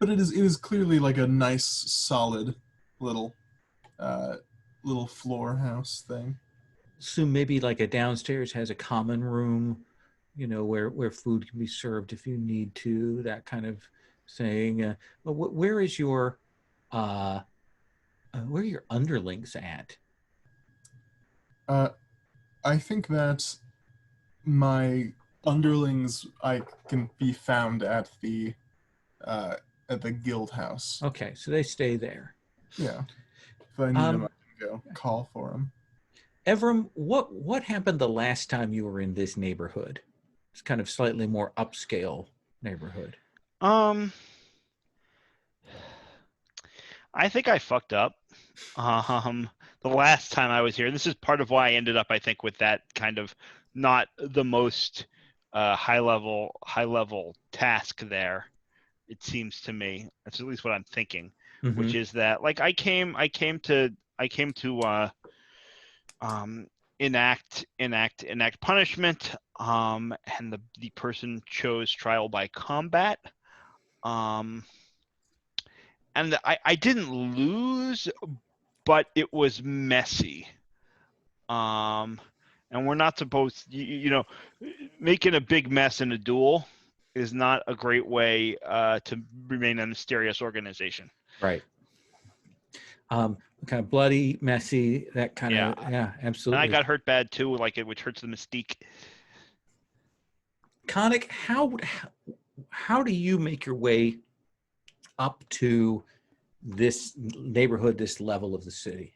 E: it is clearly like a nice solid little floor house thing.
A: So maybe like a downstairs has a common room, where food can be served if you need to, that kind of thing. Where is your where are your underlings at?
E: I think that my underlings I can be found at the guild house.
A: Okay, so they stay there.
E: Yeah, if I need them, I can go call for them.
A: Evram, what happened the last time you were in this neighborhood? It's kind of slightly more upscale neighborhood.
D: I think I fucked up. The last time I was here, this is part of why I ended up, I think, with that kind of not the most high level task there. It seems to me that's at least what I'm thinking, which is that like I came to enact punishment, and the person chose trial by combat, and I didn't lose, but it was messy. And we're not supposed, making a big mess in a duel is not a great way to remain a mysterious organization.
A: Right. Kind of bloody, messy, that kind of, yeah, absolutely.
D: And I got hurt bad too, which hurts the mystique.
A: Conic, how do you make your way up to this neighborhood, this level of the city?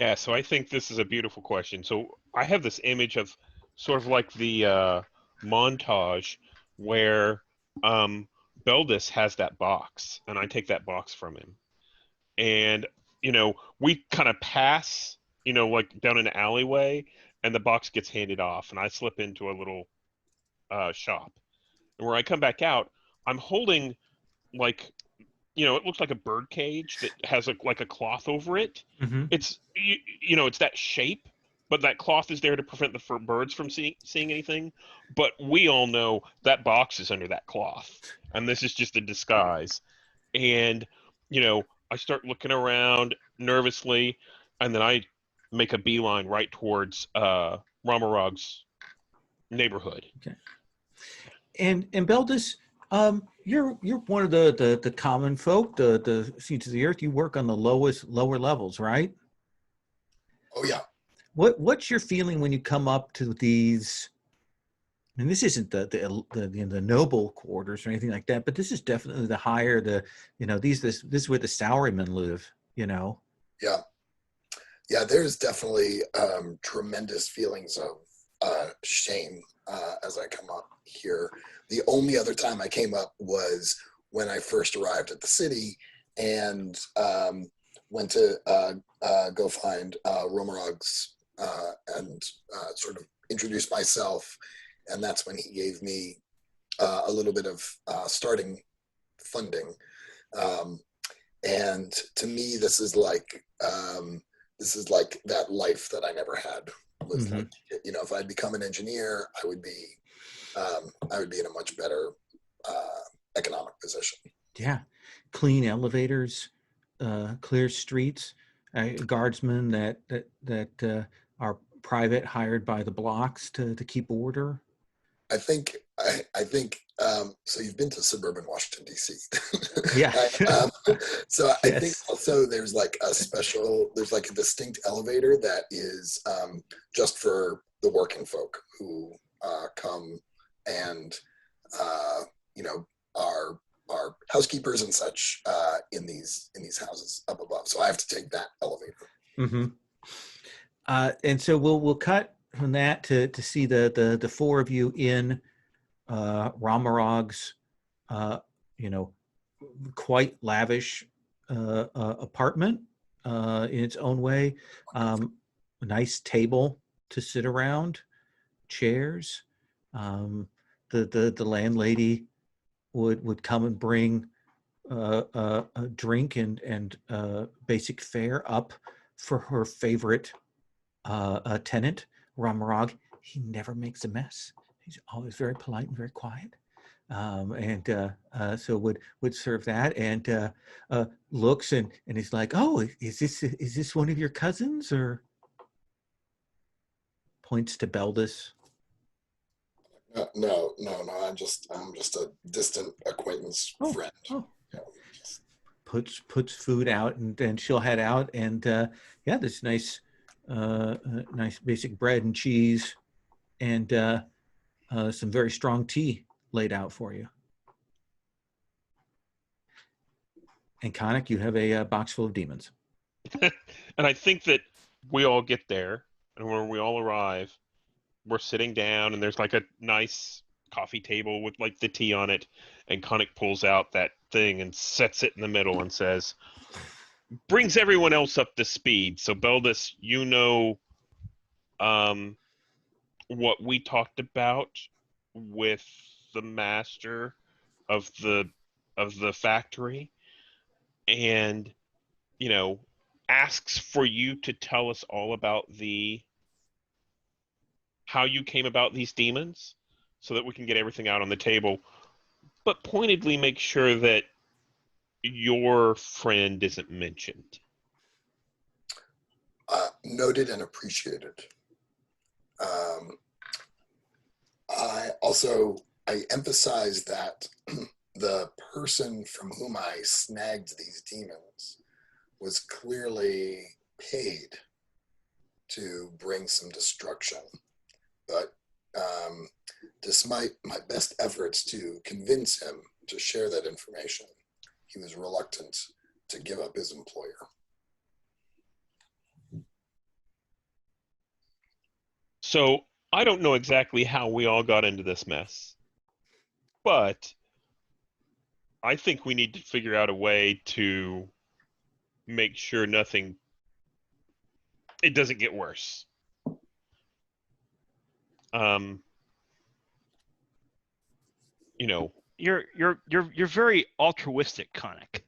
B: Yeah, so I think this is a beautiful question. So I have this image of sort of like the montage where Beldis has that box, and I take that box from him. And, we kind of pass, like down an alleyway, and the box gets handed off, and I slip into a little shop. And where I come back out, I'm holding, like, it looks like a bird cage that has like a cloth over it.
A: Mm-hmm.
B: It's it's that shape, but that cloth is there to prevent the birds from seeing anything. But we all know that box is under that cloth, and this is just a disguise. And I start looking around nervously, and then I make a beeline right towards Ramarog's neighborhood.
A: Okay. And Beldis, you're one of the common folk, the seeds of the earth. You work on the lower levels, right?
C: Oh yeah.
A: What's your feeling when you come up to these? And this isn't the noble quarters or anything like that, but this is definitely the higher this is where the salarymen live.
C: Yeah. There's definitely tremendous feelings of shame as I come up here. The only other time I came up was when I first arrived at the city and went to go find Romarog's and sort of introduce myself. And that's when he gave me a little bit of starting funding. And to me, this is like that life that I never had. Was
A: Mm-hmm.
C: that, if I'd become an engineer, I would be in a much better economic position.
A: Yeah, clean elevators, clear streets, guardsmen that are private, hired by the blocks to keep order.
C: I think so. You've been to suburban Washington, D.C.
A: Yeah.
C: So I
A: Yes.
C: think also there's like a distinct elevator that is just for the working folk who come and are housekeepers and such in these houses up above. So I have to take that elevator.
A: Mm-hmm. And so we'll cut from that to see the four of you in Ramarog's quite lavish apartment in its own way. A nice table to sit around, chairs. The landlady would come and bring a drink and basic fare up for her favorite tenant, Ramarog. He never makes a mess. He's always very polite and very quiet. So would serve that and looks and he's like, oh, is this one of your cousins? Or points to Beldis.
C: No. I'm just a distant acquaintance friend.
A: Oh. Puts food out and she'll head out and this nice basic bread and cheese and some very strong tea laid out for you. And Conic, you have a box full of demons.
B: And I think that we all get there, and when we all arrive, we're sitting down, and there's like a nice coffee table with like the tea on it, and Conic pulls out that thing and sets it in the middle and says, brings everyone else up to speed. So Beldis, what we talked about with the master of the factory, and asks for you to tell us all about how you came about these demons, so that we can get everything out on the table, but pointedly make sure that your friend isn't mentioned.
C: Noted and appreciated. I emphasize that the person from whom I snagged these demons was clearly paid to bring some destruction. But despite my best efforts to convince him to share that information, he was reluctant to give up his employer.
B: So I don't know exactly how we all got into this mess, but I think we need to figure out a way to make sure it doesn't get worse.
D: You're very altruistic, Conic.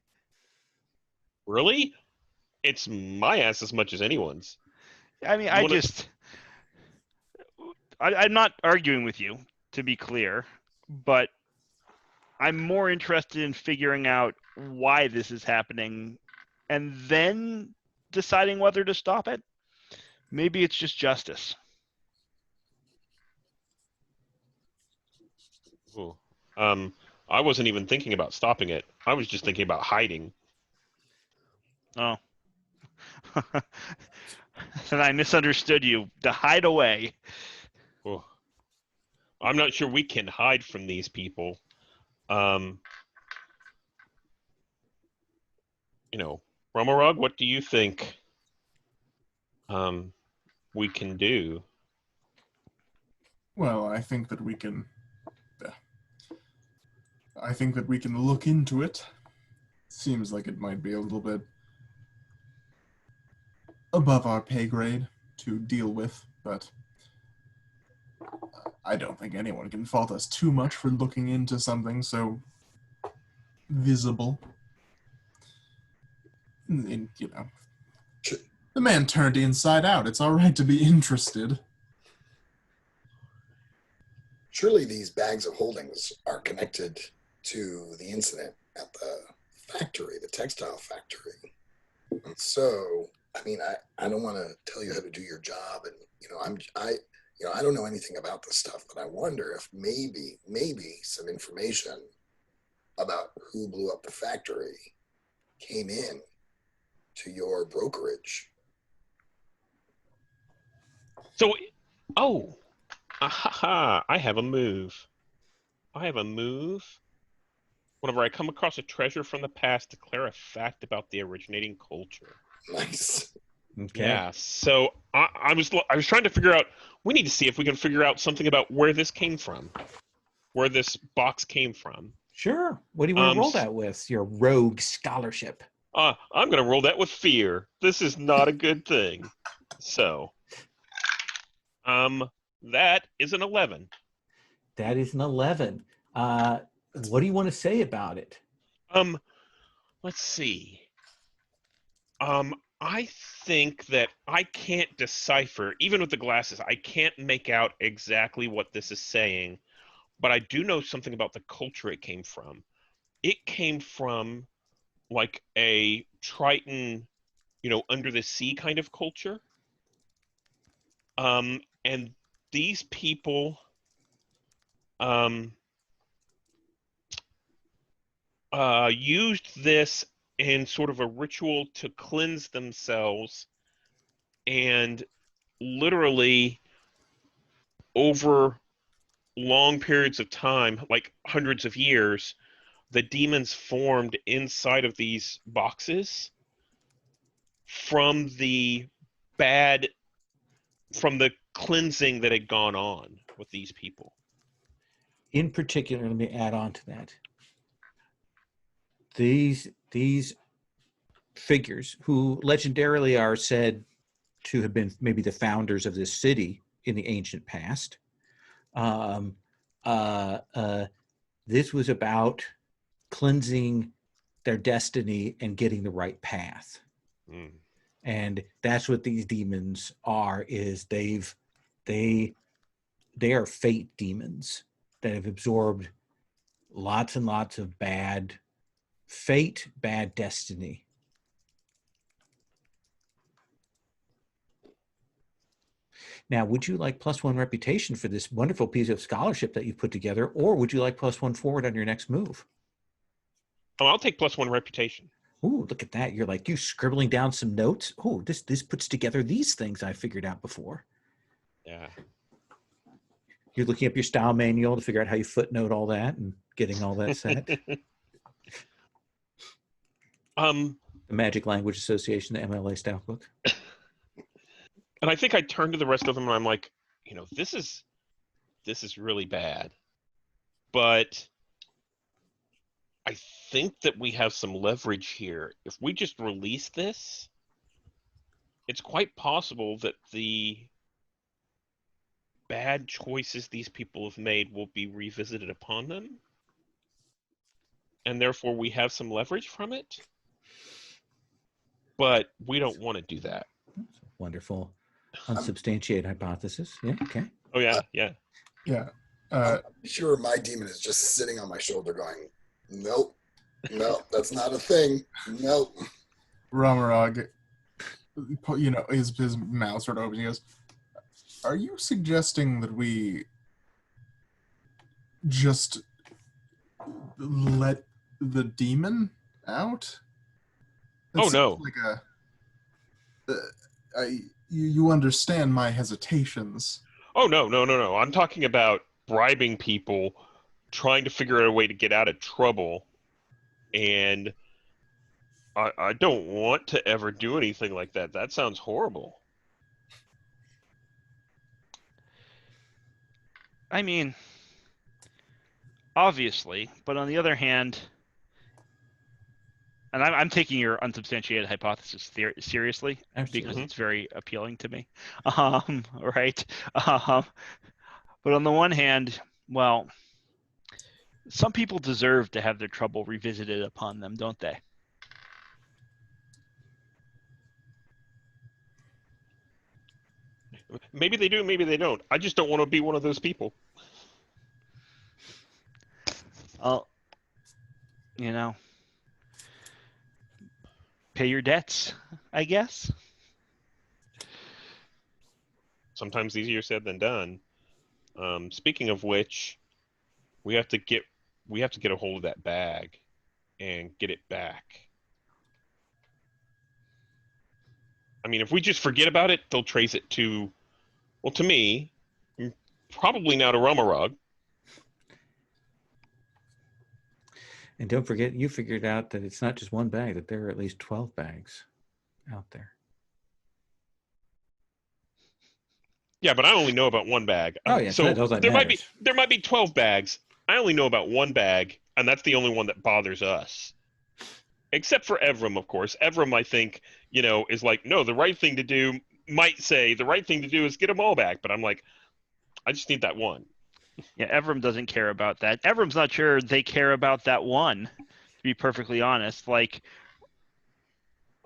B: Really? It's my ass as much as anyone's.
D: I mean, I'm not arguing with you, to be clear, but I'm more interested in figuring out why this is happening and then deciding whether to stop it. Maybe it's just justice.
B: Ooh. I wasn't even thinking about stopping it. I was just thinking about hiding.
D: Oh. And I misunderstood you. To hide away.
B: Ooh. I'm not sure we can hide from these people. Romarog, what do you think we can do?
E: Well, I think that we can look into it. Seems like it might be a little bit above our pay grade to deal with, but I don't think anyone can fault us too much for looking into something so visible. And, the man turned inside out. It's all right to be interested.
C: Surely these bags of holdings are connected to the incident at the factory, the textile factory. And so, I don't want to tell you how to do your job, and I don't know anything about this stuff, but I wonder if maybe some information about who blew up the factory came in to your brokerage.
B: So, I have a move. Whenever I come across a treasure from the past, declare a fact about the originating culture.
C: Nice.
A: Okay.
B: Yeah. So I was trying to figure out. We need to see if we can figure out something about where this came from, where this box came from.
A: Sure. What do you want to roll that with? Your rogue scholarship.
B: I'm going to roll that with fear. This is not a good thing. So, that is an 11.
A: That is an 11. What do you want to say about it?
B: Let's see. I think that I can't decipher, even with the glasses, I can't make out exactly what this is saying, but I do know something about the culture it came from. It came from like a Triton, under the sea kind of culture. And these people, used this in sort of a ritual to cleanse themselves, and literally over long periods of time, like hundreds of years, the demons formed inside of these boxes from the cleansing that had gone on with these people.
A: In particular, let me add on to that. These figures, who legendarily are said to have been maybe the founders of this city in the ancient past, this was about cleansing their destiny and getting the right path.
B: Mm.
A: And that's what these demons are, is they are fate demons that have absorbed lots and lots of bad fate, bad destiny. Now, would you like +1 reputation for this wonderful piece of scholarship that you've put together, or would you like +1 forward on your next move?
B: Oh, I'll take +1 reputation.
A: Ooh, look at that. You're like, you scribbling down some notes. Oh, this puts together these things I figured out before.
B: Yeah.
A: You're looking up your style manual to figure out how you footnote all that and getting all that set. The Magic Language Association, the MLA style book.
B: And I think I turn to the rest of them and I'm like, this is really bad. But I think that we have some leverage here. If we just release this, it's quite possible that the bad choices these people have made will be revisited upon them. And therefore we have some leverage from it. But we don't want to do that.
A: Wonderful. Unsubstantiated hypothesis. Yeah, okay.
B: Oh, yeah, yeah.
E: Yeah.
C: I'm sure my demon is just sitting on my shoulder going, nope, that's not a thing. Nope.
E: Ramarog, his mouth sort of opens. He goes, "Are you suggesting that we just let the demon out?" That
B: Oh, no.
E: seems like you understand my hesitations.
B: Oh, no. I'm talking about bribing people, trying to figure out a way to get out of trouble. And I don't want to ever do anything like that. That sounds horrible.
D: I mean, obviously, but on the other hand, and I'm taking your unsubstantiated hypothesis seriously.
A: Absolutely.
D: Because it's very appealing to me, right? But on the one hand, well, some people deserve to have their trouble revisited upon them, don't they?
B: Maybe they do, maybe they don't. I just don't want to be one of those people.
D: Well, pay your debts, I guess.
B: Sometimes easier said than done. Speaking of which, we have to get a hold of that bag and get it back. I mean, if we just forget about it, they'll trace it to me, probably now to Romarog.
A: And don't forget, you figured out that it's not just one bag, that there are at least 12 bags out there.
B: Yeah, but I only know about one bag.
A: Oh, yeah,
B: so
A: that
B: there
A: matters.
B: might be 12 bags. I only know about one bag, and that's the only one that bothers us. Except for Evram, of course. Evram, I think, is like, no, the right thing to do is get them all back. But I'm like, I just need that one.
D: Yeah, Evram doesn't care about that. Evram's not sure they care about that one, to be perfectly honest. Like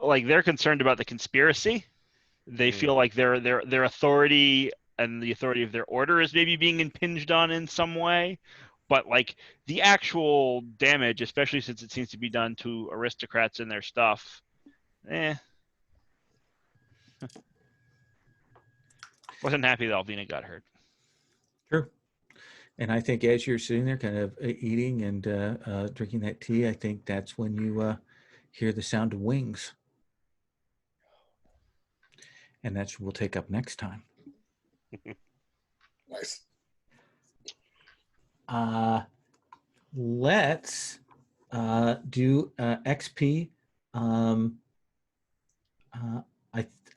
D: they're concerned about the conspiracy. They feel like their authority and the authority of their order is maybe being impinged on in some way. But like the actual damage, especially since it seems to be done to aristocrats and their stuff, wasn't happy that Alvina got hurt.
A: True. And I think as you're sitting there kind of eating and drinking that tea, I think that's when you hear the sound of wings. And that's what we'll take up next time.
C: Nice.
A: Let's do XP.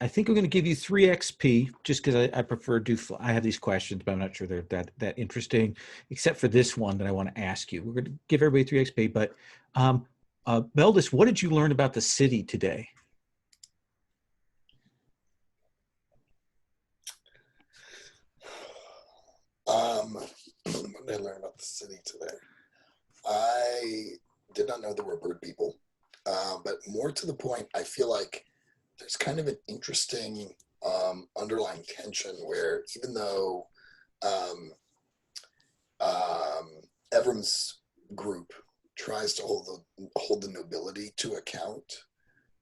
A: I think I'm going to give you 3 XP just because I prefer I have these questions, but I'm not sure they're that interesting, except for this one that I want to ask you. We're going to give everybody 3 XP, but Beldis, what did you learn about the city today?
C: What What did I learn about the city today? I did not know there were bird people, but more to the point, I feel like there's kind of an interesting underlying tension where even though Evram's group tries to hold the nobility to account,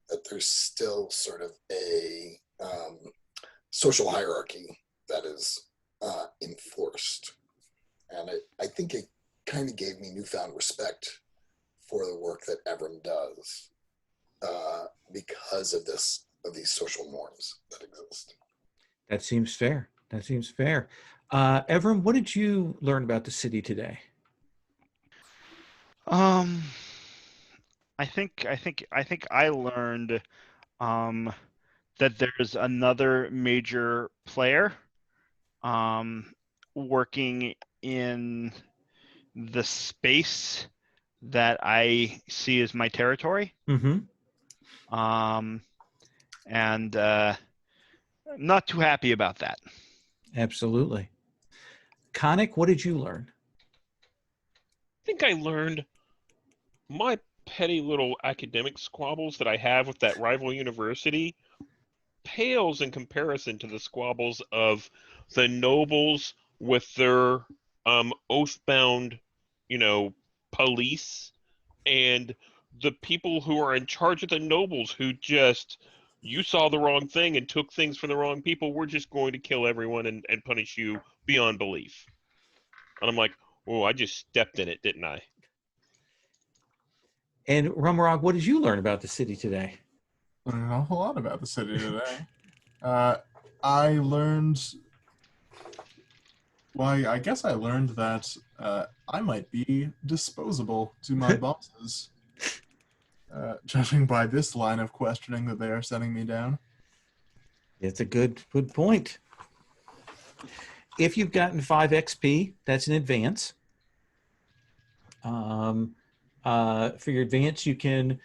C: that there's still sort of a social hierarchy that is enforced. And I think it kind of gave me newfound respect for the work that Evram does because of these social norms that exist.
A: That seems fair. That seems fair. Evram, what did you learn about the city today?
D: I think I learned that there's another major player working in the space that I see as my territory.
A: Mm-hmm.
D: And I'm not too happy about that.
A: Absolutely. Conic, what did you learn?
B: I think I learned my petty little academic squabbles that I have with that rival university pales in comparison to the squabbles of the nobles with their oath-bound, police, and the people who are in charge of the nobles who just, you saw the wrong thing and took things from the wrong people. We're just going to kill everyone and punish you beyond belief. And I'm like, oh, I just stepped in it, didn't I?
A: And Rumrog, what did you learn about the city today?
E: Learned an awful lot about the city today. I learned. Well, I guess I learned that I might be disposable to my bosses, judging by this line of questioning that they are sending me down.
A: It's a good point. If you've gotten 5 XP, that's an advance. For your advance, you can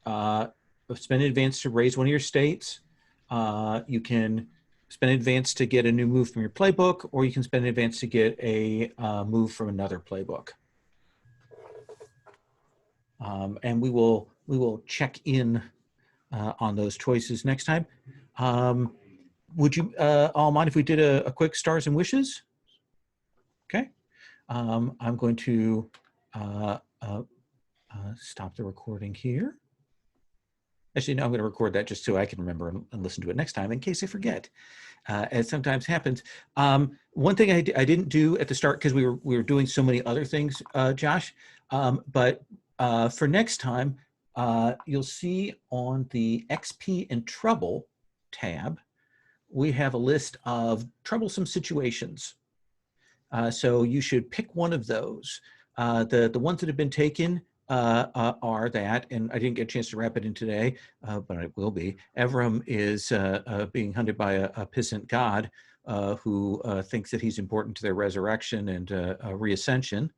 A: spend an advance to raise one of your states. You can spend an advance to get a new move from your playbook, or you can spend an advance to get a move from another playbook. And we will check in on those choices next time. Would you all mind if we did a quick stars and wishes? Okay. I'm going to stop the recording here. Actually, no, I'm going to record that just so I can remember and listen to it next time in case I forget, as sometimes happens. One thing I didn't do at the start because we were doing so many other things, Josh, but for next time, you'll see on the XP and Trouble tab, we have a list of troublesome situations. So you should pick one of those. The ones that have been taken are that, and I didn't get a chance to wrap it in today, but it will be. Evram is being hunted by a pissant god who thinks that he's important to their resurrection and reascension.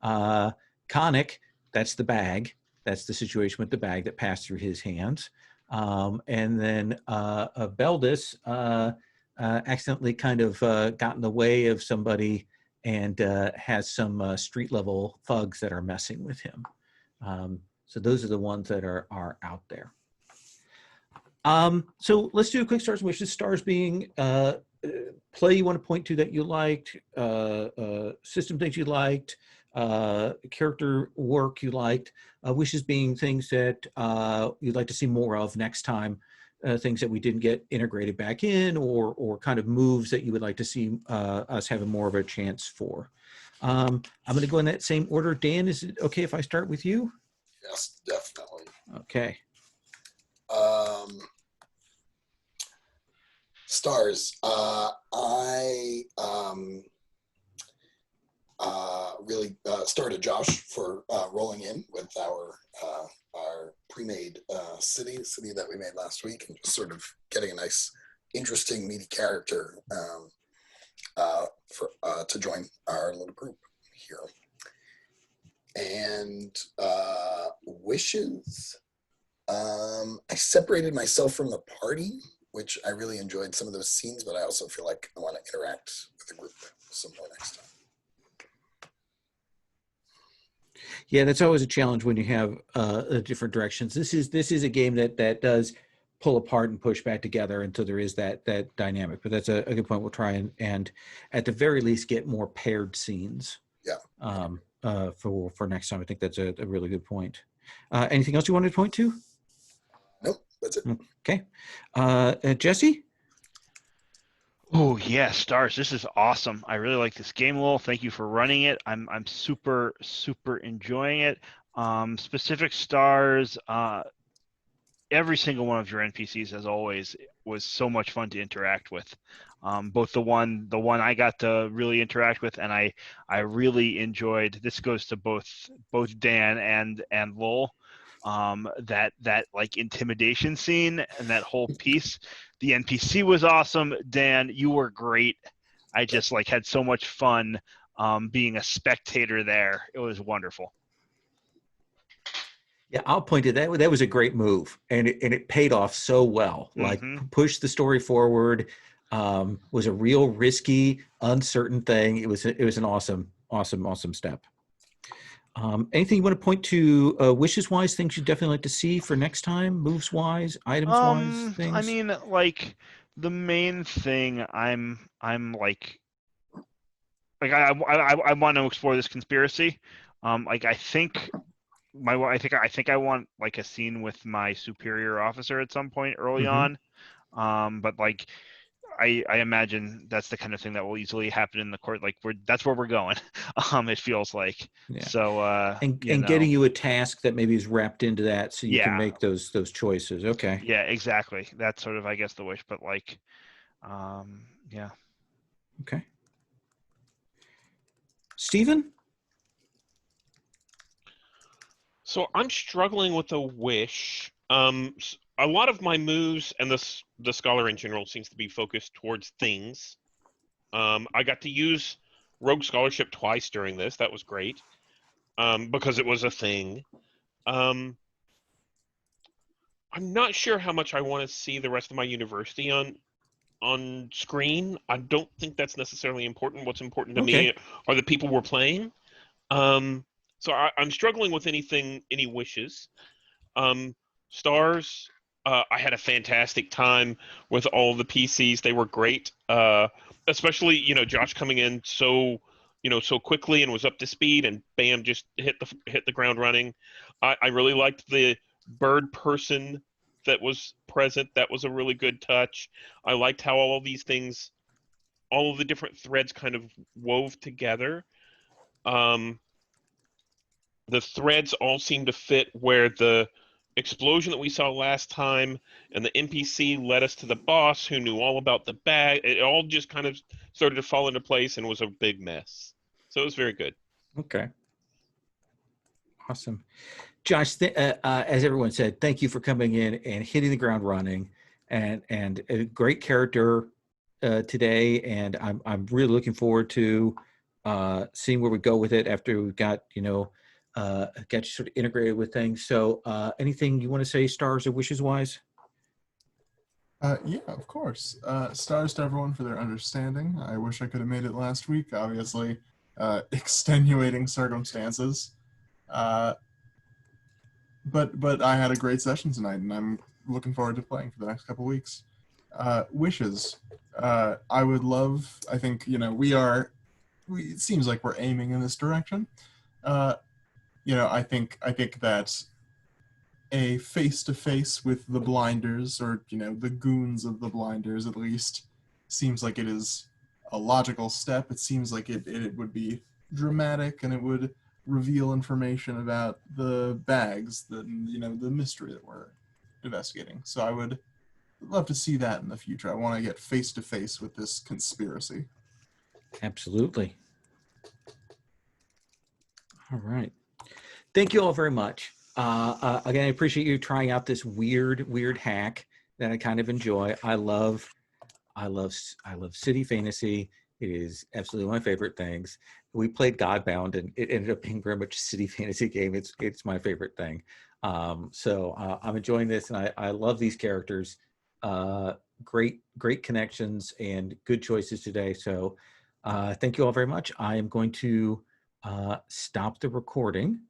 A: Conic, that's the bag. That's the situation with the bag that passed through his hands. And then Beldis accidentally kind of got in the way of somebody and has some street level thugs that are messing with him. So those are the ones that are out there. So let's do a quick stars and wishes. Stars being play you want to point to that you liked, system things you liked, character work you liked, wishes being things that you'd like to see more of next time, things that we didn't get integrated back in, or kind of moves that you would like to see us having more of a chance for. I'm going to go in that same order. Dan, is it okay if I start with you?
C: Yes, definitely.
A: Okay.
C: Stars. I really started Josh for rolling in with our pre-made city that we made last week, and just sort of getting a nice, interesting, meaty character to join our little group here. And wishes. I separated myself from the party, which I really enjoyed some of those scenes, but I also feel like I want to interact with the group some more next time.
A: Yeah, that's always a challenge when you have different directions. This is a game that does pull apart and push back together until there is that dynamic. But that's a good point. We'll try and at the very least get more paired scenes.
C: Yeah.
A: For next time. I think that's a really good point. Anything else you wanted to point to?
C: Nope, that's it.
A: Okay. Jesse?
D: Oh yeah, stars. This is awesome. I really like this game, Lowell. Thank you for running it. I'm super enjoying it. Specific stars. Every single one of your NPCs, as always, was so much fun to interact with. Both the one I got to really interact with, and I really enjoyed. This goes to both Dan and Lowell. That like intimidation scene and that whole piece. The NPC was awesome. Dan, you were great. I just like had so much fun being a spectator there. It was wonderful.
A: Yeah, I'll point to that. That was a great move, and it paid off so well. Like pushed the story forward. Was a real risky, uncertain thing. It was an awesome step. Anything you want to point to wishes wise, things you definitely like to see for next time, moves wise, items wise, things?
D: I mean, like the main thing I'm like I want to explore this conspiracy. Like I think I want like a scene with my superior officer at some point early on. But like I imagine that's the kind of thing that will easily happen in the court. Like that's where we're going. It feels like.
A: Yeah.
D: So
A: and getting you a task that maybe is wrapped into that, so you can make those choices. Okay.
D: Yeah, exactly. That's sort of I guess the wish, but like, yeah.
A: Okay. Stephen?
B: So I'm struggling with a wish. A lot of my moves and the scholar in general seems to be focused towards things. I got to use Rogue Scholarship twice during this. That was great. Because it was a thing. I'm not sure how much I want to see the rest of my university on screen. I don't think that's necessarily important. What's important to me are the people we're playing. So I'm struggling with any wishes. Stars, I had a fantastic time with all the PCs. They were great. Especially, Josh coming in so quickly and was up to speed, and bam, just hit the ground running. I really liked the bird person that was present. That was a really good touch. I liked how all of these things, all of the different threads kind of wove together. The threads all seem to fit where the explosion that we saw last time and the NPC led us to the boss who knew all about the bag. It all just kind of started to fall into place and was a big mess. So it was very good.
A: Okay. Awesome. Josh, as everyone said, thank you for coming in and hitting the ground running, and a great character today. And I'm really looking forward to seeing where we go with it after we've got get you sort of integrated with things. So anything you want to say, stars or wishes wise?
E: Yeah, of course. Stars to everyone for their understanding. I wish I could have made it last week. Obviously, extenuating circumstances. But I had a great session tonight, and I'm looking forward to playing for the next couple weeks. Wishes. I would love. I think it seems like we're aiming in this direction. I think that a face-to-face with the blinders, or the goons of the blinders at least, seems like it is a logical step. It seems like it would be dramatic, and it would reveal information about the bags, the mystery that we're investigating. So I would love to see that in the future. I want to get face-to-face with this conspiracy.
A: Absolutely. All right. Thank you all very much. Again, I appreciate you trying out this weird hack that I kind of enjoy. I love city fantasy. It is absolutely one of my favorite things. We played Godbound, and it ended up being very much a city fantasy game. It's my favorite thing. So I'm enjoying this, and I love these characters. Great connections and good choices today. So thank you all very much. I am going to stop the recording.